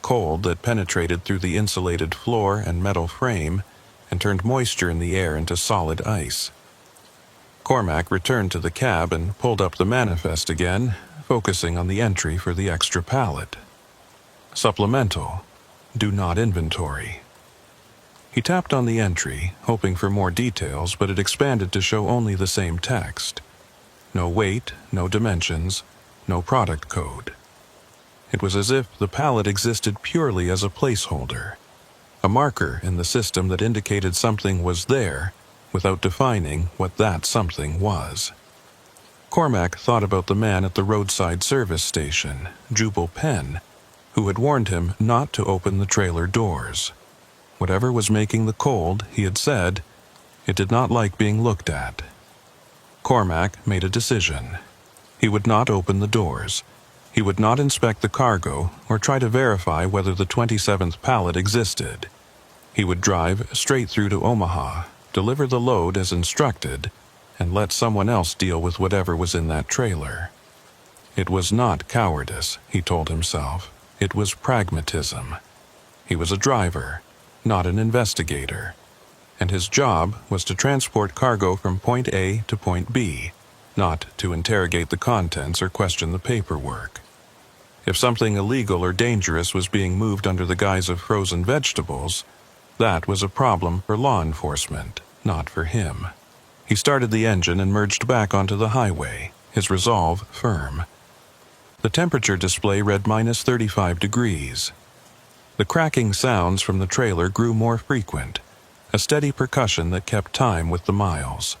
cold that penetrated through the insulated floor and metal frame and turned moisture in the air into solid ice. Cormac returned to the cab and pulled up the manifest again, focusing on the entry for the extra pallet. Supplemental. Do not inventory. He tapped on the entry, hoping for more details, but it expanded to show only the same text. No weight, no dimensions, no product code. It was as if the pallet existed purely as a placeholder, a marker in the system that indicated something was there without defining what that something was. Cormac thought about the man at the roadside service station, Jubal Penn, who had warned him not to open the trailer doors. Whatever was making the cold, he had said, it did not like being looked at. Cormac made a decision. He would not open the doors. He would not inspect the cargo or try to verify whether the 27th pallet existed. He would drive straight through to Omaha, deliver the load as instructed, and let someone else deal with whatever was in that trailer. It was not cowardice, he told himself. It was pragmatism. He was a driver, not an investigator, and his job was to transport cargo from point A to point B, not to interrogate the contents or question the paperwork. If something illegal or dangerous was being moved under the guise of frozen vegetables, that was a problem for law enforcement, not for him. He started the engine and merged back onto the highway, his resolve firm. The temperature display read minus 35 degrees. The cracking sounds from the trailer grew more frequent, a steady percussion that kept time with the miles.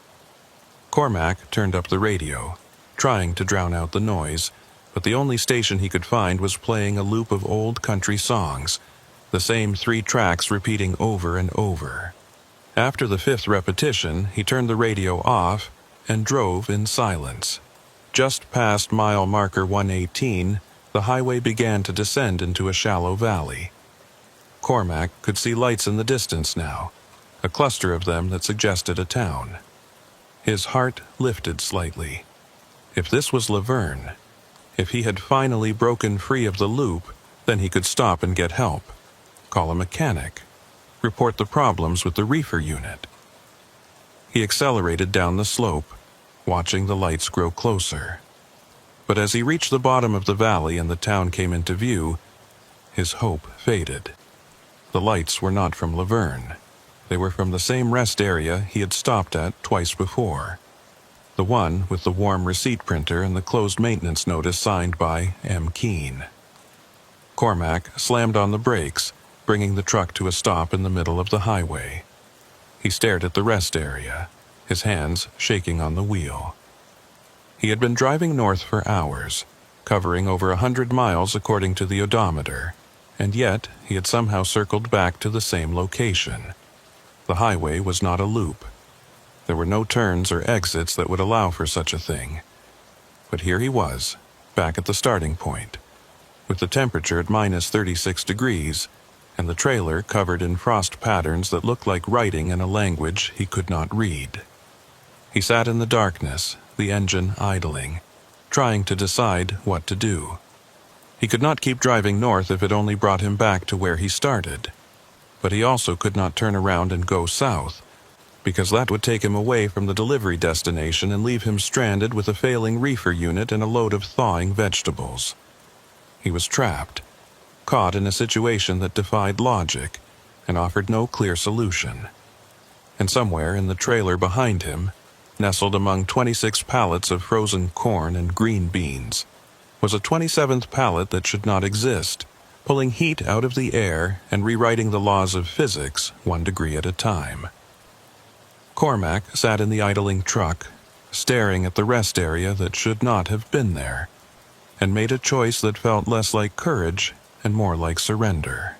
Cormac turned up the radio, trying to drown out the noise, but the only station he could find was playing a loop of old country songs, the same 3 tracks repeating over and over. After the 5th repetition, he turned the radio off and drove in silence. Just past mile marker 118, the highway began to descend into a shallow valley. Cormac could see lights in the distance now, a cluster of them that suggested a town. His heart lifted slightly. If this was Laverne, if he had finally broken free of the loop, then he could stop and get help, call a mechanic, report the problems with the reefer unit. He accelerated down the slope, watching the lights grow closer. But as he reached the bottom of the valley and the town came into view, his hope faded. The lights were not from Laverne. They were from the same rest area he had stopped at twice before. The one with the warm receipt printer and the closed maintenance notice signed by M. Keene. Cormac slammed on the brakes, bringing the truck to a stop in the middle of the highway. He stared at the rest area, his hands shaking on the wheel. He had been driving north for hours, covering over 100 miles according to the odometer, and yet he had somehow circled back to the same location. The highway was not a loop. There were no turns or exits that would allow for such a thing. But here he was, back at the starting point, with the temperature at minus 36 degrees, and the trailer covered in frost patterns that looked like writing in a language he could not read. He sat in the darkness, the engine idling, trying to decide what to do. He could not keep driving north if it only brought him back to where he started. But he also could not turn around and go south, because that would take him away from the delivery destination and leave him stranded with a failing reefer unit and a load of thawing vegetables. He was trapped, caught in a situation that defied logic and offered no clear solution. And somewhere in the trailer behind him, nestled among 26 pallets of frozen corn and green beans, was a 27th pallet that should not exist, pulling heat out of the air and rewriting the laws of physics 1 degree at a time. Cormac sat in the idling truck, staring at the rest area that should not have been there, and made a choice that felt less like courage and more like surrender.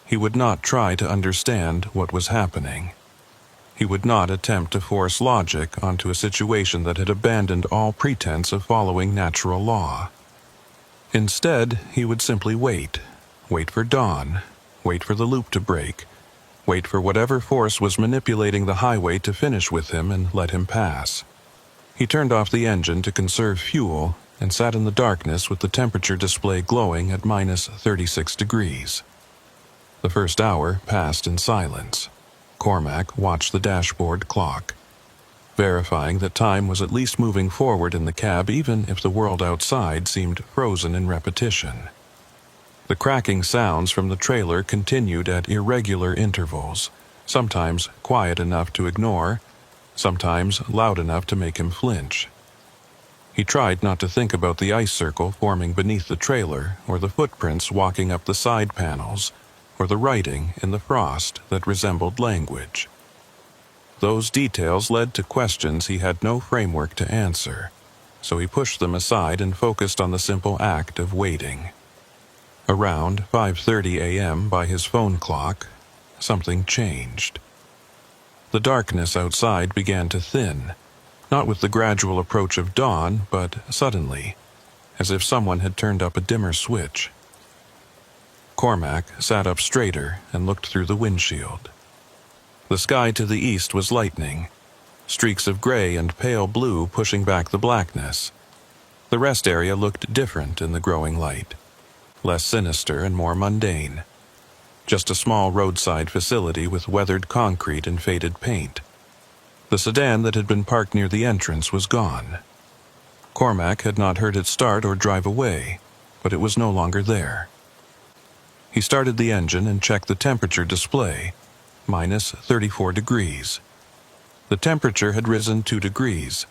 He would not try to understand what was happening. He would not attempt to force logic onto a situation that had abandoned all pretense of following natural law. Instead, he would simply wait for dawn, wait for the loop to break, wait for whatever force was manipulating the highway to finish with him and let him pass. He turned off the engine to conserve fuel and sat in the darkness with the temperature display glowing at minus 36 degrees. The first hour passed in silence. Cormac watched the dashboard clock, verifying that time was at least moving forward in the cab even if the world outside seemed frozen in repetition. The cracking sounds from the trailer continued at irregular intervals, sometimes quiet enough to ignore, sometimes loud enough to make him flinch. He tried not to think about the ice circle forming beneath the trailer or the footprints walking up the side panels, or the writing in the frost that resembled language. Those details led to questions he had no framework to answer, so he pushed them aside and focused on the simple act of waiting. Around 5:30 a.m. by his phone clock, something changed. The darkness outside began to thin, not with the gradual approach of dawn, but suddenly, as if someone had turned up a dimmer switch. Cormac sat up straighter and looked through the windshield. The sky to the east was lightening, streaks of gray and pale blue pushing back the blackness. The rest area looked different in the growing light, less sinister and more mundane. Just a small roadside facility with weathered concrete and faded paint. The sedan that had been parked near the entrance was gone. Cormac had not heard it start or drive away, but it was no longer there. He started the engine and checked the temperature display, minus 34 degrees. The temperature had risen 2 degrees,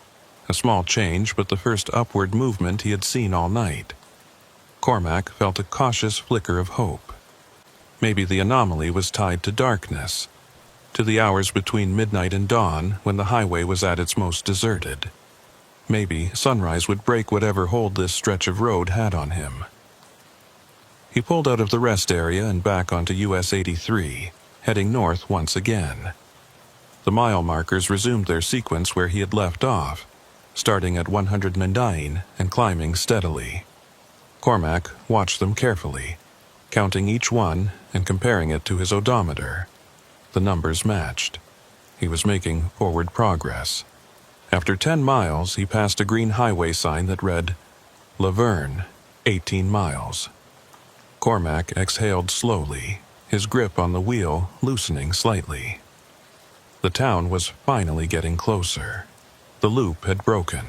a small change but the first upward movement he had seen all night. Cormac felt a cautious flicker of hope. Maybe the anomaly was tied to darkness, to the hours between midnight and dawn when the highway was at its most deserted. Maybe sunrise would break whatever hold this stretch of road had on him. He pulled out of the rest area and back onto US 83, heading north once again. The mile markers resumed their sequence where he had left off, starting at 109 and climbing steadily. Cormac watched them carefully, counting each one and comparing it to his odometer. The numbers matched. He was making forward progress. After 10 miles, he passed a green highway sign that read, Laverne, 18 miles. Cormac exhaled slowly, his grip on the wheel loosening slightly. The town was finally getting closer. The loop had broken.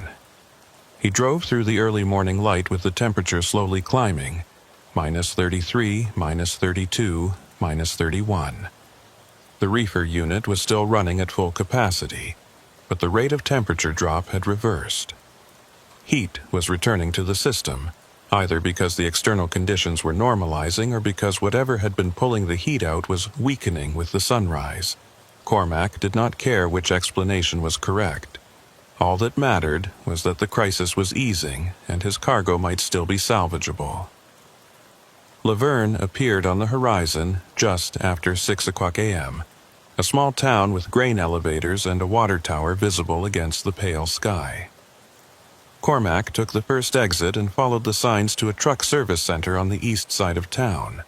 He drove through the early morning light with the temperature slowly climbing, minus 33, minus 32, minus 31. The reefer unit was still running at full capacity, but the rate of temperature drop had reversed. Heat was returning to the system, either because the external conditions were normalizing or because whatever had been pulling the heat out was weakening with the sunrise. Cormac did not care which explanation was correct. All that mattered was that the crisis was easing and his cargo might still be salvageable. Laverne appeared on the horizon just after 6 o'clock a.m., a small town with grain elevators and a water tower visible against the pale sky. Cormac took the first exit and followed the signs to a truck service center on the east side of town.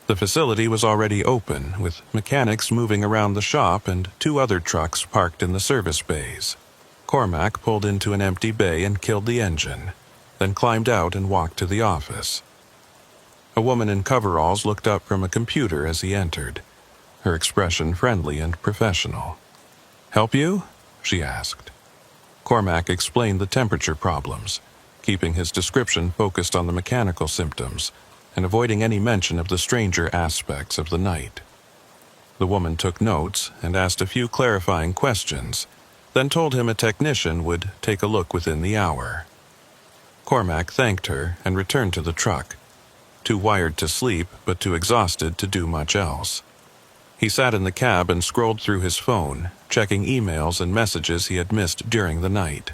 The facility was already open, with mechanics moving around the shop and 2 other trucks parked in the service bays. Cormac pulled into an empty bay and killed the engine, then climbed out and walked to the office. A woman in coveralls looked up from a computer as he entered, her expression friendly and professional. "Help you?" she asked. Cormac explained the temperature problems, keeping his description focused on the mechanical symptoms and avoiding any mention of the stranger aspects of the night. The woman took notes and asked a few clarifying questions, then told him a technician would take a look within the hour. Cormac thanked her and returned to the truck, too wired to sleep but too exhausted to do much else. He sat in the cab and scrolled through his phone, checking emails and messages he had missed during the night.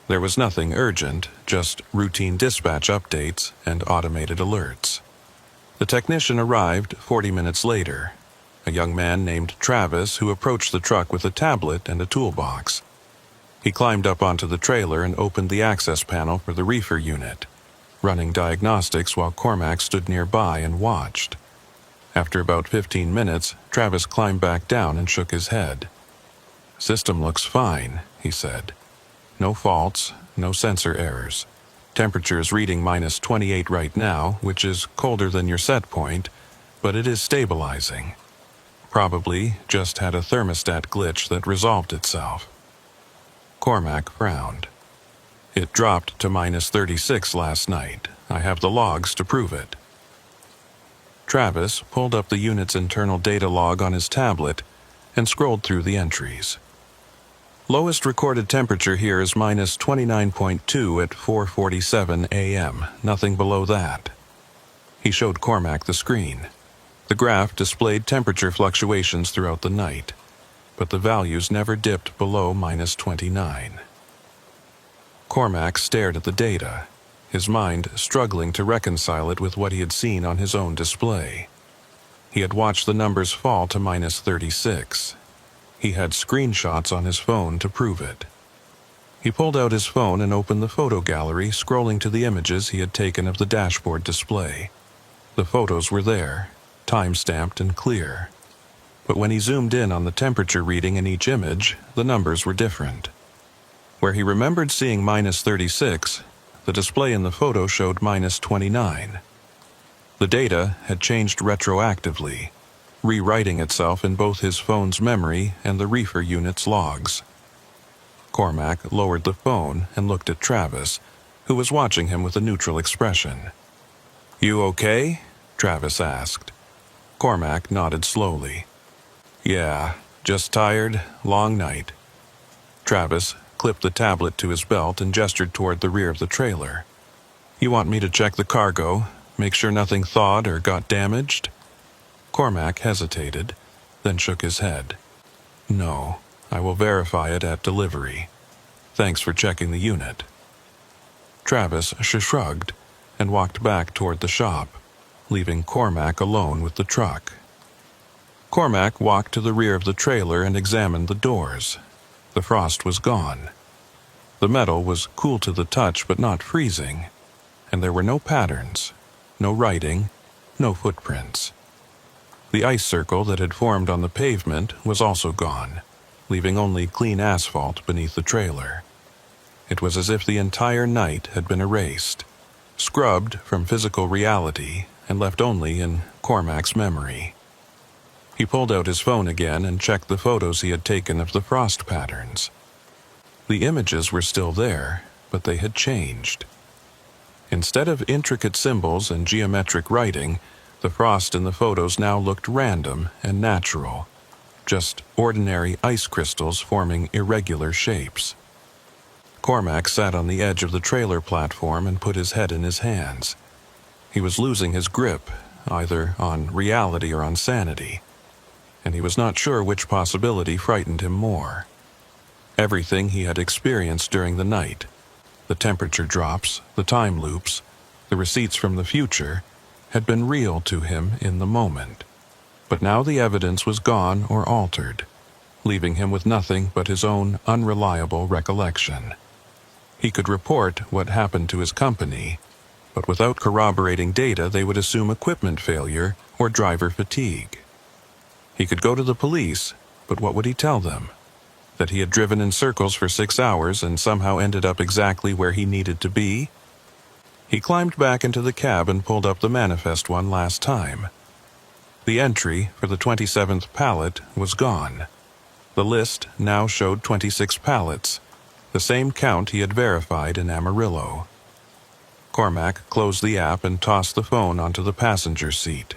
There was nothing urgent, just routine dispatch updates and automated alerts. The technician arrived 40 minutes later, a young man named Travis who approached the truck with a tablet and a toolbox. He climbed up onto the trailer and opened the access panel for the reefer unit, running diagnostics while Cormac stood nearby and watched. After about 15 minutes, Travis climbed back down and shook his head. "System looks fine," he said. "No faults, no sensor errors. Temperature is reading minus 28 right now, which is colder than your set point, but it is stabilizing. Probably just had a thermostat glitch that resolved itself." Cormac frowned. "It dropped to minus 36 last night. I have the logs to prove it." Travis pulled up the unit's internal data log on his tablet and scrolled through the entries. "Lowest recorded temperature here is minus 29.2 at 4:47 a.m., nothing below that." He showed Cormac the screen. The graph displayed temperature fluctuations throughout the night, but the values never dipped below minus 29. Cormac stared at the data, his mind struggling to reconcile it with what he had seen on his own display. He had watched the numbers fall to minus 36. He had screenshots on his phone to prove it. He pulled out his phone and opened the photo gallery, scrolling to the images he had taken of the dashboard display. The photos were there, time-stamped and clear. But when he zoomed in on the temperature reading in each image, the numbers were different. Where he remembered seeing minus 36, the display in the photo showed minus 29. The data had changed retroactively, rewriting itself in both his phone's memory and the reefer unit's logs. Cormac lowered the phone and looked at Travis, who was watching him with a neutral expression. "You okay?" Travis asked. Cormac nodded slowly. "Yeah, just tired, long night." Travis clipped the tablet to his belt and gestured toward the rear of the trailer. "You want me to check the cargo, make sure nothing thawed or got damaged?" Cormac hesitated, then shook his head. "No, I will verify it at delivery. Thanks for checking the unit." Travis shrugged and walked back toward the shop, leaving Cormac alone with the truck. Cormac walked to the rear of the trailer and examined the doors. The frost was gone. The metal was cool to the touch but not freezing, and there were no patterns, no writing, no footprints. The ice circle that had formed on the pavement was also gone, leaving only clean asphalt beneath the trailer. It was as if the entire night had been erased, scrubbed from physical reality and left only in Cormac's memory. He pulled out his phone again and checked the photos he had taken of the frost patterns. The images were still there, but they had changed. Instead of intricate symbols and geometric writing, the frost in the photos now looked random and natural, just ordinary ice crystals forming irregular shapes. Cormac sat on the edge of the trailer platform and put his head in his hands. He was losing his grip, either on reality or on sanity, and he was not sure which possibility frightened him more. Everything he had experienced during the night, the temperature drops, the time loops, the receipts from the future, had been real to him in the moment. But now the evidence was gone or altered, leaving him with nothing but his own unreliable recollection. He could report what happened to his company, but without corroborating data they would assume equipment failure or driver fatigue. He could go to the police, but what would he tell them? That he had driven in circles for 6 hours and somehow ended up exactly where he needed to be? He climbed back into the cab and pulled up the manifest one last time. The entry for the 27th pallet was gone. The list now showed 26 pallets, the same count he had verified in Amarillo. Cormac closed the app and tossed the phone onto the passenger seat.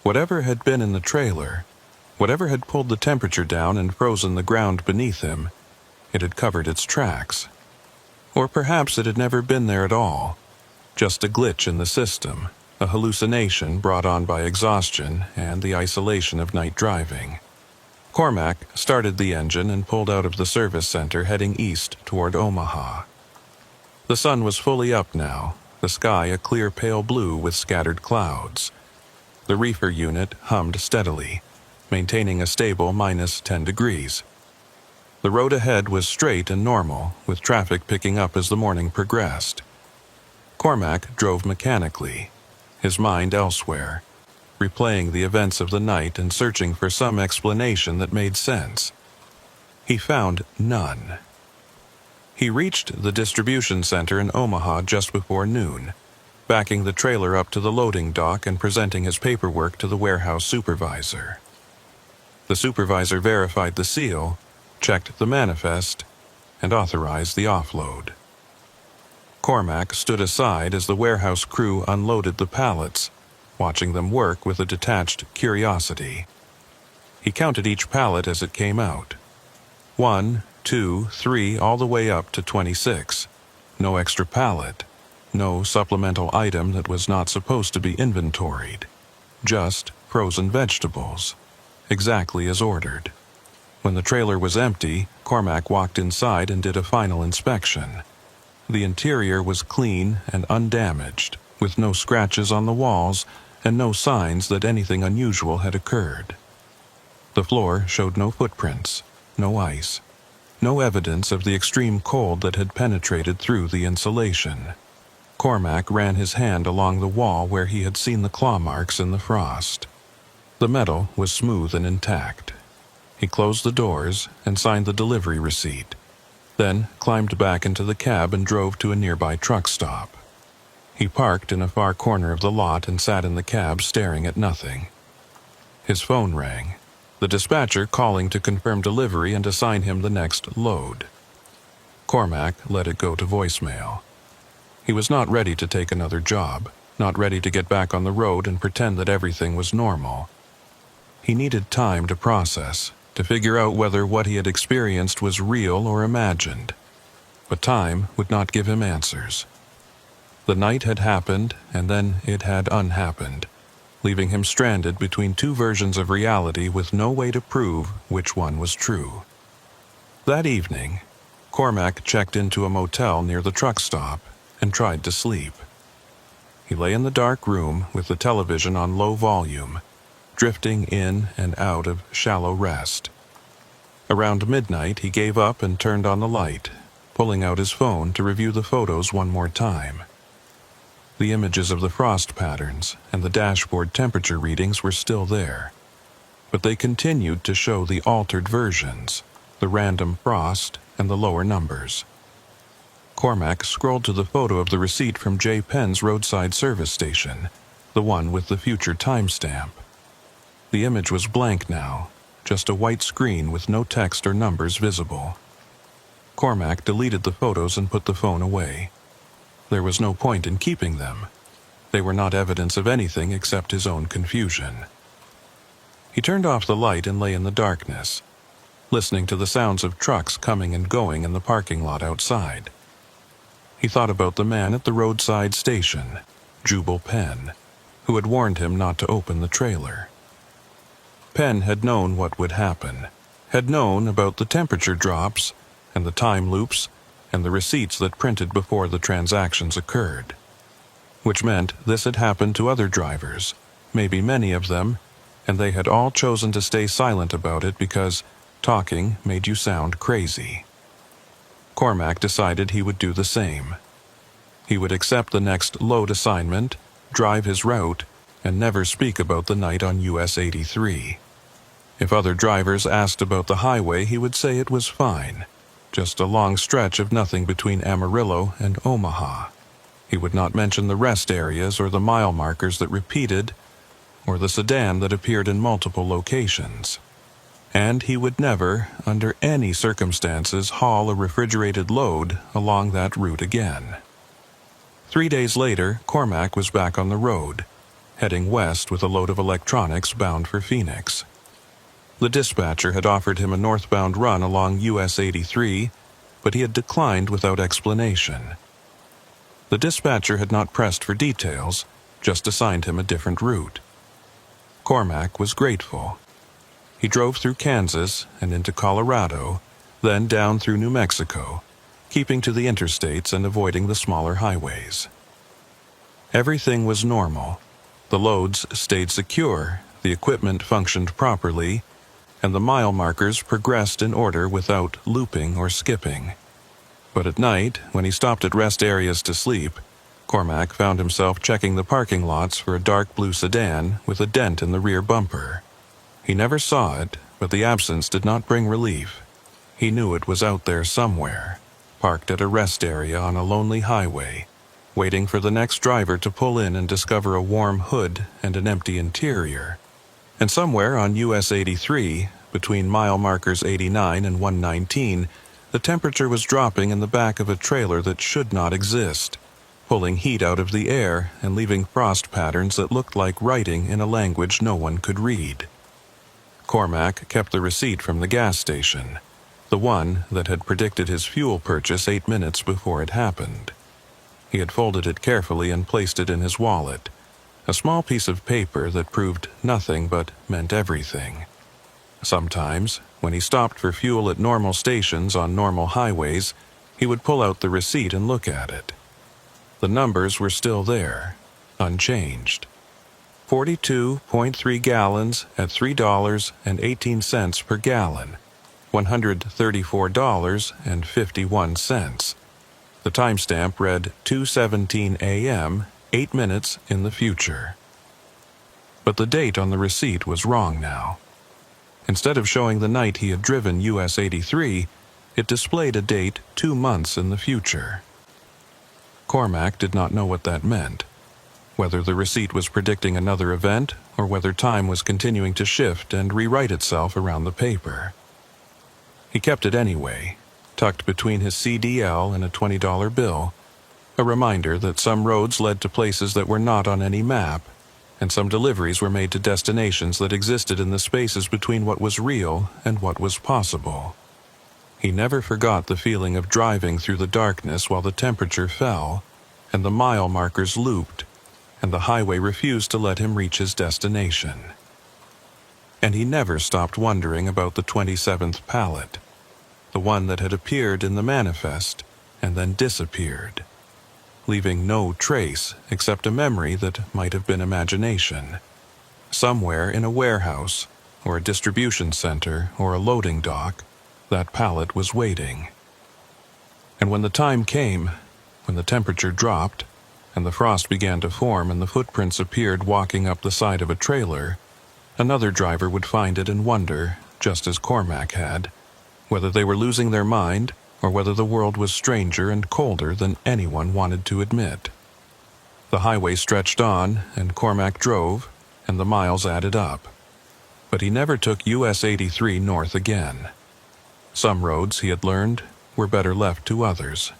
Whatever had been in the trailer, whatever had pulled the temperature down and frozen the ground beneath him, it had covered its tracks. Or perhaps it had never been there at all, just a glitch in the system, a hallucination brought on by exhaustion and the isolation of night driving. Cormac started the engine and pulled out of the service center heading east toward Omaha. The sun was fully up now, the sky a clear pale blue with scattered clouds. The reefer unit hummed steadily, maintaining a stable -10 degrees. The road ahead was straight and normal, with traffic picking up as the morning progressed. Cormac drove mechanically, his mind elsewhere, replaying the events of the night and searching for some explanation that made sense. He found none. He reached the distribution center in Omaha just before noon, backing the trailer up to the loading dock and presenting his paperwork to the warehouse supervisor. The supervisor verified the seal, checked the manifest, and authorized the offload. Cormac stood aside as the warehouse crew unloaded the pallets, watching them work with a detached curiosity. He counted each pallet as it came out. 1, 2, 3, all the way up to 26. No extra pallet. No supplemental item that was not supposed to be inventoried. Just frozen vegetables. Exactly as ordered. When the trailer was empty, Cormac walked inside and did a final inspection. The interior was clean and undamaged, with no scratches on the walls and no signs that anything unusual had occurred. The floor showed no footprints, no ice, no evidence of the extreme cold that had penetrated through the insulation. Cormac ran his hand along the wall where he had seen the claw marks in the frost. The metal was smooth and intact. He closed the doors and signed the delivery receipt, then climbed back into the cab and drove to a nearby truck stop. He parked in a far corner of the lot and sat in the cab staring at nothing. His phone rang, the dispatcher calling to confirm delivery and assign him the next load. Cormac let it go to voicemail. He was not ready to take another job, not ready to get back on the road and pretend that everything was normal. He needed time to process, to figure out whether what he had experienced was real or imagined. But time would not give him answers. The night had happened, and then it had unhappened, leaving him stranded between two versions of reality with no way to prove which one was true. That evening, Cormac checked into a motel near the truck stop and tried to sleep. He lay in the dark room with the television on low volume, drifting in and out of shallow rest. Around midnight, he gave up and turned on the light, pulling out his phone to review the photos one more time. The images of the frost patterns and the dashboard temperature readings were still there, but they continued to show the altered versions, the random frost and the lower numbers. Cormac scrolled to the photo of the receipt from J. Penn's roadside service station, the one with the future timestamp. The image was blank now, just a white screen with no text or numbers visible. Cormac deleted the photos and put the phone away. There was no point in keeping them. They were not evidence of anything except his own confusion. He turned off the light and lay in the darkness, listening to the sounds of trucks coming and going in the parking lot outside. He thought about the man at the roadside station, Jubal Penn, who had warned him not to open the trailer. Penn had known what would happen, had known about the temperature drops and the time loops and the receipts that printed before the transactions occurred, which meant this had happened to other drivers, maybe many of them, and they had all chosen to stay silent about it because talking made you sound crazy. Cormac decided he would do the same. He would accept the next load assignment, drive his route, and never speak about the night on US 83. If other drivers asked about the highway, he would say it was fine, just a long stretch of nothing between Amarillo and Omaha. He would not mention the rest areas or the mile markers that repeated, or the sedan that appeared in multiple locations. And he would never, under any circumstances, haul a refrigerated load along that route again. 3 days later, Cormac was back on the road, heading west with a load of electronics bound for Phoenix. The dispatcher had offered him a northbound run along US 83, but he had declined without explanation. The dispatcher had not pressed for details, just assigned him a different route. Cormac was grateful. He drove through Kansas and into Colorado, then down through New Mexico, keeping to the interstates and avoiding the smaller highways. Everything was normal. The loads stayed secure, the equipment functioned properly, and the mile markers progressed in order without looping or skipping. But at night, when he stopped at rest areas to sleep, Cormac found himself checking the parking lots for a dark blue sedan with a dent in the rear bumper. He never saw it, but the absence did not bring relief. He knew it was out there somewhere, parked at a rest area on a lonely highway, waiting for the next driver to pull in and discover a warm hood and an empty interior. And somewhere on US 83, between mile markers 89 and 119, the temperature was dropping in the back of a trailer that should not exist, pulling heat out of the air and leaving frost patterns that looked like writing in a language no one could read. Cormac kept the receipt from the gas station, the one that had predicted his fuel purchase 8 minutes before it happened. He had folded it carefully and placed it in his wallet, a small piece of paper that proved nothing but meant everything. Sometimes, when he stopped for fuel at normal stations on normal highways, he would pull out the receipt and look at it. The numbers were still there, unchanged. 42.3 gallons at $3.18 per gallon, $134.51. The timestamp read 2:17 a.m., 8 minutes in the future. But the date on the receipt was wrong now. Instead of showing the night he had driven US 83, it displayed a date 2 months in the future. Cormac did not know what that meant, whether the receipt was predicting another event or whether time was continuing to shift and rewrite itself around the paper. He kept it anyway, tucked between his CDL and a $20 bill, a reminder that some roads led to places that were not on any map, and some deliveries were made to destinations that existed in the spaces between what was real and what was possible. He never forgot the feeling of driving through the darkness while the temperature fell, and the mile markers looped, and the highway refused to let him reach his destination. And he never stopped wondering about the 27th pallet, the one that had appeared in the manifest and then disappeared, leaving no trace except a memory that might have been imagination. Somewhere in a warehouse, or a distribution center, or a loading dock, that pallet was waiting. And when the time came, when the temperature dropped, and the frost began to form and the footprints appeared walking up the side of a trailer, another driver would find it and wonder, just as Cormac had, whether they were losing their mind or whether the world was stranger and colder than anyone wanted to admit. The highway stretched on, and Cormac drove, and the miles added up. But he never took US 83 north again. Some roads, he had learned, were better left to others.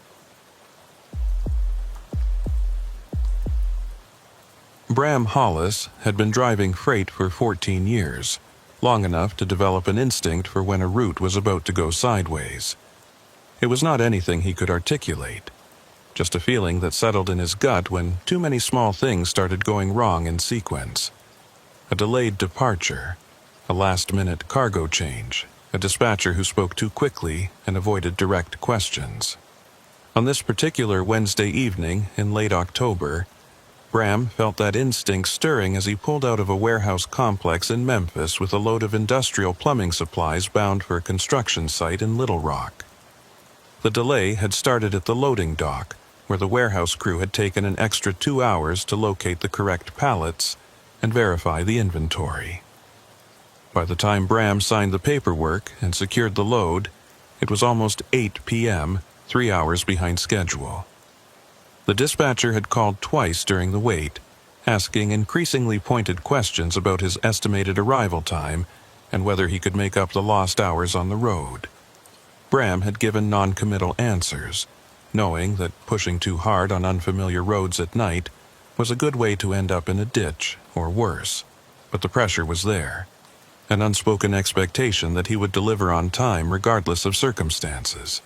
Bram Hollis had been driving freight for 14 years, long enough to develop an instinct for when a route was about to go sideways. It was not anything he could articulate, just a feeling that settled in his gut when too many small things started going wrong in sequence. A delayed departure, a last-minute cargo change, a dispatcher who spoke too quickly and avoided direct questions. On this particular Wednesday evening in late October, Bram felt that instinct stirring as he pulled out of a warehouse complex in Memphis with a load of industrial plumbing supplies bound for a construction site in Little Rock. The delay had started at the loading dock, where the warehouse crew had taken an extra 2 hours to locate the correct pallets and verify the inventory. By the time Bram signed the paperwork and secured the load, it was almost 8 p.m., 3 hours behind schedule. The dispatcher had called twice during the wait, asking increasingly pointed questions about his estimated arrival time and whether he could make up the lost hours on the road. Bram had given non-committal answers, knowing that pushing too hard on unfamiliar roads at night was a good way to end up in a ditch or worse, but the pressure was there, an unspoken expectation that he would deliver on time regardless of circumstances.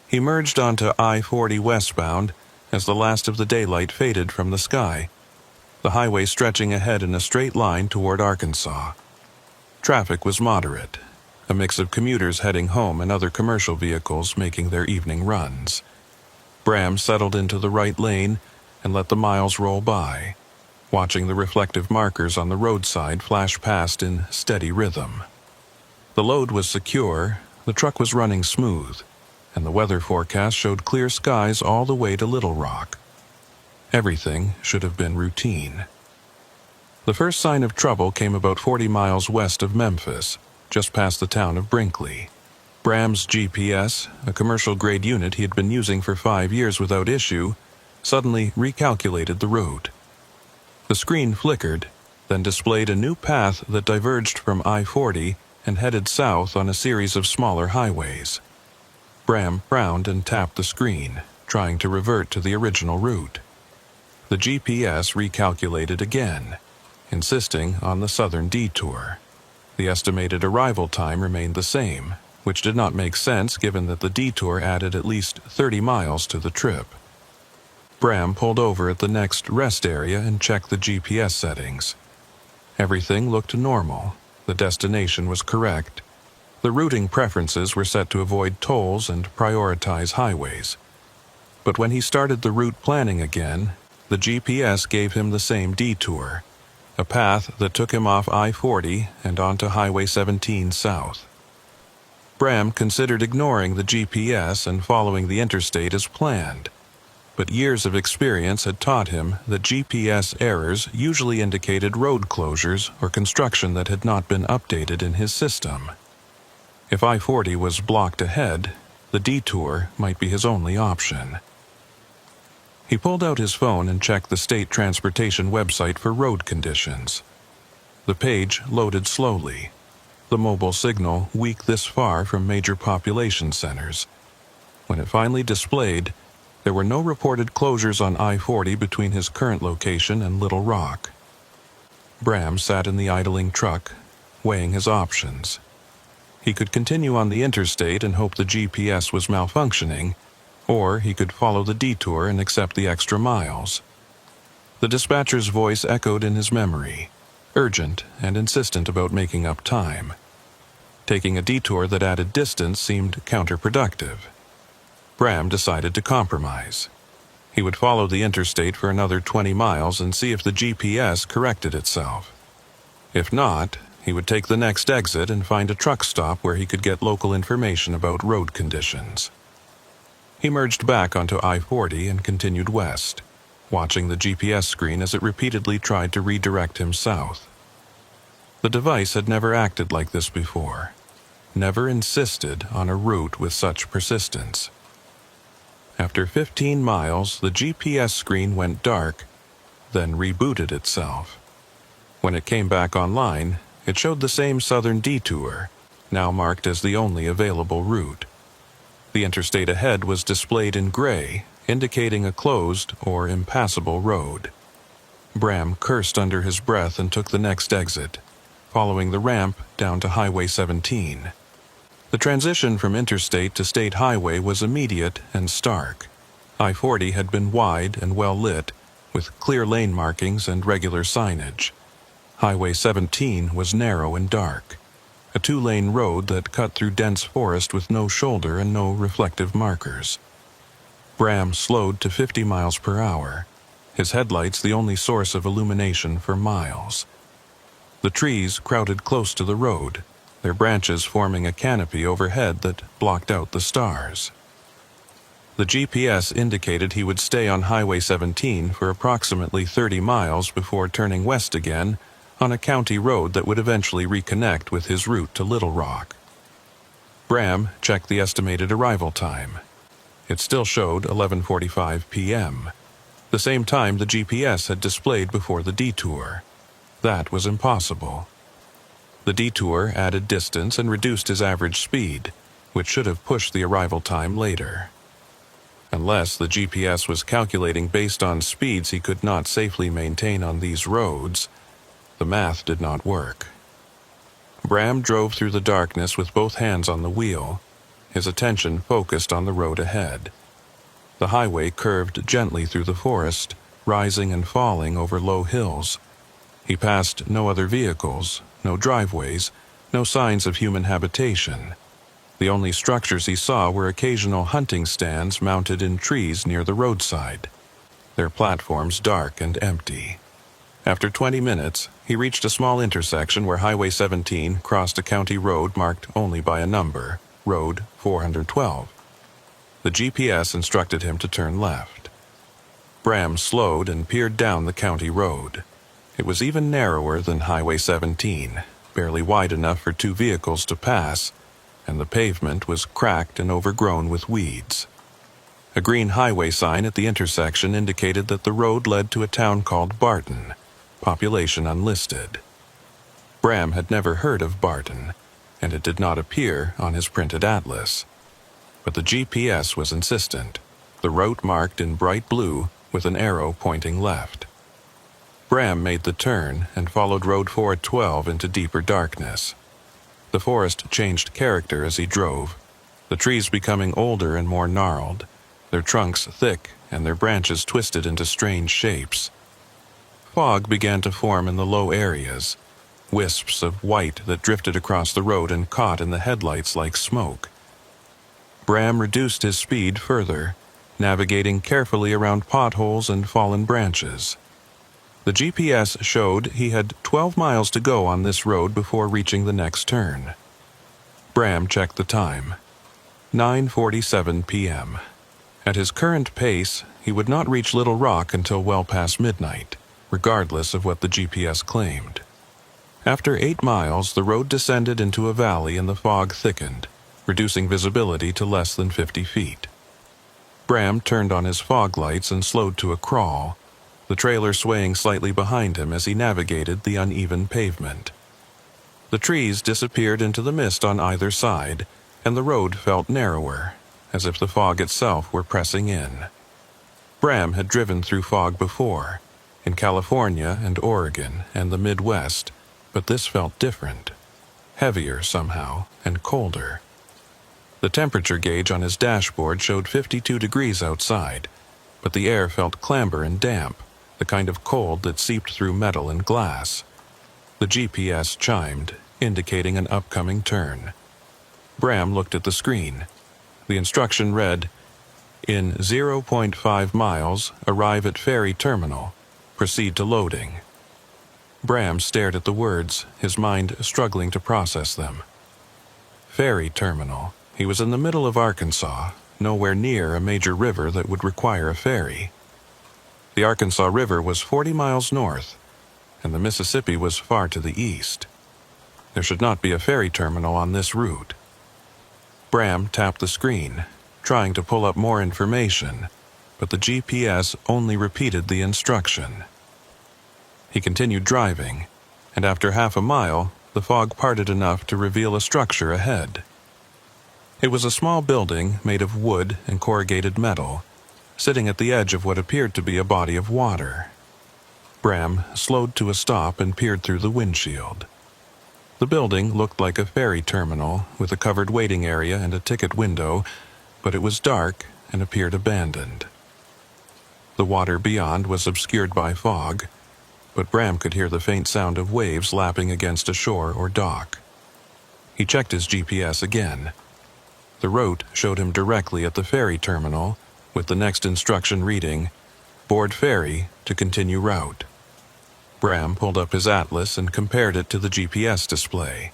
He merged onto I-40 westbound as the last of the daylight faded from the sky, the highway stretching ahead in a straight line toward Arkansas. Traffic was moderate, a mix of commuters heading home and other commercial vehicles making their evening runs. Bram settled into the right lane and let the miles roll by, watching the reflective markers on the roadside flash past in steady rhythm. The load was secure, the truck was running smooth, and the weather forecast showed clear skies all the way to Little Rock. Everything should have been routine. The first sign of trouble came about 40 miles west of Memphis, just past the town of Brinkley. Bram's GPS, a commercial-grade unit he had been using for 5 years without issue, suddenly recalculated the route. The screen flickered, then displayed a new path that diverged from I-40 and headed south on a series of smaller highways. Bram frowned and tapped the screen, trying to revert to the original route. The GPS recalculated again, insisting on the southern detour. The estimated arrival time remained the same, which did not make sense given that the detour added at least 30 miles to the trip. Bram pulled over at the next rest area and checked the GPS settings. Everything looked normal. The destination was correct. The routing preferences were set to avoid tolls and prioritize highways. But when he started the route planning again, the GPS gave him the same detour, a path that took him off I-40 and onto Highway 17 south. Bram considered ignoring the GPS and following the interstate as planned, but years of experience had taught him that GPS errors usually indicated road closures or construction that had not been updated in his system. If I-40 was blocked ahead, the detour might be his only option. He pulled out his phone and checked the state transportation website for road conditions. The page loaded slowly, the mobile signal weak this far from major population centers. When it finally displayed, There were no reported closures on I-40 between his current location and Little Rock. Bram sat in the idling truck, weighing his options. He could continue on the interstate and hope the GPS was malfunctioning, or he could follow the detour and accept the extra miles. The dispatcher's voice echoed in his memory, urgent and insistent about making up time. Taking a detour that added distance seemed counterproductive. Bram decided to compromise. He would follow the interstate for another 20 miles and see if the GPS corrected itself. If not, he would take the next exit and find a truck stop where he could get local information about road conditions. He merged back onto I-40 and continued west, watching the GPS screen as it repeatedly tried to redirect him south. The device had never acted like this before, never insisted on a route with such persistence. After 15 miles, the GPS screen went dark, then rebooted itself. When it came back online, it showed the same southern detour, now marked as the only available route. The interstate ahead was displayed in gray, indicating a closed or impassable road. Bram cursed under his breath and took the next exit, following the ramp down to Highway 17. The transition from interstate to state highway was immediate and stark. I-40 had been wide and well lit, with clear lane markings and regular signage. Highway 17 was narrow and dark, a two-lane road that cut through dense forest with no shoulder and no reflective markers. Bram slowed to 50 miles per hour, his headlights the only source of illumination for miles. The trees crowded close to the road, their branches forming a canopy overhead that blocked out the stars. The GPS indicated he would stay on Highway 17 for approximately 30 miles before turning west again on a county road that would eventually reconnect with his route to Little Rock. Bram checked the estimated arrival time. It still showed 11:45 p.m., the same time the GPS had displayed before the detour. That was impossible. The detour added distance and reduced his average speed, which should have pushed the arrival time later. Unless the GPS was calculating based on speeds he could not safely maintain on these roads, the math did not work. Bram drove through the darkness with both hands on the wheel, his attention focused on the road ahead. The highway curved gently through the forest, rising and falling over low hills. He passed no other vehicles, no driveways, no signs of human habitation. The only structures he saw were occasional hunting stands mounted in trees near the roadside, their platforms dark and empty. After 20 minutes, he reached a small intersection where Highway 17 crossed a county road marked only by a number, Road 412. The GPS instructed him to turn left. Bram slowed and peered down the county road. It was even narrower than Highway 17, barely wide enough for two vehicles to pass, and the pavement was cracked and overgrown with weeds. A green highway sign at the intersection indicated that the road led to a town called Barton, population unlisted. Bram had never heard of Barton, and it did not appear on his printed atlas. But the GPS was insistent, the route marked in bright blue with an arrow pointing left. Bram made the turn and followed Road 412 into deeper darkness. The forest changed character as he drove, the trees becoming older and more gnarled, their trunks thick and their branches twisted into strange shapes. Fog began to form in the low areas, wisps of white that drifted across the road and caught in the headlights like smoke. Bram reduced his speed further, navigating carefully around potholes and fallen branches. The GPS showed he had 12 miles to go on this road before reaching the next turn. Bram checked the time. 9:47 p.m. At his current pace, he would not reach Little Rock until well past midnight, regardless of what the GPS claimed. After 8 miles, the road descended into a valley and the fog thickened, reducing visibility to less than 50 feet. Bram turned on his fog lights and slowed to a crawl, the trailer swaying slightly behind him as he navigated the uneven pavement. The trees disappeared into the mist on either side, and the road felt narrower, as if the fog itself were pressing in. Bram had driven through fog before, in California and Oregon and the Midwest, but this felt different. Heavier somehow, and colder. The temperature gauge on his dashboard showed 52 degrees outside, but the air felt clamber and damp, the kind of cold that seeped through metal and glass. The GPS chimed, indicating an upcoming turn. Bram looked at the screen. The instruction read, "In 0.5 miles, arrive at ferry terminal. Proceed to loading." Bram stared at the words, his mind struggling to process them. Ferry terminal. He was in the middle of Arkansas, nowhere near a major river that would require a ferry. The Arkansas River was 40 miles north, and the Mississippi was far to the east. There should not be a ferry terminal on this route. Bram tapped the screen, trying to pull up more information, but the GPS only repeated the instruction. He continued driving, and after half a mile, the fog parted enough to reveal a structure ahead. It was a small building made of wood and corrugated metal, sitting at the edge of what appeared to be a body of water. Bram slowed to a stop and peered through the windshield. The building looked like a ferry terminal with a covered waiting area and a ticket window, but it was dark and appeared abandoned. The water beyond was obscured by fog, but Bram could hear the faint sound of waves lapping against a shore or dock. He checked his GPS again. The route showed him directly at the ferry terminal, with the next instruction reading, "Board ferry to continue route." Bram pulled up his atlas and compared it to the GPS display.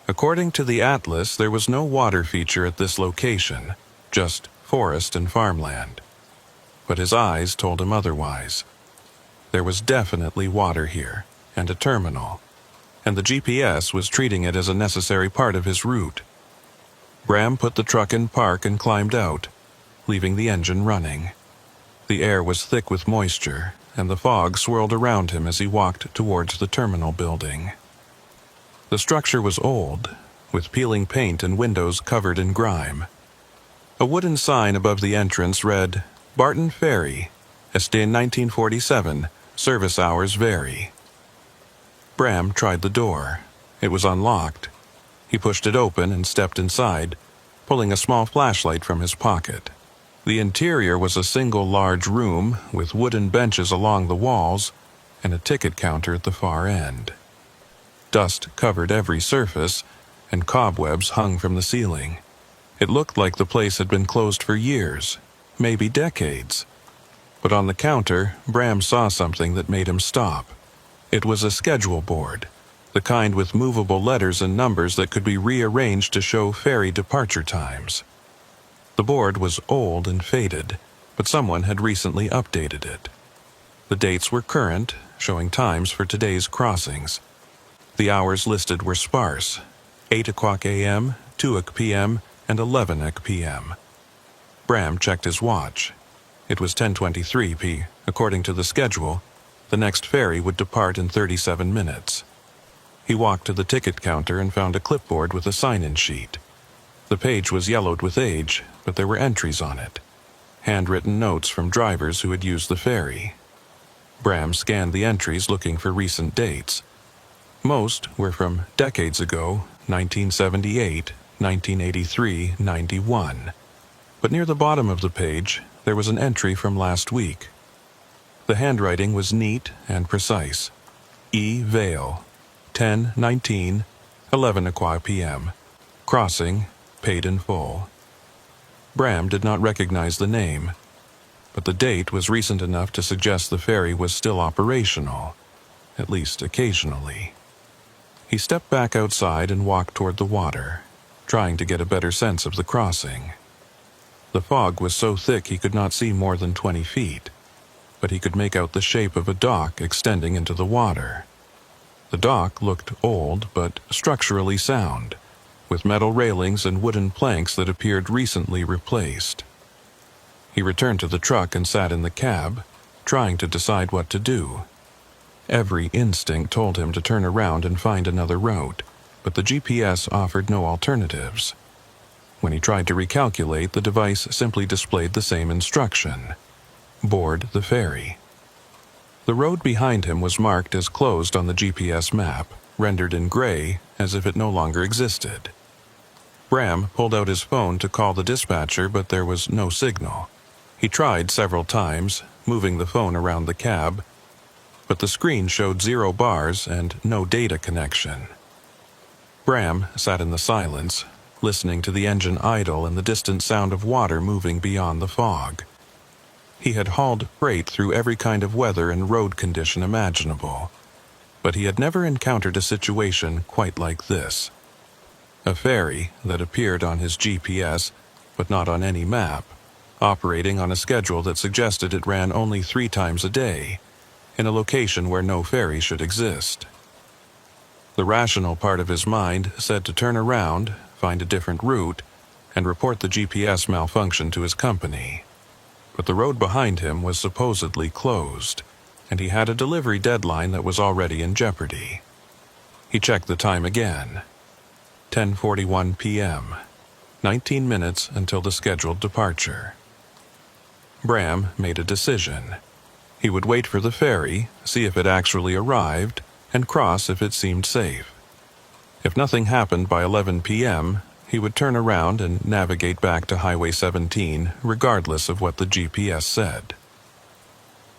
According to the atlas, there was no water feature at this location, just forest and farmland. But his eyes told him otherwise. There was definitely water here, and a terminal, and the GPS was treating it as a necessary part of his route. Bram put the truck in park and climbed out, leaving the engine running. The air was thick with moisture, and the fog swirled around him as he walked towards the terminal building. The structure was old, with peeling paint and windows covered in grime. A wooden sign above the entrance read, "Barton Ferry, Este 1947, service hours vary." Bram tried the door. It was unlocked. He pushed it open and stepped inside, pulling a small flashlight from his pocket. The interior was a single large room with wooden benches along the walls and a ticket counter at the far end. Dust covered every surface, and cobwebs hung from the ceiling. It looked like the place had been closed for years, maybe decades. But on the counter, Bram saw something that made him stop. It was a schedule board, the kind with movable letters and numbers that could be rearranged to show ferry departure times. The board was old and faded, but someone had recently updated it. The dates were current, showing times for today's crossings. The hours listed were sparse: 8 o'clock a.m., 2 p.m., and 11 p.m. Bram checked his watch. It was 10:23 p.m. According to the schedule, the next ferry would depart in 37 minutes. He walked to the ticket counter and found a clipboard with a sign-in sheet. The page was yellowed with age, but there were entries on it. Handwritten notes from drivers who had used the ferry. Bram scanned the entries looking for recent dates. Most were from decades ago, 1978, 1983, 91. But near the bottom of the page, there was an entry from last week. The handwriting was neat and precise. E. Vale, 10:19, 11 o'clock p.m. Crossing, paid in full. Bram did not recognize the name, but the date was recent enough to suggest the ferry was still operational, at least occasionally. He stepped back outside and walked toward the water, trying to get a better sense of the crossing. The fog was so thick he could not see more than 20 feet, but he could make out the shape of a dock extending into the water. The dock looked old but structurally sound, with metal railings and wooden planks that appeared recently replaced. He returned to the truck and sat in the cab, trying to decide what to do. Every instinct told him to turn around and find another route, but the GPS offered no alternatives. When he tried to recalculate, the device simply displayed the same instruction. board the ferry. The road behind him was marked as closed on the GPS map, rendered in gray as if it no longer existed. Bram pulled out his phone to call the dispatcher, but there was no signal. He tried several times, moving the phone around the cab, but the screen showed 0 bars and no data connection. Bram sat in the silence, listening to the engine idle and the distant sound of water moving beyond the fog. He had hauled freight through every kind of weather and road condition imaginable, but he had never encountered a situation quite like this. A ferry that appeared on his GPS, but not on any map, operating on a schedule that suggested it ran only 3 times a day, in a location where no ferry should exist. The rational part of his mind said to turn around, find a different route, and report the GPS malfunction to his company. But the road behind him was supposedly closed, and he had a delivery deadline that was already in jeopardy. He checked the time again. 10:41 p.m. 19 minutes until the scheduled departure. Bram made a decision. He would wait for the ferry, see if it actually arrived, and cross if it seemed safe. If nothing happened by 11 p.m., he would turn around and navigate back to Highway 17, regardless of what the GPS said.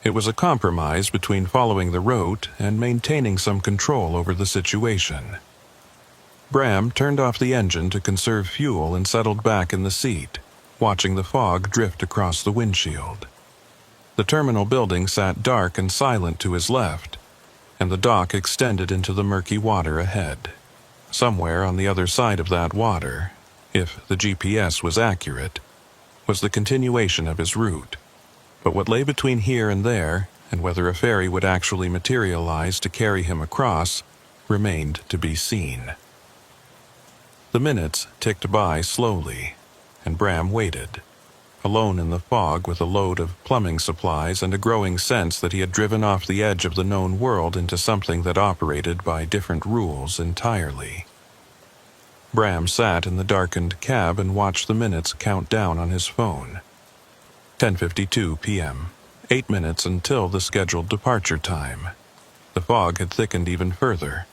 It was a compromise between following the route and maintaining some control over the situation. Bram turned off the engine to conserve fuel and settled back in the seat, watching the fog drift across the windshield. The terminal building sat dark and silent to his left, and the dock extended into the murky water ahead. Somewhere on the other side of that water, if the GPS was accurate, was the continuation of his route. But what lay between here and there, and whether a ferry would actually materialize to carry him across, remained to be seen. The minutes ticked by slowly, and Bram waited, alone in the fog with a load of plumbing supplies and a growing sense that he had driven off the edge of the known world into something that operated by different rules entirely. Bram sat in the darkened cab and watched the minutes count down on his phone. 10:52 p.m., 8 minutes until the scheduled departure time. The fog had thickened even further,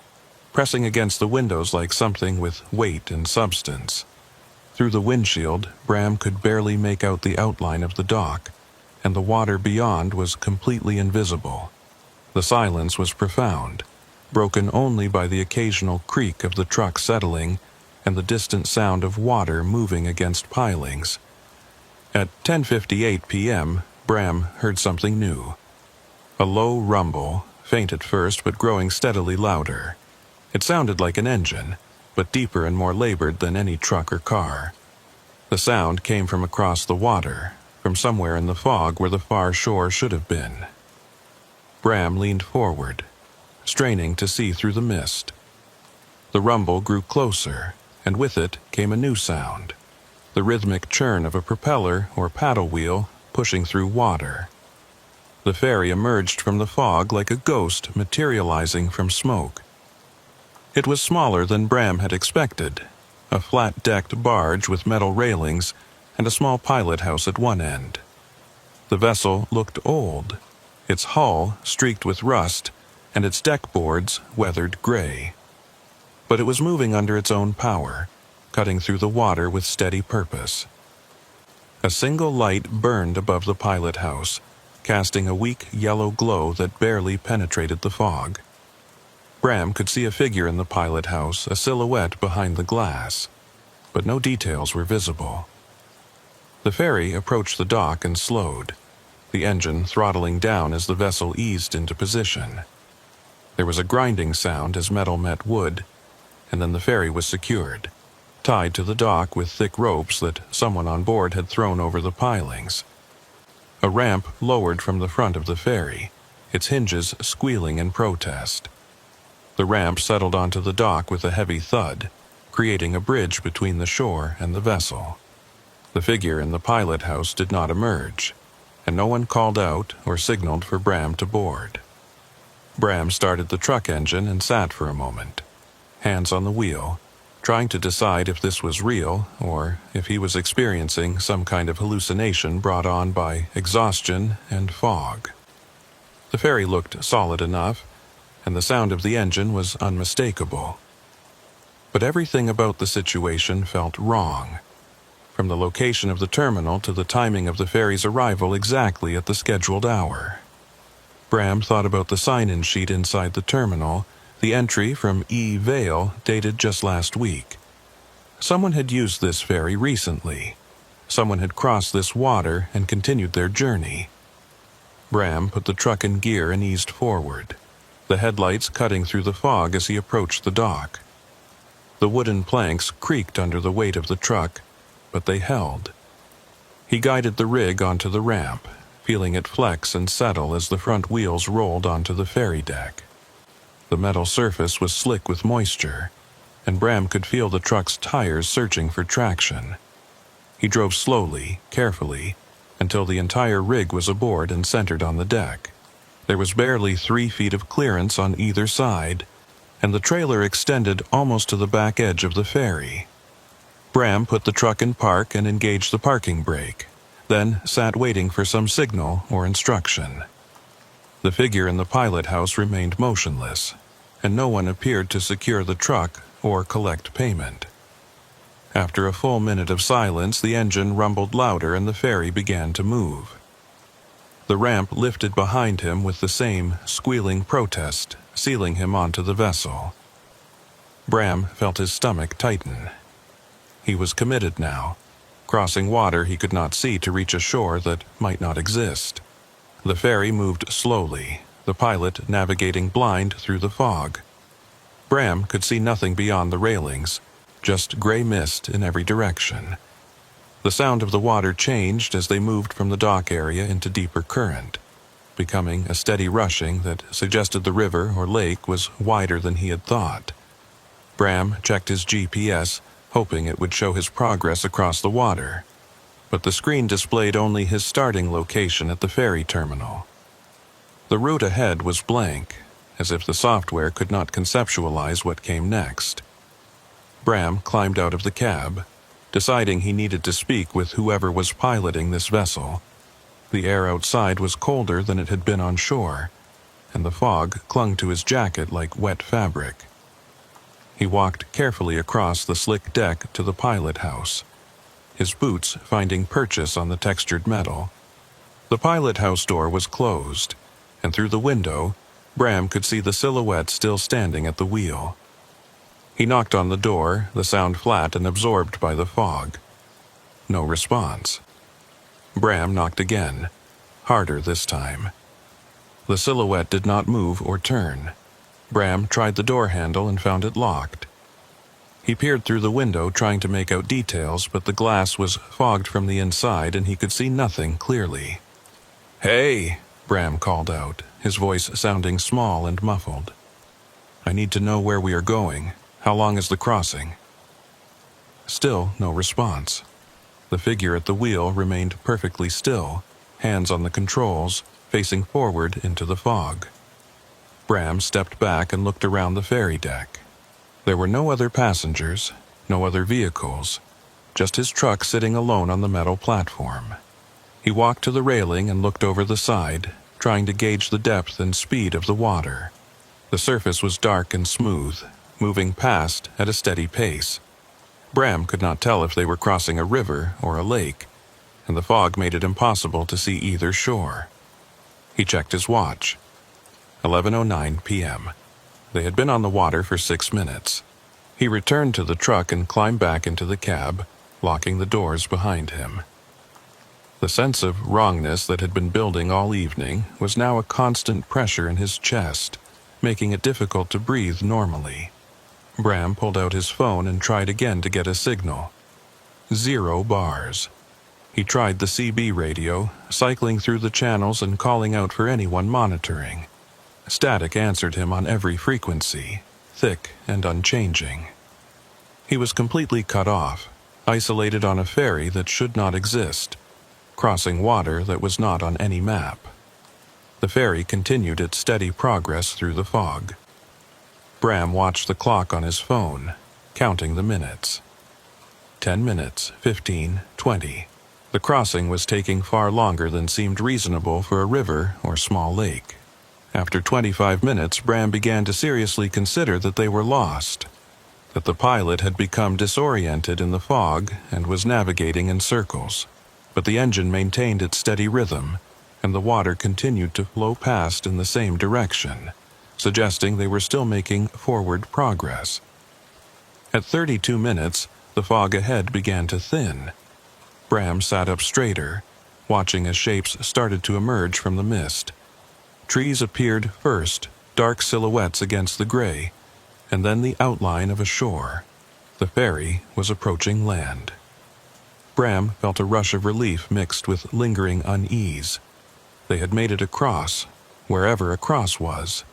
pressing against the windows like something with weight and substance. Through the windshield, Bram could barely make out the outline of the dock, and the water beyond was completely invisible. The silence was profound, broken only by the occasional creak of the truck settling and the distant sound of water moving against pilings. At 10:58 p.m., Bram heard something new. A low rumble, faint at first but growing steadily louder. It sounded like an engine, but deeper and more labored than any truck or car. The sound came from across the water, from somewhere in the fog where the far shore should have been. Bram leaned forward, straining to see through the mist. The rumble grew closer, and with it came a new sound, the rhythmic churn of a propeller or paddle wheel pushing through water. The ferry emerged from the fog like a ghost materializing from smoke. It was smaller than Bram had expected, a flat-decked barge with metal railings and a small pilot house at one end. The vessel looked old, its hull streaked with rust and its deck boards weathered gray. But it was moving under its own power, cutting through the water with steady purpose. A single light burned above the pilot house, casting a weak yellow glow that barely penetrated the fog. Bram could see a figure in the pilot house, a silhouette behind the glass, but no details were visible. The ferry approached the dock and slowed, the engine throttling down as the vessel eased into position. There was a grinding sound as metal met wood, and then the ferry was secured, tied to the dock with thick ropes that someone on board had thrown over the pilings. A ramp lowered from the front of the ferry, its hinges squealing in protest. The ramp settled onto the dock with a heavy thud, creating a bridge between the shore and the vessel. The figure in the pilot house did not emerge, and no one called out or signaled for Bram to board. Bram started the truck engine and sat for a moment, hands on the wheel, trying to decide if this was real or if he was experiencing some kind of hallucination brought on by exhaustion and fog. The ferry looked solid enough, and the sound of the engine was unmistakable. But everything about the situation felt wrong, from the location of the terminal to the timing of the ferry's arrival exactly at the scheduled hour. Bram thought about the sign-in sheet inside the terminal, the entry from E. Vale dated just last week. Someone had used this ferry recently. Someone had crossed this water and continued their journey. Bram put the truck in gear and eased forward, the headlights cutting through the fog as he approached the dock. The wooden planks creaked under the weight of the truck, but they held. He guided the rig onto the ramp, feeling it flex and settle as the front wheels rolled onto the ferry deck. The metal surface was slick with moisture, and Bram could feel the truck's tires searching for traction. He drove slowly, carefully, until the entire rig was aboard and centered on the deck. There was barely 3 feet of clearance on either side, and the trailer extended almost to the back edge of the ferry. Bram put the truck in park and engaged the parking brake, then sat waiting for some signal or instruction. The figure in the pilot house remained motionless, and no one appeared to secure the truck or collect payment. After a full minute of silence, the engine rumbled louder and the ferry began to move. The ramp lifted behind him with the same squealing protest, sealing him onto the vessel. Bram felt his stomach tighten. He was committed now, crossing water he could not see to reach a shore that might not exist. The ferry moved slowly, the pilot navigating blind through the fog. Bram could see nothing beyond the railings, just gray mist in every direction. The sound of the water changed as they moved from the dock area into deeper current, becoming a steady rushing that suggested the river or lake was wider than he had thought. Bram checked his GPS, hoping it would show his progress across the water, but the screen displayed only his starting location at the ferry terminal. The route ahead was blank, as if the software could not conceptualize what came next. Bram climbed out of the cab, deciding he needed to speak with whoever was piloting this vessel. The air outside was colder than it had been on shore, and the fog clung to his jacket like wet fabric. He walked carefully across the slick deck to the pilot house, his boots finding purchase on the textured metal. The pilot house door was closed, and through the window, Bram could see the silhouette still standing at the wheel. He knocked on the door, the sound flat and absorbed by the fog. No response. Bram knocked again, harder this time. The silhouette did not move or turn. Bram tried the door handle and found it locked. He peered through the window trying to make out details, but the glass was fogged from the inside and he could see nothing clearly. "Hey!" Bram called out, his voice sounding small and muffled. "I need to know where we are going. How long is the crossing?" Still no response. The figure at the wheel remained perfectly still, hands on the controls, facing forward into the fog. Bram stepped back and looked around the ferry deck. There were no other passengers, no other vehicles, just his truck sitting alone on the metal platform. He walked to the railing and looked over the side, trying to gauge the depth and speed of the water. The surface was dark and smooth, moving past at a steady pace. Bram could not tell if they were crossing a river or a lake, and the fog made it impossible to see either shore. He checked his watch. 11:09 p.m. They had been on the water for 6 minutes. He returned to the truck and climbed back into the cab, locking the doors behind him. The sense of wrongness that had been building all evening was now a constant pressure in his chest, making it difficult to breathe normally. Bram pulled out his phone and tried again to get a signal. 0 bars. He tried the CB radio, cycling through the channels and calling out for anyone monitoring. Static answered him on every frequency, thick and unchanging. He was completely cut off, isolated on a ferry that should not exist, crossing water that was not on any map. The ferry continued its steady progress through the fog. Bram watched the clock on his phone, counting the minutes. 10 minutes, 15, 20. The crossing was taking far longer than seemed reasonable for a river or small lake. After 25 minutes, Bram began to seriously consider that they were lost, that the pilot had become disoriented in the fog and was navigating in circles. But the engine maintained its steady rhythm, and the water continued to flow past in the same direction, suggesting they were still making forward progress. At 32 minutes, the fog ahead began to thin. Bram sat up straighter, watching as shapes started to emerge from the mist. Trees appeared first, dark silhouettes against the gray, and then the outline of a shore. The ferry was approaching land. Bram felt a rush of relief mixed with lingering unease. They had made it across, wherever across was.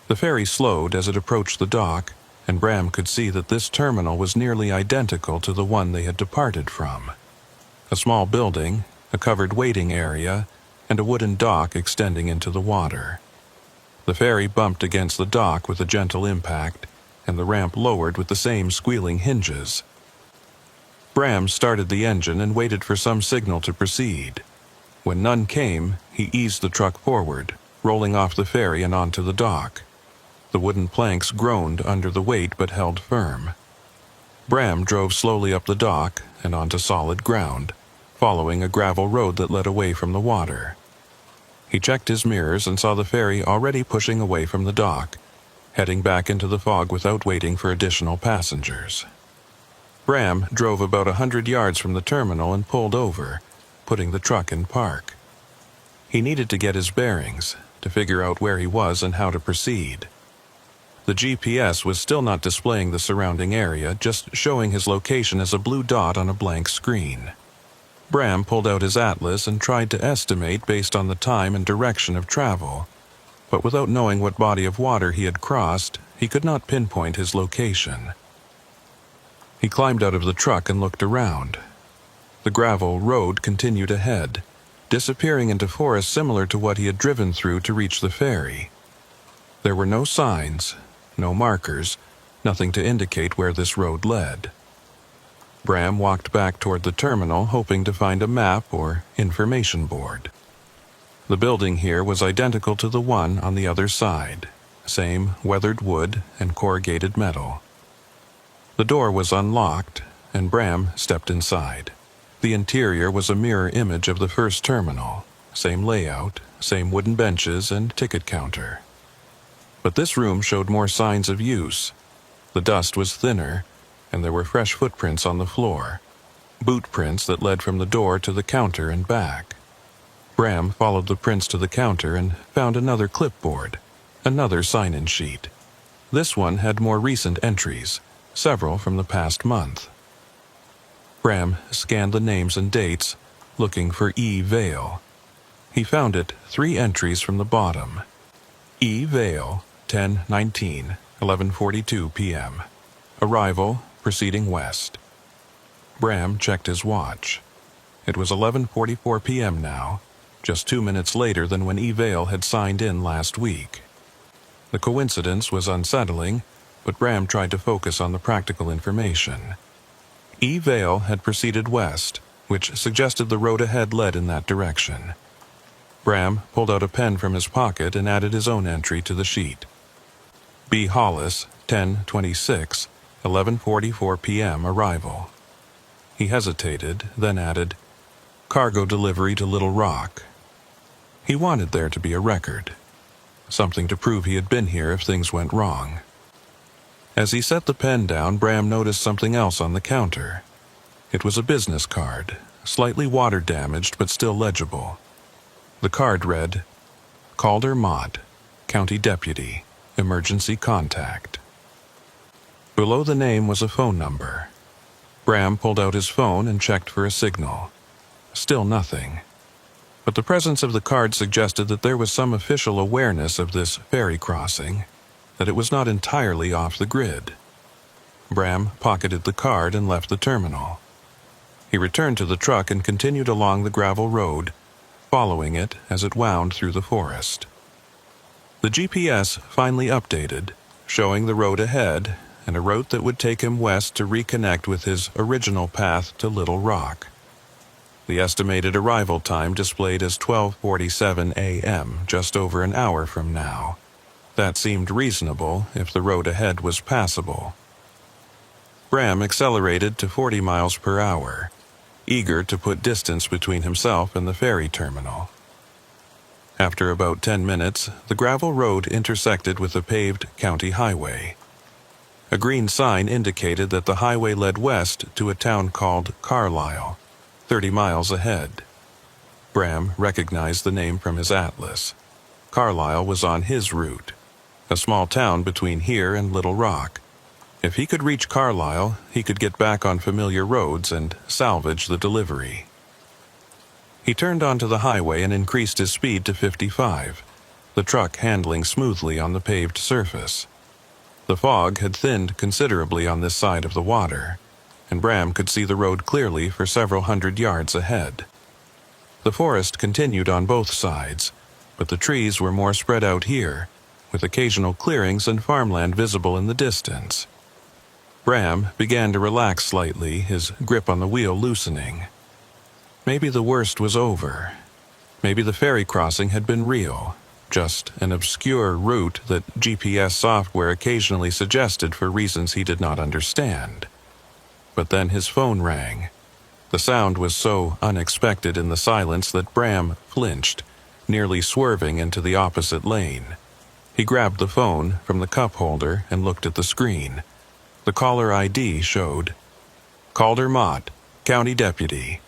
The ferry slowed as it approached the dock, and Bram could see that this terminal was nearly identical to the one they had departed from. A small building, a covered waiting area, and a wooden dock extending into the water. The ferry bumped against the dock with a gentle impact, and the ramp lowered with the same squealing hinges. Bram started the engine and waited for some signal to proceed. When none came, he eased the truck forward, rolling off the ferry and onto the dock. The wooden planks groaned under the weight but held firm. Bram drove slowly up the dock and onto solid ground, following a gravel road that led away from the water. He checked his mirrors and saw the ferry already pushing away from the dock, heading back into the fog without waiting for additional passengers. Bram drove about 100 yards from the terminal and pulled over, putting the truck in park. He needed to get his bearings, to figure out where he was and how to proceed. The GPS was still not displaying the surrounding area, just showing his location as a blue dot on a blank screen. Bram pulled out his atlas and tried to estimate based on the time and direction of travel, but without knowing what body of water he had crossed, he could not pinpoint his location. He climbed out of the truck and looked around. The gravel road continued ahead, disappearing into forest similar to what he had driven through to reach the ferry. There were no signs, no markers, nothing to indicate where this road led. Bram walked back toward the terminal, hoping to find a map or information board. The building here was identical to the one on the other side, same weathered wood and corrugated metal. The door was unlocked, and Bram stepped inside. The interior was a mirror image of the first terminal, same layout, same wooden benches and ticket counter. But this room showed more signs of use. The dust was thinner, and there were fresh footprints on the floor, boot prints that led from the door to the counter and back. Bram followed the prints to the counter and found another clipboard, another sign-in sheet. This one had more recent entries, several from the past month. Bram scanned the names and dates, looking for E. Vale. He found it 3 entries from the bottom. E. Vale, 10:19, 11:42 p.m. Arrival, proceeding west. Bram checked his watch. It was 11:44 p.m. now, just 2 minutes later than when E. Vale had signed in last week. The coincidence was unsettling, but Bram tried to focus on the practical information. E. Vale had proceeded west, which suggested the road ahead led in that direction. Bram pulled out a pen from his pocket and added his own entry to the sheet. B. Hollis, 10:26, 11:44 p.m. arrival. He hesitated, then added, cargo delivery to Little Rock. He wanted there to be a record, something to prove he had been here if things went wrong. As he set the pen down, Bram noticed something else on the counter. It was a business card, slightly water-damaged but still legible. The card read, Calder Mott, County Deputy, Emergency Contact. Below the name was a phone number. Bram pulled out his phone and checked for a signal. Still nothing. But the presence of the card suggested that there was some official awareness of this ferry crossing, that it was not entirely off the grid. Bram pocketed the card and left the terminal. He returned to the truck and continued along the gravel road, following it as it wound through the forest. The GPS finally updated, showing the road ahead and a route that would take him west to reconnect with his original path to Little Rock. The estimated arrival time displayed as 12:47 a.m., just over an hour from now. That seemed reasonable if the road ahead was passable. Bram accelerated to 40 miles per hour, eager to put distance between himself and the ferry terminal. After about 10 minutes, the gravel road intersected with a paved county highway. A green sign indicated that the highway led west to a town called Carlisle, 30 miles ahead. Bram recognized the name from his atlas. Carlisle was on his route, a small town between here and Little Rock. If he could reach Carlisle, he could get back on familiar roads and salvage the delivery. He turned onto the highway and increased his speed to 55, the truck handling smoothly on the paved surface. The fog had thinned considerably on this side of the water, and Bram could see the road clearly for several hundred yards ahead. The forest continued on both sides, but the trees were more spread out here, with occasional clearings and farmland visible in the distance. Bram began to relax slightly, his grip on the wheel loosening. Maybe the worst was over. Maybe the ferry crossing had been real, just an obscure route that GPS software occasionally suggested for reasons he did not understand. But then his phone rang. The sound was so unexpected in the silence that Bram flinched, nearly swerving into the opposite lane. He grabbed the phone from the cup holder and looked at the screen. The caller ID showed Calder Mott, County Deputy.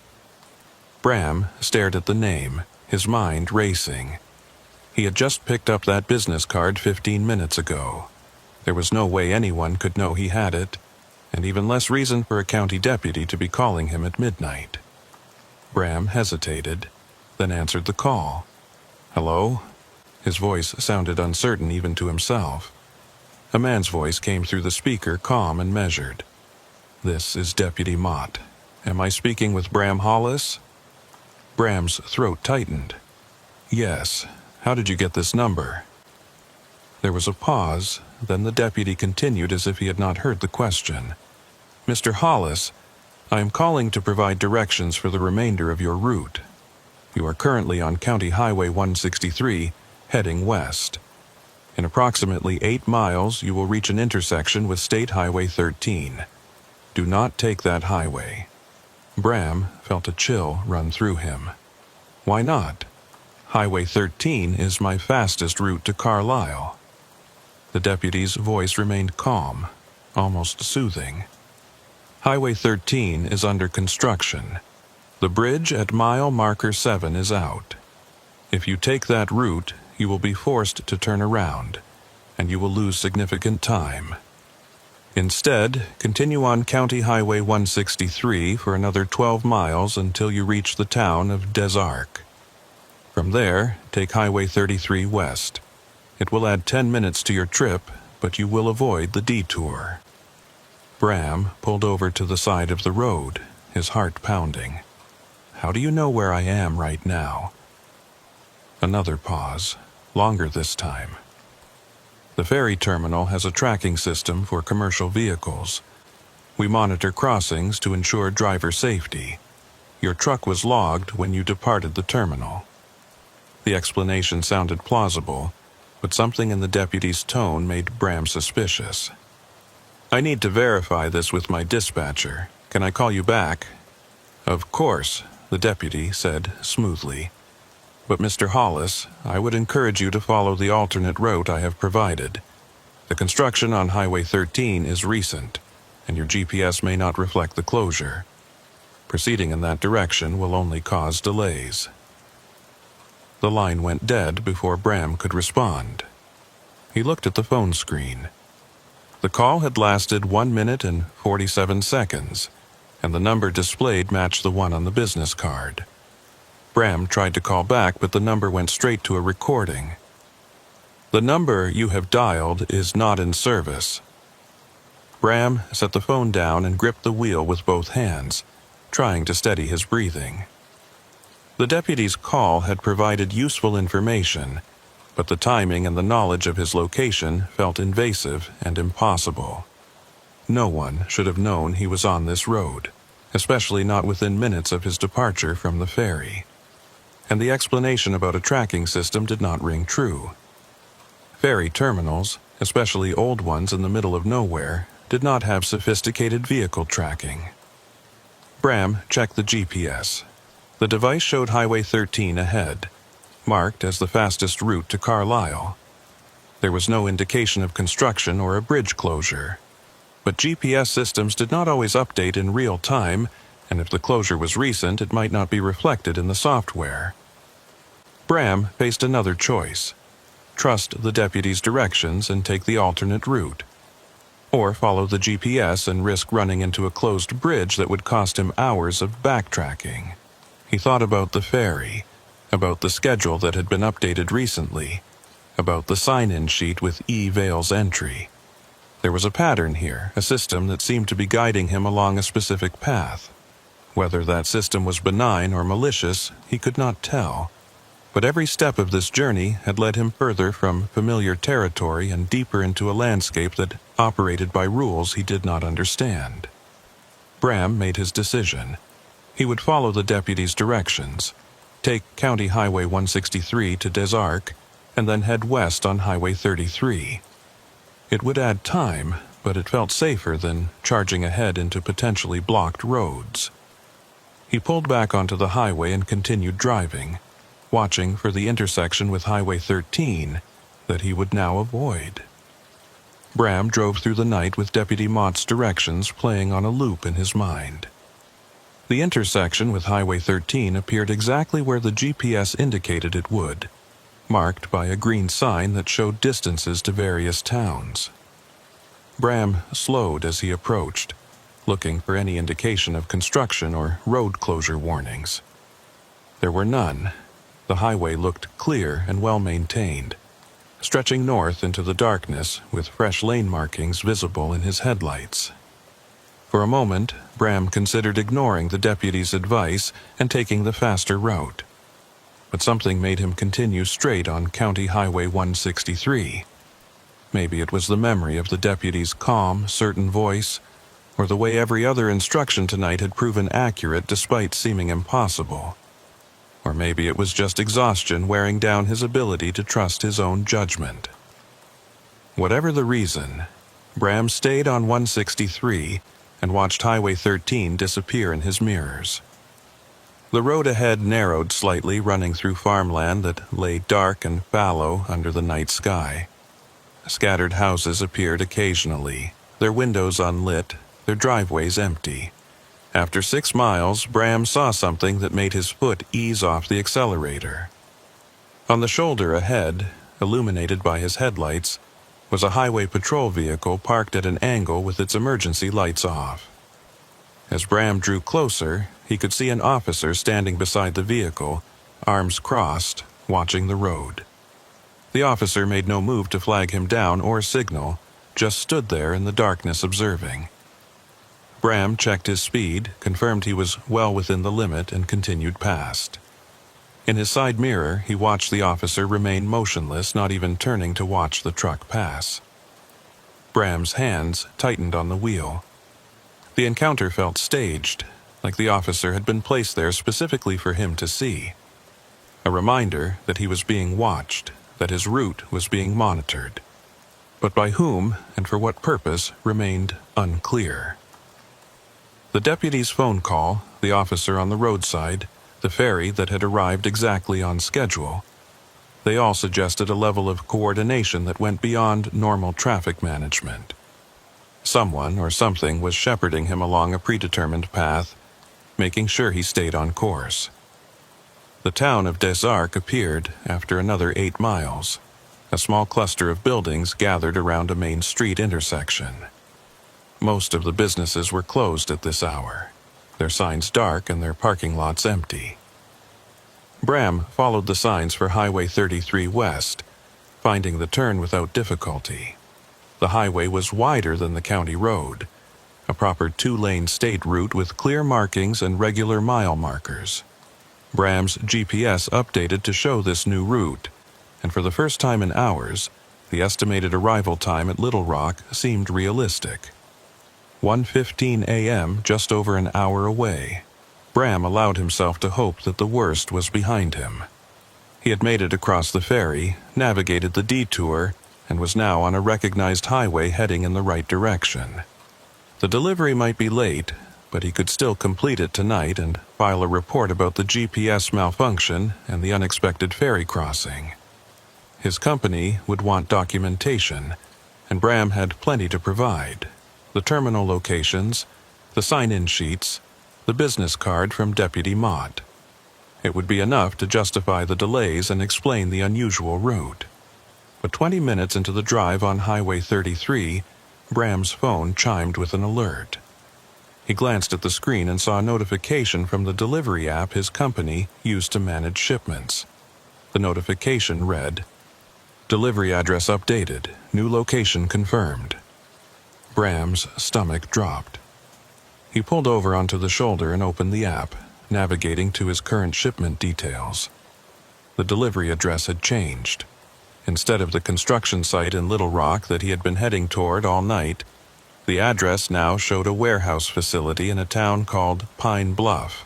Bram stared at the name, his mind racing. He had just picked up that business card 15 minutes ago. There was no way anyone could know he had it, and even less reason for a county deputy to be calling him at midnight. Bram hesitated, then answered the call. "Hello?" His voice sounded uncertain even to himself. A man's voice came through the speaker, calm and measured. "This is Deputy Mott. Am I speaking with Bram Hollis?" Bram's throat tightened. "Yes. How did you get this number?" There was a pause, then the deputy continued as if he had not heard the question. "Mr. Hollis, I am calling to provide directions for the remainder of your route. You are currently on County Highway 163, heading west. In approximately 8 miles, you will reach an intersection with State Highway 13. Do not take that highway." Bram felt a chill run through him. "Why not? Highway 13 is my fastest route to Carlisle." The deputy's voice remained calm, almost soothing. "Highway 13 is under construction. The bridge at mile marker 7 is out. If you take that route, you will be forced to turn around, and you will lose significant time. Instead, continue on County Highway 163 for another 12 miles until you reach the town of Des Arcs. From there, take Highway 33 west. It will add 10 minutes to your trip, but you will avoid the detour." Bram pulled over to the side of the road, his heart pounding. "How do you know where I am right now?" Another pause, longer this time. "The ferry terminal has a tracking system for commercial vehicles. We monitor crossings to ensure driver safety. Your truck was logged when you departed the terminal." The explanation sounded plausible, but something in the deputy's tone made Bram suspicious. "I need to verify this with my dispatcher. Can I call you back?" "Of course," the deputy said smoothly. "But Mr. Hollis, I would encourage you to follow the alternate route I have provided. The construction on Highway 13 is recent, and your GPS may not reflect the closure. Proceeding in that direction will only cause delays." The line went dead before Bram could respond. He looked at the phone screen. The call had lasted 1 minute and 47 seconds, and the number displayed matched the one on the business card. Bram tried to call back, but the number went straight to a recording. "The number you have dialed is not in service." Bram set the phone down and gripped the wheel with both hands, trying to steady his breathing. The deputy's call had provided useful information, but the timing and the knowledge of his location felt invasive and impossible. No one should have known he was on this road, especially not within minutes of his departure from the ferry. And the explanation about a tracking system did not ring true. Ferry terminals, especially old ones in the middle of nowhere, did not have sophisticated vehicle tracking. Bram checked the GPS. The device showed Highway 13 ahead, marked as the fastest route to Carlisle. There was no indication of construction or a bridge closure. But GPS systems did not always update in real time, and if the closure was recent, it might not be reflected in the software. Bram faced another choice: trust the deputy's directions and take the alternate route, or follow the GPS and risk running into a closed bridge that would cost him hours of backtracking. He thought about the ferry, about the schedule that had been updated recently, about the sign-in sheet with E. Vale's entry. There was a pattern here, a system that seemed to be guiding him along a specific path. Whether that system was benign or malicious, he could not tell. But every step of this journey had led him further from familiar territory and deeper into a landscape that operated by rules he did not understand. Bram made his decision. He would follow the deputy's directions, take County Highway 163 to Des Arcs, and then head west on Highway 33. It would add time, but it felt safer than charging ahead into potentially blocked roads. He pulled back onto the highway and continued driving, watching for the intersection with Highway 13 that he would now avoid. Bram drove through the night with Deputy Mott's directions playing on a loop in his mind. The intersection with Highway 13 appeared exactly where the GPS indicated it would, marked by a green sign that showed distances to various towns. Bram slowed as he approached, looking for any indication of construction or road closure warnings. There were none. The highway looked clear and well-maintained, stretching north into the darkness with fresh lane markings visible in his headlights. For a moment, Bram considered ignoring the deputy's advice and taking the faster route. But something made him continue straight on County Highway 163. Maybe it was the memory of the deputy's calm, certain voice, or the way every other instruction tonight had proven accurate despite seeming impossible. Or maybe it was just exhaustion wearing down his ability to trust his own judgment. Whatever the reason, Bram stayed on 163 and watched Highway 13 disappear in his mirrors. The road ahead narrowed slightly, running through farmland that lay dark and fallow under the night sky. Scattered houses appeared occasionally, their windows unlit, their driveways empty. After 6 miles, Bram saw something that made his foot ease off the accelerator. On the shoulder ahead, illuminated by his headlights, was a highway patrol vehicle parked at an angle with its emergency lights off. As Bram drew closer, he could see an officer standing beside the vehicle, arms crossed, watching the road. The officer made no move to flag him down or signal, just stood there in the darkness observing. Bram checked his speed, confirmed he was well within the limit, and continued past. In his side mirror, he watched the officer remain motionless, not even turning to watch the truck pass. Bram's hands tightened on the wheel. The encounter felt staged, like the officer had been placed there specifically for him to see. A reminder that he was being watched, that his route was being monitored. But by whom and for what purpose remained unclear. The deputy's phone call, the officer on the roadside, the ferry that had arrived exactly on schedule, they all suggested a level of coordination that went beyond normal traffic management. Someone or something was shepherding him along a predetermined path, making sure he stayed on course. The town of Des Arcs appeared after another 8 miles, a small cluster of buildings gathered around a main street intersection. Most of the businesses were closed at this hour, their signs dark and their parking lots empty. Bram followed the signs for Highway 33 west, finding the turn without difficulty. The highway was wider than the county road, a proper 2-lane state route with clear markings and regular mile markers. Bram's GPS updated to show this new route, and for the first time in hours, the estimated arrival time at Little Rock seemed realistic. 1:15 a.m., just over an hour away. Bram allowed himself to hope that the worst was behind him. He had made it across the ferry, navigated the detour, and was now on a recognized highway heading in the right direction. The delivery might be late, but he could still complete it tonight and file a report about the GPS malfunction and the unexpected ferry crossing. His company would want documentation, and Bram had plenty to provide: the terminal locations, the sign-in sheets, the business card from Deputy Mott. It would be enough to justify the delays and explain the unusual route. But 20 minutes into the drive on Highway 33, Bram's phone chimed with an alert. He glanced at the screen and saw a notification from the delivery app his company used to manage shipments. The notification read, "Delivery address updated. New location confirmed." Bram's stomach dropped. He pulled over onto the shoulder and opened the app, navigating to his current shipment details. The delivery address had changed. Instead of the construction site in Little Rock that he had been heading toward all night, the address now showed a warehouse facility in a town called Pine Bluff,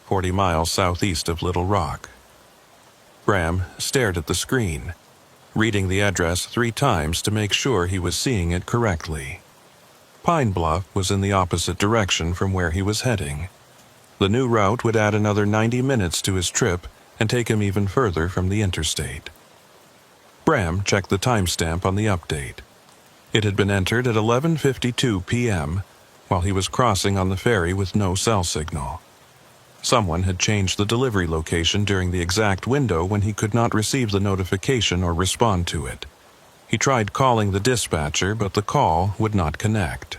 40 miles southeast of Little Rock. Bram stared at the screen, reading the address 3 times to make sure he was seeing it correctly. Pine Bluff was in the opposite direction from where he was heading. The new route would add another 90 minutes to his trip and take him even further from the interstate. Bram checked the timestamp on the update. It had been entered at 11:52 p.m. while he was crossing on the ferry with no cell signal. Someone had changed the delivery location during the exact window when he could not receive the notification or respond to it. He tried calling the dispatcher, but the call would not connect.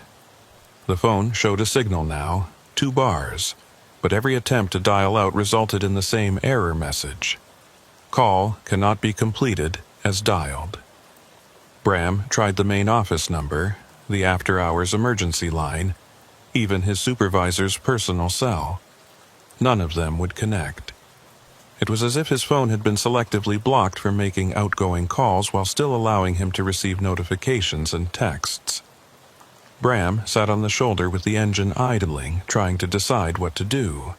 The phone showed a signal now, 2 bars, but every attempt to dial out resulted in the same error message. Call cannot be completed as dialed. Bram tried the main office number, the after-hours emergency line, even his supervisor's personal cell. None of them would connect. It was as if his phone had been selectively blocked from making outgoing calls while still allowing him to receive notifications and texts. Bram sat on the shoulder with the engine idling, trying to decide what to do.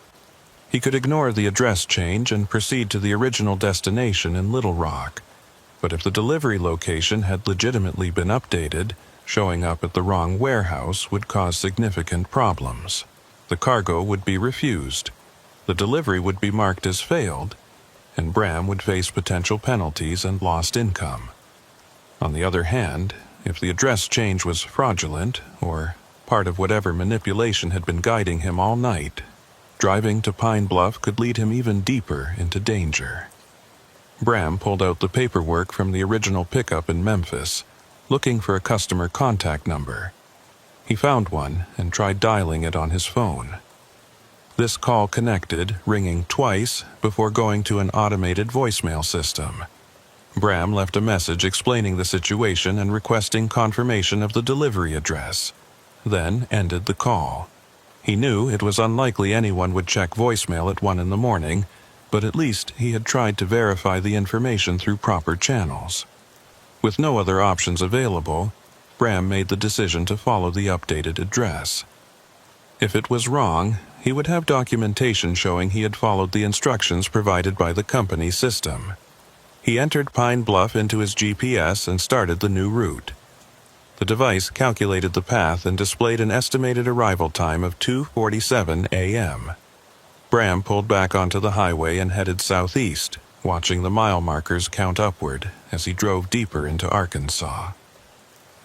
He could ignore the address change and proceed to the original destination in Little Rock, but if the delivery location had legitimately been updated, showing up at the wrong warehouse would cause significant problems. The cargo would be refused, the delivery would be marked as failed, and Bram would face potential penalties and lost income. On the other hand, if the address change was fraudulent, or part of whatever manipulation had been guiding him all night, driving to Pine Bluff could lead him even deeper into danger. Bram pulled out the paperwork from the original pickup in Memphis, looking for a customer contact number. He found one and tried dialing it on his phone. This call connected, ringing twice before going to an automated voicemail system. Bram left a message explaining the situation and requesting confirmation of the delivery address, then ended the call. He knew it was unlikely anyone would check voicemail at 1 in the morning, but at least he had tried to verify the information through proper channels. With no other options available, Bram made the decision to follow the updated address. If it was wrong, he would have documentation showing he had followed the instructions provided by the company's system. He entered Pine Bluff into his GPS and started the new route. The device calculated the path and displayed an estimated arrival time of 2:47 a.m. Bram pulled back onto the highway and headed southeast, watching the mile markers count upward as he drove deeper into Arkansas.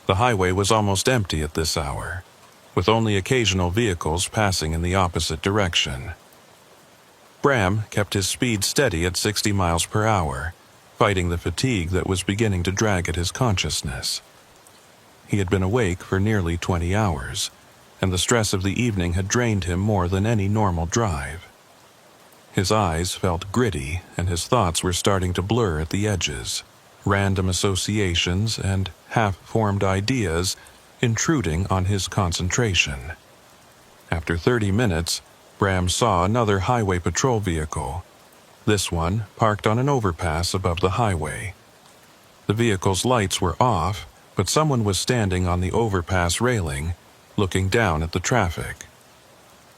The highway was almost empty at this hour, with only occasional vehicles passing in the opposite direction. Bram kept his speed steady at 60 miles per hour, fighting the fatigue that was beginning to drag at his consciousness. He had been awake for nearly 20 hours, and the stress of the evening had drained him more than any normal drive. His eyes felt gritty, and his thoughts were starting to blur at the edges, random associations and half-formed ideas intruding on his concentration. After 30 minutes, Bram saw another highway patrol vehicle, this one parked on an overpass above the highway. The vehicle's lights were off, but someone was standing on the overpass railing, looking down at the traffic.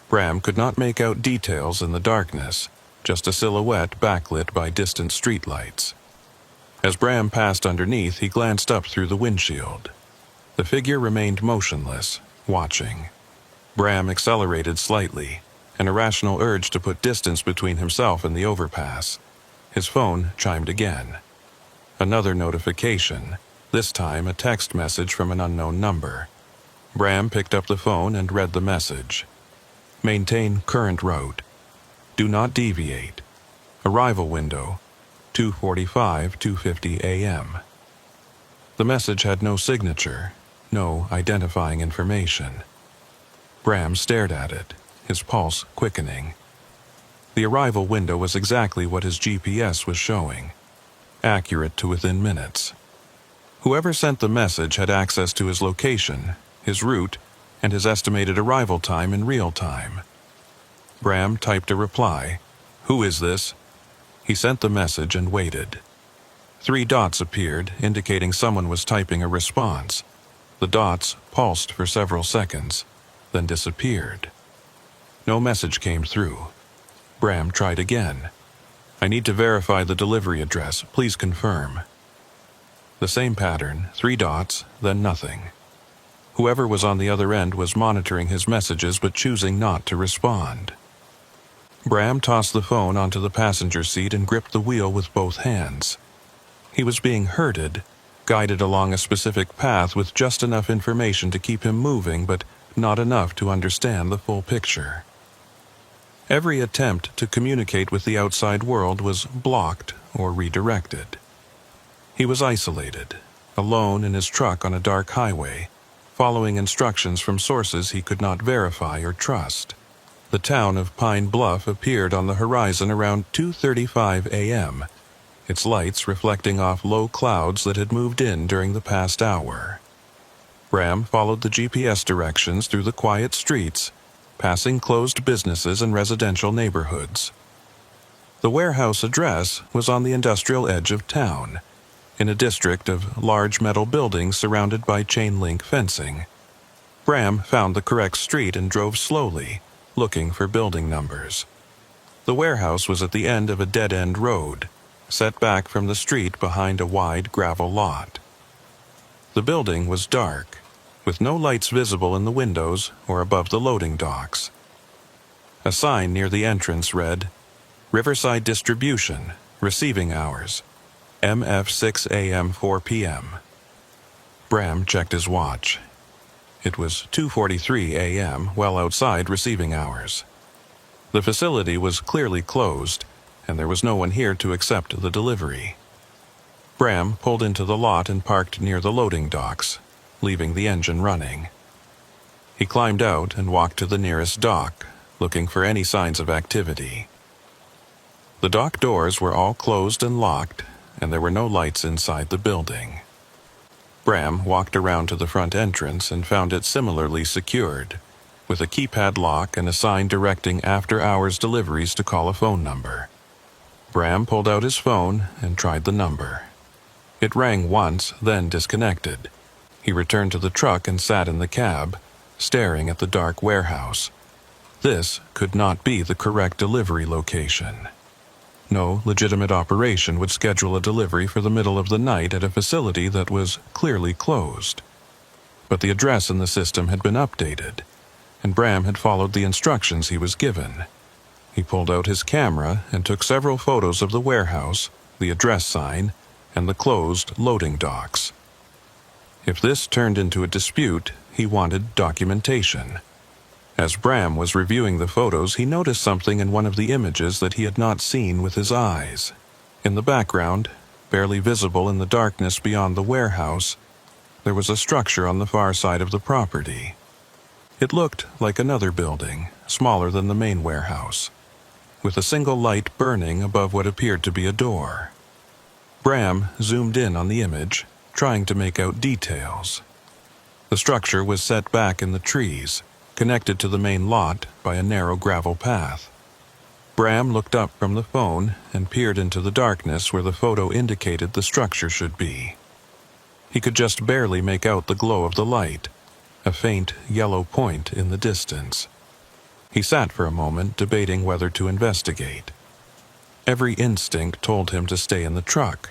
Bram could not make out details in the darkness, just a silhouette backlit by distant streetlights. As Bram passed underneath, he glanced up through the windshield. The figure remained motionless, watching. Bram accelerated slightly, an irrational urge to put distance between himself and the overpass. His phone chimed again. Another notification, this time a text message from an unknown number. Bram picked up the phone and read the message. Maintain current route. Do not deviate. Arrival window, 2:45, 2:50 a.m. The message had no signature, no identifying information. Bram stared at it, his pulse quickening. The arrival window was exactly what his GPS was showing, accurate to within minutes. Whoever sent the message had access to his location, his route, and his estimated arrival time in real time. Bram typed a reply. "Who is this?" He sent the message and waited. 3 dots appeared, indicating someone was typing a response. The dots pulsed for several seconds, then disappeared. No message came through. Bram tried again. "I need to verify the delivery address. Please confirm." The same pattern, 3 dots, then nothing. Whoever was on the other end was monitoring his messages but choosing not to respond. Bram tossed the phone onto the passenger seat and gripped the wheel with both hands. He was being herded, guided along a specific path with just enough information to keep him moving, but not enough to understand the full picture. Every attempt to communicate with the outside world was blocked or redirected. He was isolated, alone in his truck on a dark highway, following instructions from sources he could not verify or trust. The town of Pine Bluff appeared on the horizon around 2:35 a.m., its lights reflecting off low clouds that had moved in during the past hour. Bram followed the GPS directions through the quiet streets, passing closed businesses and residential neighborhoods. The warehouse address was on the industrial edge of town, in a district of large metal buildings surrounded by chain-link fencing. Bram found the correct street and drove slowly, looking for building numbers. The warehouse was at the end of a dead-end road, set back from the street behind a wide gravel lot. The building was dark, with no lights visible in the windows or above the loading docks. A sign near the entrance read, "Riverside Distribution, Receiving Hours, MF 6 a.m. 4 p.m. Bram checked his watch. It was 2:43 a.m., well outside receiving hours. The facility was clearly closed, and there was no one here to accept the delivery. Bram pulled into the lot and parked near the loading docks, leaving the engine running. He climbed out and walked to the nearest dock, looking for any signs of activity. The dock doors were all closed and locked, and there were no lights inside the building. Bram walked around to the front entrance and found it similarly secured, with a keypad lock and a sign directing after-hours deliveries to call a phone number. Bram pulled out his phone and tried the number. It rang once, then disconnected. He returned to the truck and sat in the cab, staring at the dark warehouse. This could not be the correct delivery location. No legitimate operation would schedule a delivery for the middle of the night at a facility that was clearly closed. But the address in the system had been updated, and Bram had followed the instructions he was given. He pulled out his camera and took several photos of the warehouse, the address sign, and the closed loading docks. If this turned into a dispute, he wanted documentation. As Bram was reviewing the photos, he noticed something in one of the images that he had not seen with his eyes. In the background, barely visible in the darkness beyond the warehouse, there was a structure on the far side of the property. It looked like another building, smaller than the main warehouse, with a single light burning above what appeared to be a door. Bram zoomed in on the image, trying to make out details. The structure was set back in the trees, connected to the main lot by a narrow gravel path. Bram looked up from the phone and peered into the darkness where the photo indicated the structure should be. He could just barely make out the glow of the light, a faint yellow point in the distance. He sat for a moment, debating whether to investigate. Every instinct told him to stay in the truck,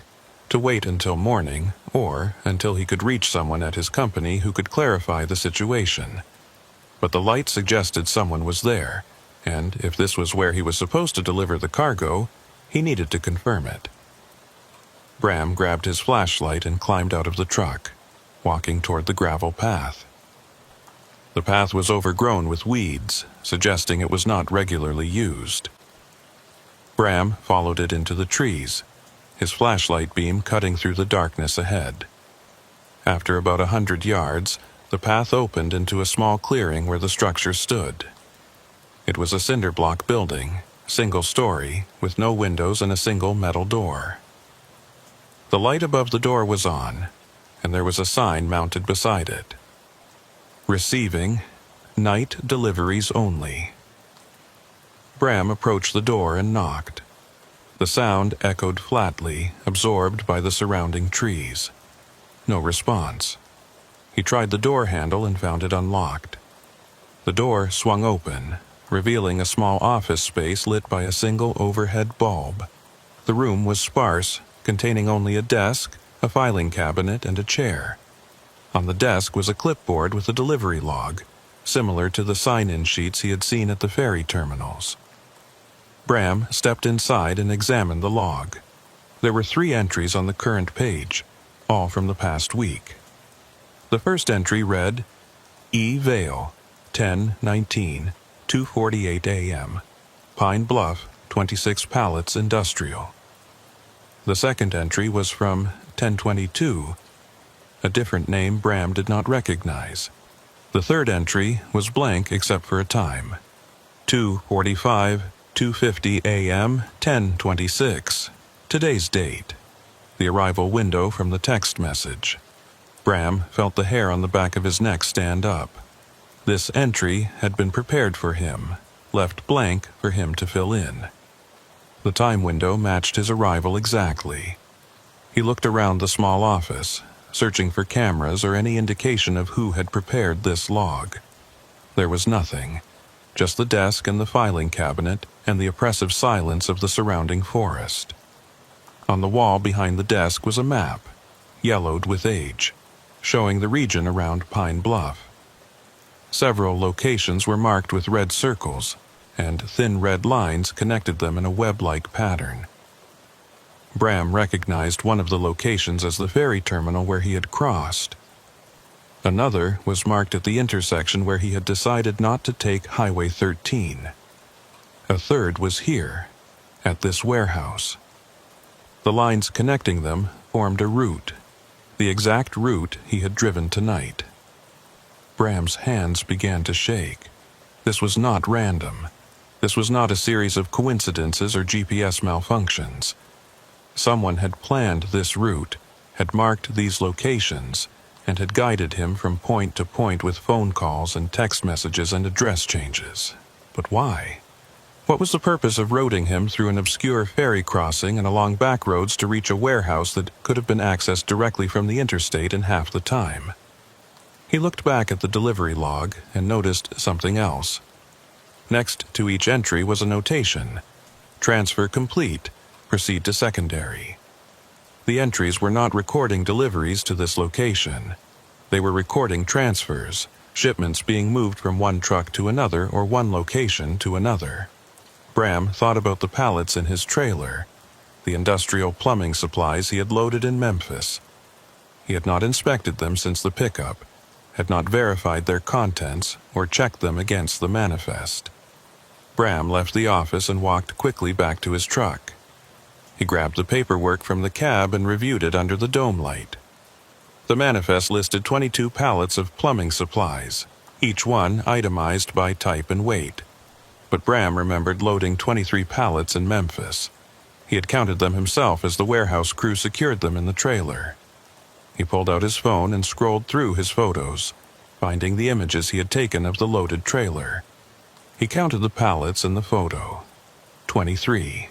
to wait until morning, or until he could reach someone at his company who could clarify the situation. But the light suggested someone was there, and if this was where he was supposed to deliver the cargo, he needed to confirm it. Bram grabbed his flashlight and climbed out of the truck, walking toward the gravel path. The path was overgrown with weeds, suggesting it was not regularly used. Bram followed it into the trees, his flashlight beam cutting through the darkness ahead. After about 100 yards, the path opened into a small clearing where the structure stood. It was a cinder block building, single-story, with no windows and a single metal door. The light above the door was on, and there was a sign mounted beside it. Receiving, night deliveries only. Bram approached the door and knocked. The sound echoed flatly, absorbed by the surrounding trees. No response. He tried the door handle and found it unlocked. The door swung open, revealing a small office space lit by a single overhead bulb. The room was sparse, containing only a desk, a filing cabinet, and a chair. On the desk was a clipboard with a delivery log, similar to the sign-in sheets he had seen at the ferry terminals. Bram stepped inside and examined the log. There were 3 entries on the current page, all from the past week. The first entry read, E. Vale, 10/19, 2:48 a.m., Pine Bluff, 26 Pallets Industrial. The second entry was from 10/22, a different name Bram did not recognize. The third entry was blank except for a time. 2:45, 2:50 a.m., 10:26. Today's date. The arrival window from the text message. Bram felt the hair on the back of his neck stand up. This entry had been prepared for him, left blank for him to fill in. The time window matched his arrival exactly. He looked around the small office, searching for cameras or any indication of who had prepared this log. There was nothing, just the desk and the filing cabinet and the oppressive silence of the surrounding forest. On the wall behind the desk was a map, yellowed with age, showing the region around Pine Bluff. Several locations were marked with red circles, and thin red lines connected them in a web-like pattern. Bram recognized one of the locations as the ferry terminal where he had crossed. Another was marked at the intersection where he had decided not to take Highway 13. A third was here, at this warehouse. The lines connecting them formed a route, the exact route he had driven tonight. Bram's hands began to shake. This was not random. This was not a series of coincidences or GPS malfunctions. Someone had planned this route, had marked these locations, and had guided him from point to point with phone calls and text messages and address changes. But why? What was the purpose of roading him through an obscure ferry crossing and along back roads to reach a warehouse that could have been accessed directly from the interstate in half the time? He looked back at the delivery log and noticed something else. Next to each entry was a notation. Transfer complete. Proceed to secondary. The entries were not recording deliveries to this location. They were recording transfers, shipments being moved from one truck to another or one location to another. Bram thought about the pallets in his trailer, the industrial plumbing supplies he had loaded in Memphis. He had not inspected them since the pickup, had not verified their contents or checked them against the manifest. Bram left the office and walked quickly back to his truck. He grabbed the paperwork from the cab and reviewed it under the dome light. The manifest listed 22 pallets of plumbing supplies, each one itemized by type and weight. But Bram remembered loading 23 pallets in Memphis. He had counted them himself as the warehouse crew secured them in the trailer. He pulled out his phone and scrolled through his photos, finding the images he had taken of the loaded trailer. He counted the pallets in the photo. 23.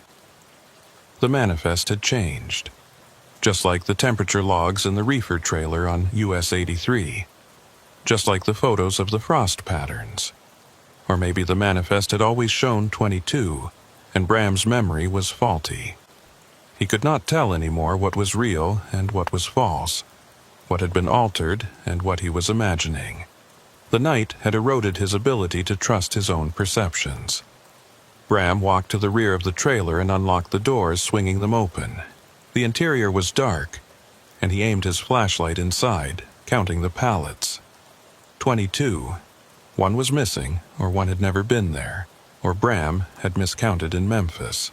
The manifest had changed, just like the temperature logs in the reefer trailer on US 83. just like the photos of the frost patterns. Or maybe the manifest had always shown 22, and Bram's memory was faulty. He could not tell anymore what was real and what was false, what had been altered and what he was imagining. The night had eroded his ability to trust his own perceptions. Bram walked to the rear of the trailer and unlocked the doors, swinging them open. The interior was dark, and he aimed his flashlight inside, counting the pallets. 22. One was missing, or one had never been there, or Bram had miscounted in Memphis.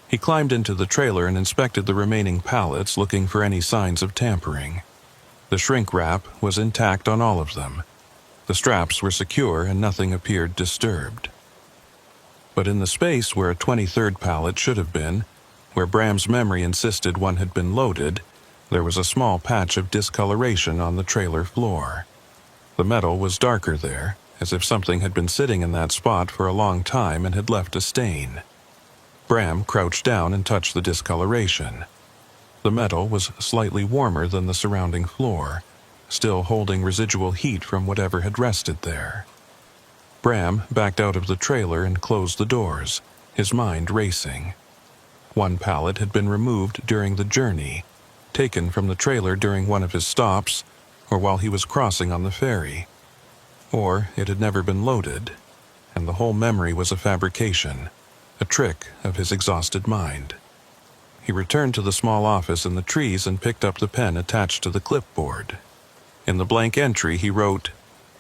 He climbed into the trailer and inspected the remaining pallets, looking for any signs of tampering. The shrink wrap was intact on all of them. The straps were secure and nothing appeared disturbed. But in the space where a 23rd pallet should have been, where Bram's memory insisted one had been loaded, there was a small patch of discoloration on the trailer floor. The metal was darker there, as if something had been sitting in that spot for a long time and had left a stain. Bram crouched down and touched the discoloration. The metal was slightly warmer than the surrounding floor, still holding residual heat from whatever had rested there. Bram backed out of the trailer and closed the doors, his mind racing. One pallet had been removed during the journey, taken from the trailer during one of his stops, or while he was crossing on the ferry. Or it had never been loaded, and the whole memory was a fabrication, a trick of his exhausted mind. He returned to the small office in the trees and picked up the pen attached to the clipboard. In the blank entry he wrote,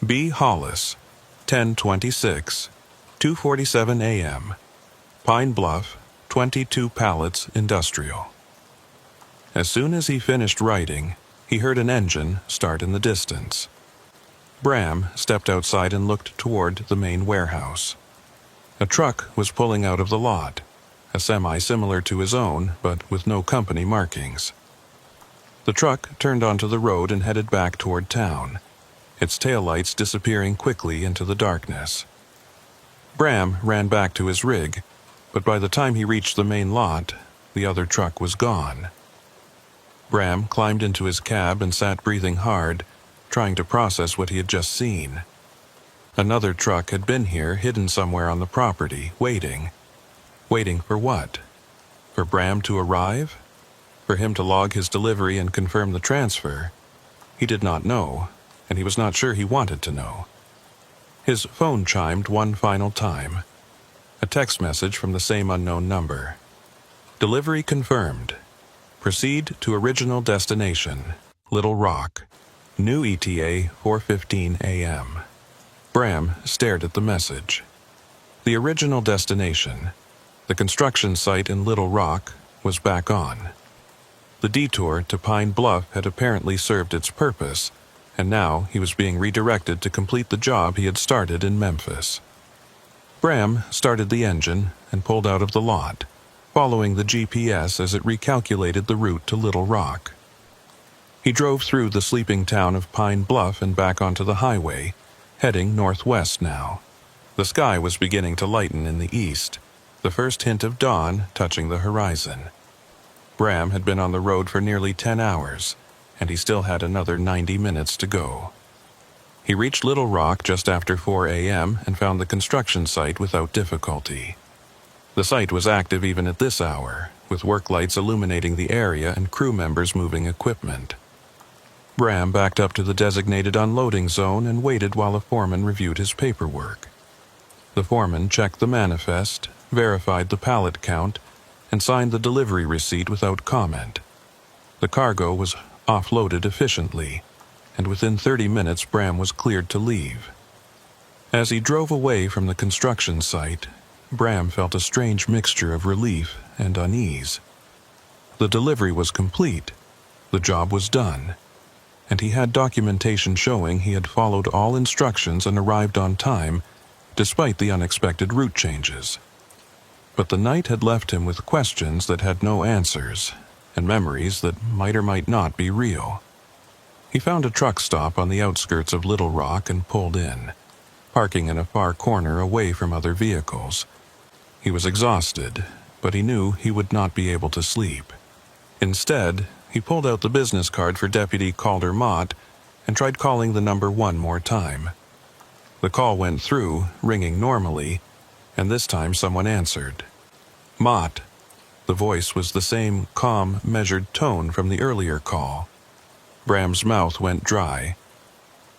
B. Hollis, 10:26, 2:47 a.m., Pine Bluff, 22 pallets, industrial. As soon as he finished writing, he heard an engine start in the distance. Bram stepped outside and looked toward the main warehouse. A truck was pulling out of the lot, a semi similar to his own, but with no company markings. The truck turned onto the road and headed back toward town, its taillights disappearing quickly into the darkness. Bram ran back to his rig, but by the time he reached the main lot, the other truck was gone. Bram climbed into his cab and sat breathing hard, trying to process what he had just seen. Another truck had been here, hidden somewhere on the property, waiting. Waiting for what? For Bram to arrive? For him to log his delivery and confirm the transfer? He did not know, and he was not sure he wanted to know. His phone chimed one final time. A text message from the same unknown number. Delivery confirmed. Proceed to original destination, Little Rock. New ETA 4:15 a.m. Bram stared at the message. The original destination, the construction site in Little Rock, was back on. The detour to Pine Bluff had apparently served its purpose, and now he was being redirected to complete the job he had started in Memphis. Bram started the engine and pulled out of the lot, following the GPS as it recalculated the route to Little Rock. He drove through the sleeping town of Pine Bluff and back onto the highway, heading northwest now. The sky was beginning to lighten in the east, the first hint of dawn touching the horizon. Bram had been on the road for nearly 10 hours, and he still had another 90 minutes to go. He reached Little Rock just after 4 a.m. and found the construction site without difficulty. The site was active even at this hour, with work lights illuminating the area and crew members moving equipment. Bram backed up to the designated unloading zone and waited while a foreman reviewed his paperwork. The foreman checked the manifest, verified the pallet count, and signed the delivery receipt without comment. The cargo was offloaded efficiently, and within 30 minutes Bram was cleared to leave. As he drove away from the construction site, Bram felt a strange mixture of relief and unease. The delivery was complete, the job was done, and he had documentation showing he had followed all instructions and arrived on time, despite the unexpected route changes. But the night had left him with questions that had no answers, and memories that might or might not be real. He found a truck stop on the outskirts of Little Rock and pulled in, parking in a far corner away from other vehicles. He was exhausted, but he knew he would not be able to sleep. Instead, he pulled out the business card for Deputy Calder Mott and tried calling the number one more time. The call went through, ringing normally, and this time someone answered. Mott. The voice was the same calm, measured tone from the earlier call. Bram's mouth went dry.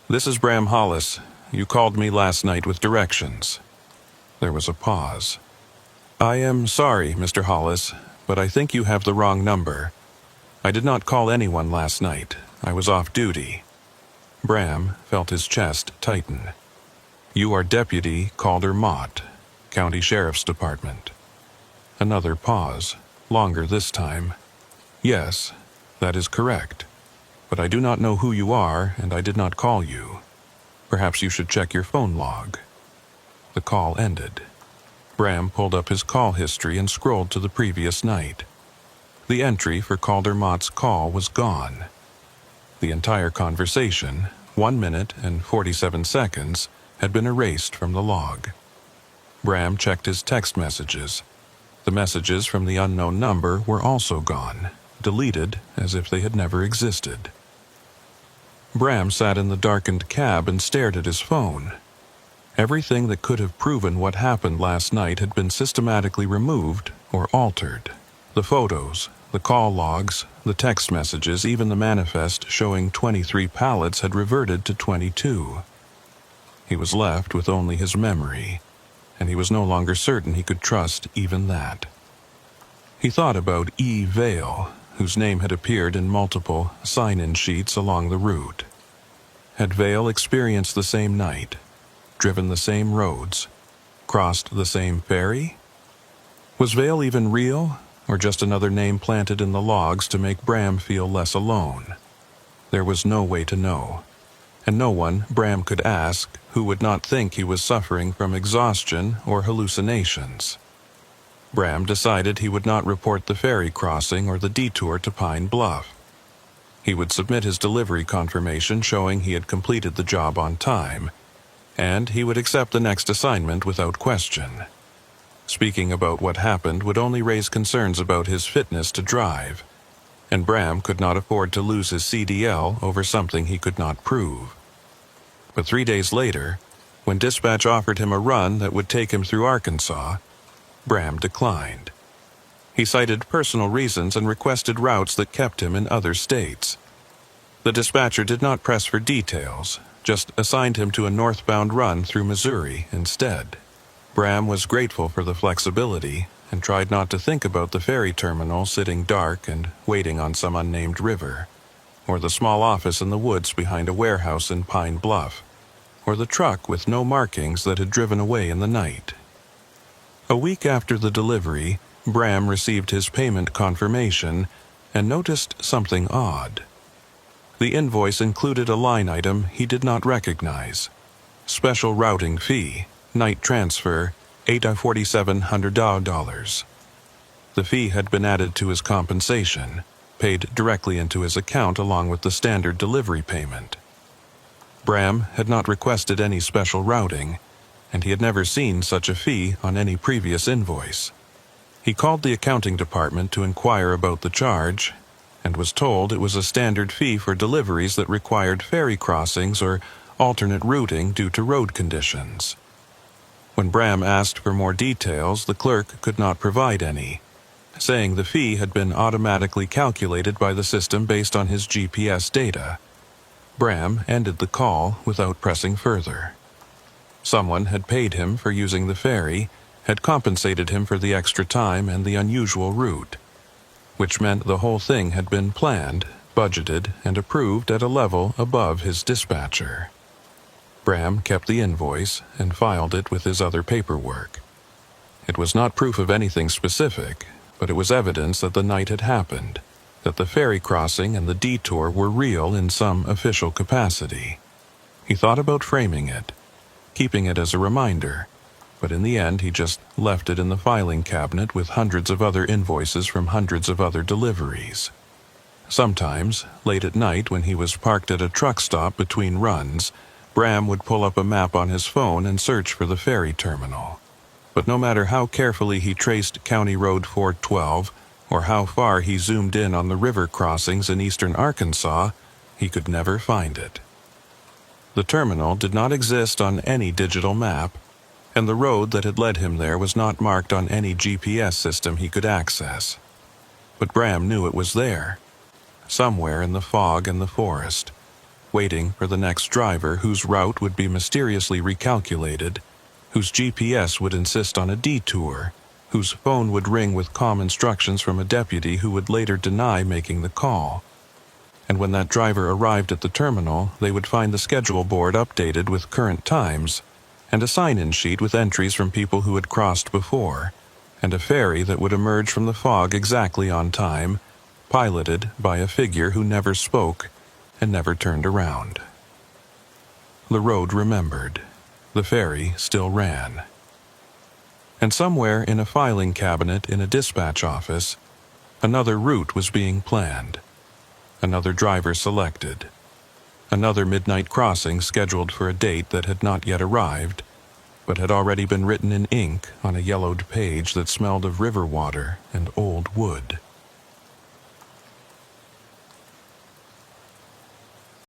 "This is Bram Hollis. You called me last night with directions." There was a pause. "I am sorry, Mr. Hollis, but I think you have the wrong number. I did not call anyone last night. I was off duty." Bram felt his chest tighten. "You are Deputy Calder Mott, County Sheriff's Department." Another pause, longer this time. "Yes, that is correct. But I do not know who you are, and I did not call you. Perhaps you should check your phone log." The call ended. Bram pulled up his call history and scrolled to the previous night. The entry for Calder Mott's call was gone. The entire conversation, 1 minute and 47 seconds, had been erased from the log. Bram checked his text messages. The messages from the unknown number were also gone, deleted as if they had never existed. Bram sat in the darkened cab and stared at his phone. Everything that could have proven what happened last night had been systematically removed or altered. The photos, the call logs, the text messages, even the manifest showing 23 pallets had reverted to 22. He was left with only his memory, and he was no longer certain he could trust even that. He thought about E. Vale, whose name had appeared in multiple sign-in sheets along the route. Had Vale experienced the same night, driven the same roads, crossed the same ferry? Was Vale even real, or just another name planted in the logs to make Bram feel less alone? There was no way to know, and no one Bram could ask who would not think he was suffering from exhaustion or hallucinations. Bram decided he would not report the ferry crossing or the detour to Pine Bluff. He would submit his delivery confirmation showing he had completed the job on time, and he would accept the next assignment without question. Speaking about what happened would only raise concerns about his fitness to drive, and Bram could not afford to lose his CDL over something he could not prove. But 3 days later, when dispatch offered him a run that would take him through Arkansas, Bram declined. He cited personal reasons and requested routes that kept him in other states. The dispatcher did not press for details, just assigned him to a northbound run through Missouri instead. Bram was grateful for the flexibility and tried not to think about the ferry terminal sitting dark and waiting on some unnamed river, or the small office in the woods behind a warehouse in Pine Bluff, or the truck with no markings that had driven away in the night. A week after the delivery, Bram received his payment confirmation and noticed something odd. The invoice included a line item he did not recognize. Special routing fee, night transfer, $8,470. The fee had been added to his compensation, paid directly into his account along with the standard delivery payment. Bram had not requested any special routing, and he had never seen such a fee on any previous invoice. He called the accounting department to inquire about the charge, and was told it was a standard fee for deliveries that required ferry crossings or alternate routing due to road conditions. When Bram asked for more details, the clerk could not provide any, saying the fee had been automatically calculated by the system based on his GPS data. Bram ended the call without pressing further. Someone had paid him for using the ferry, had compensated him for the extra time and the unusual route, which meant the whole thing had been planned, budgeted, and approved at a level above his dispatcher. Bram kept the invoice and filed it with his other paperwork. It was not proof of anything specific, but it was evidence that the night had happened, that the ferry crossing and the detour were real in some official capacity. He thought about framing it, keeping it as a reminder, but in the end he just left it in the filing cabinet with hundreds of other invoices from hundreds of other deliveries. Sometimes, late at night when he was parked at a truck stop between runs, Bram would pull up a map on his phone and search for the ferry terminal. But no matter how carefully he traced County Road 412, or how far he zoomed in on the river crossings in eastern Arkansas, he could never find it. The terminal did not exist on any digital map, and the road that had led him there was not marked on any GPS system he could access. But Bram knew it was there, somewhere in the fog and the forest, waiting for the next driver whose route would be mysteriously recalculated, whose GPS would insist on a detour, whose phone would ring with calm instructions from a deputy who would later deny making the call. And when that driver arrived at the terminal, they would find the schedule board updated with current times, and a sign-in sheet with entries from people who had crossed before, and a ferry that would emerge from the fog exactly on time, piloted by a figure who never spoke and never turned around. The road remembered. The ferry still ran. And somewhere in a filing cabinet in a dispatch office, another route was being planned. Another driver selected. Another midnight crossing scheduled for a date that had not yet arrived, but had already been written in ink on a yellowed page that smelled of river water and old wood.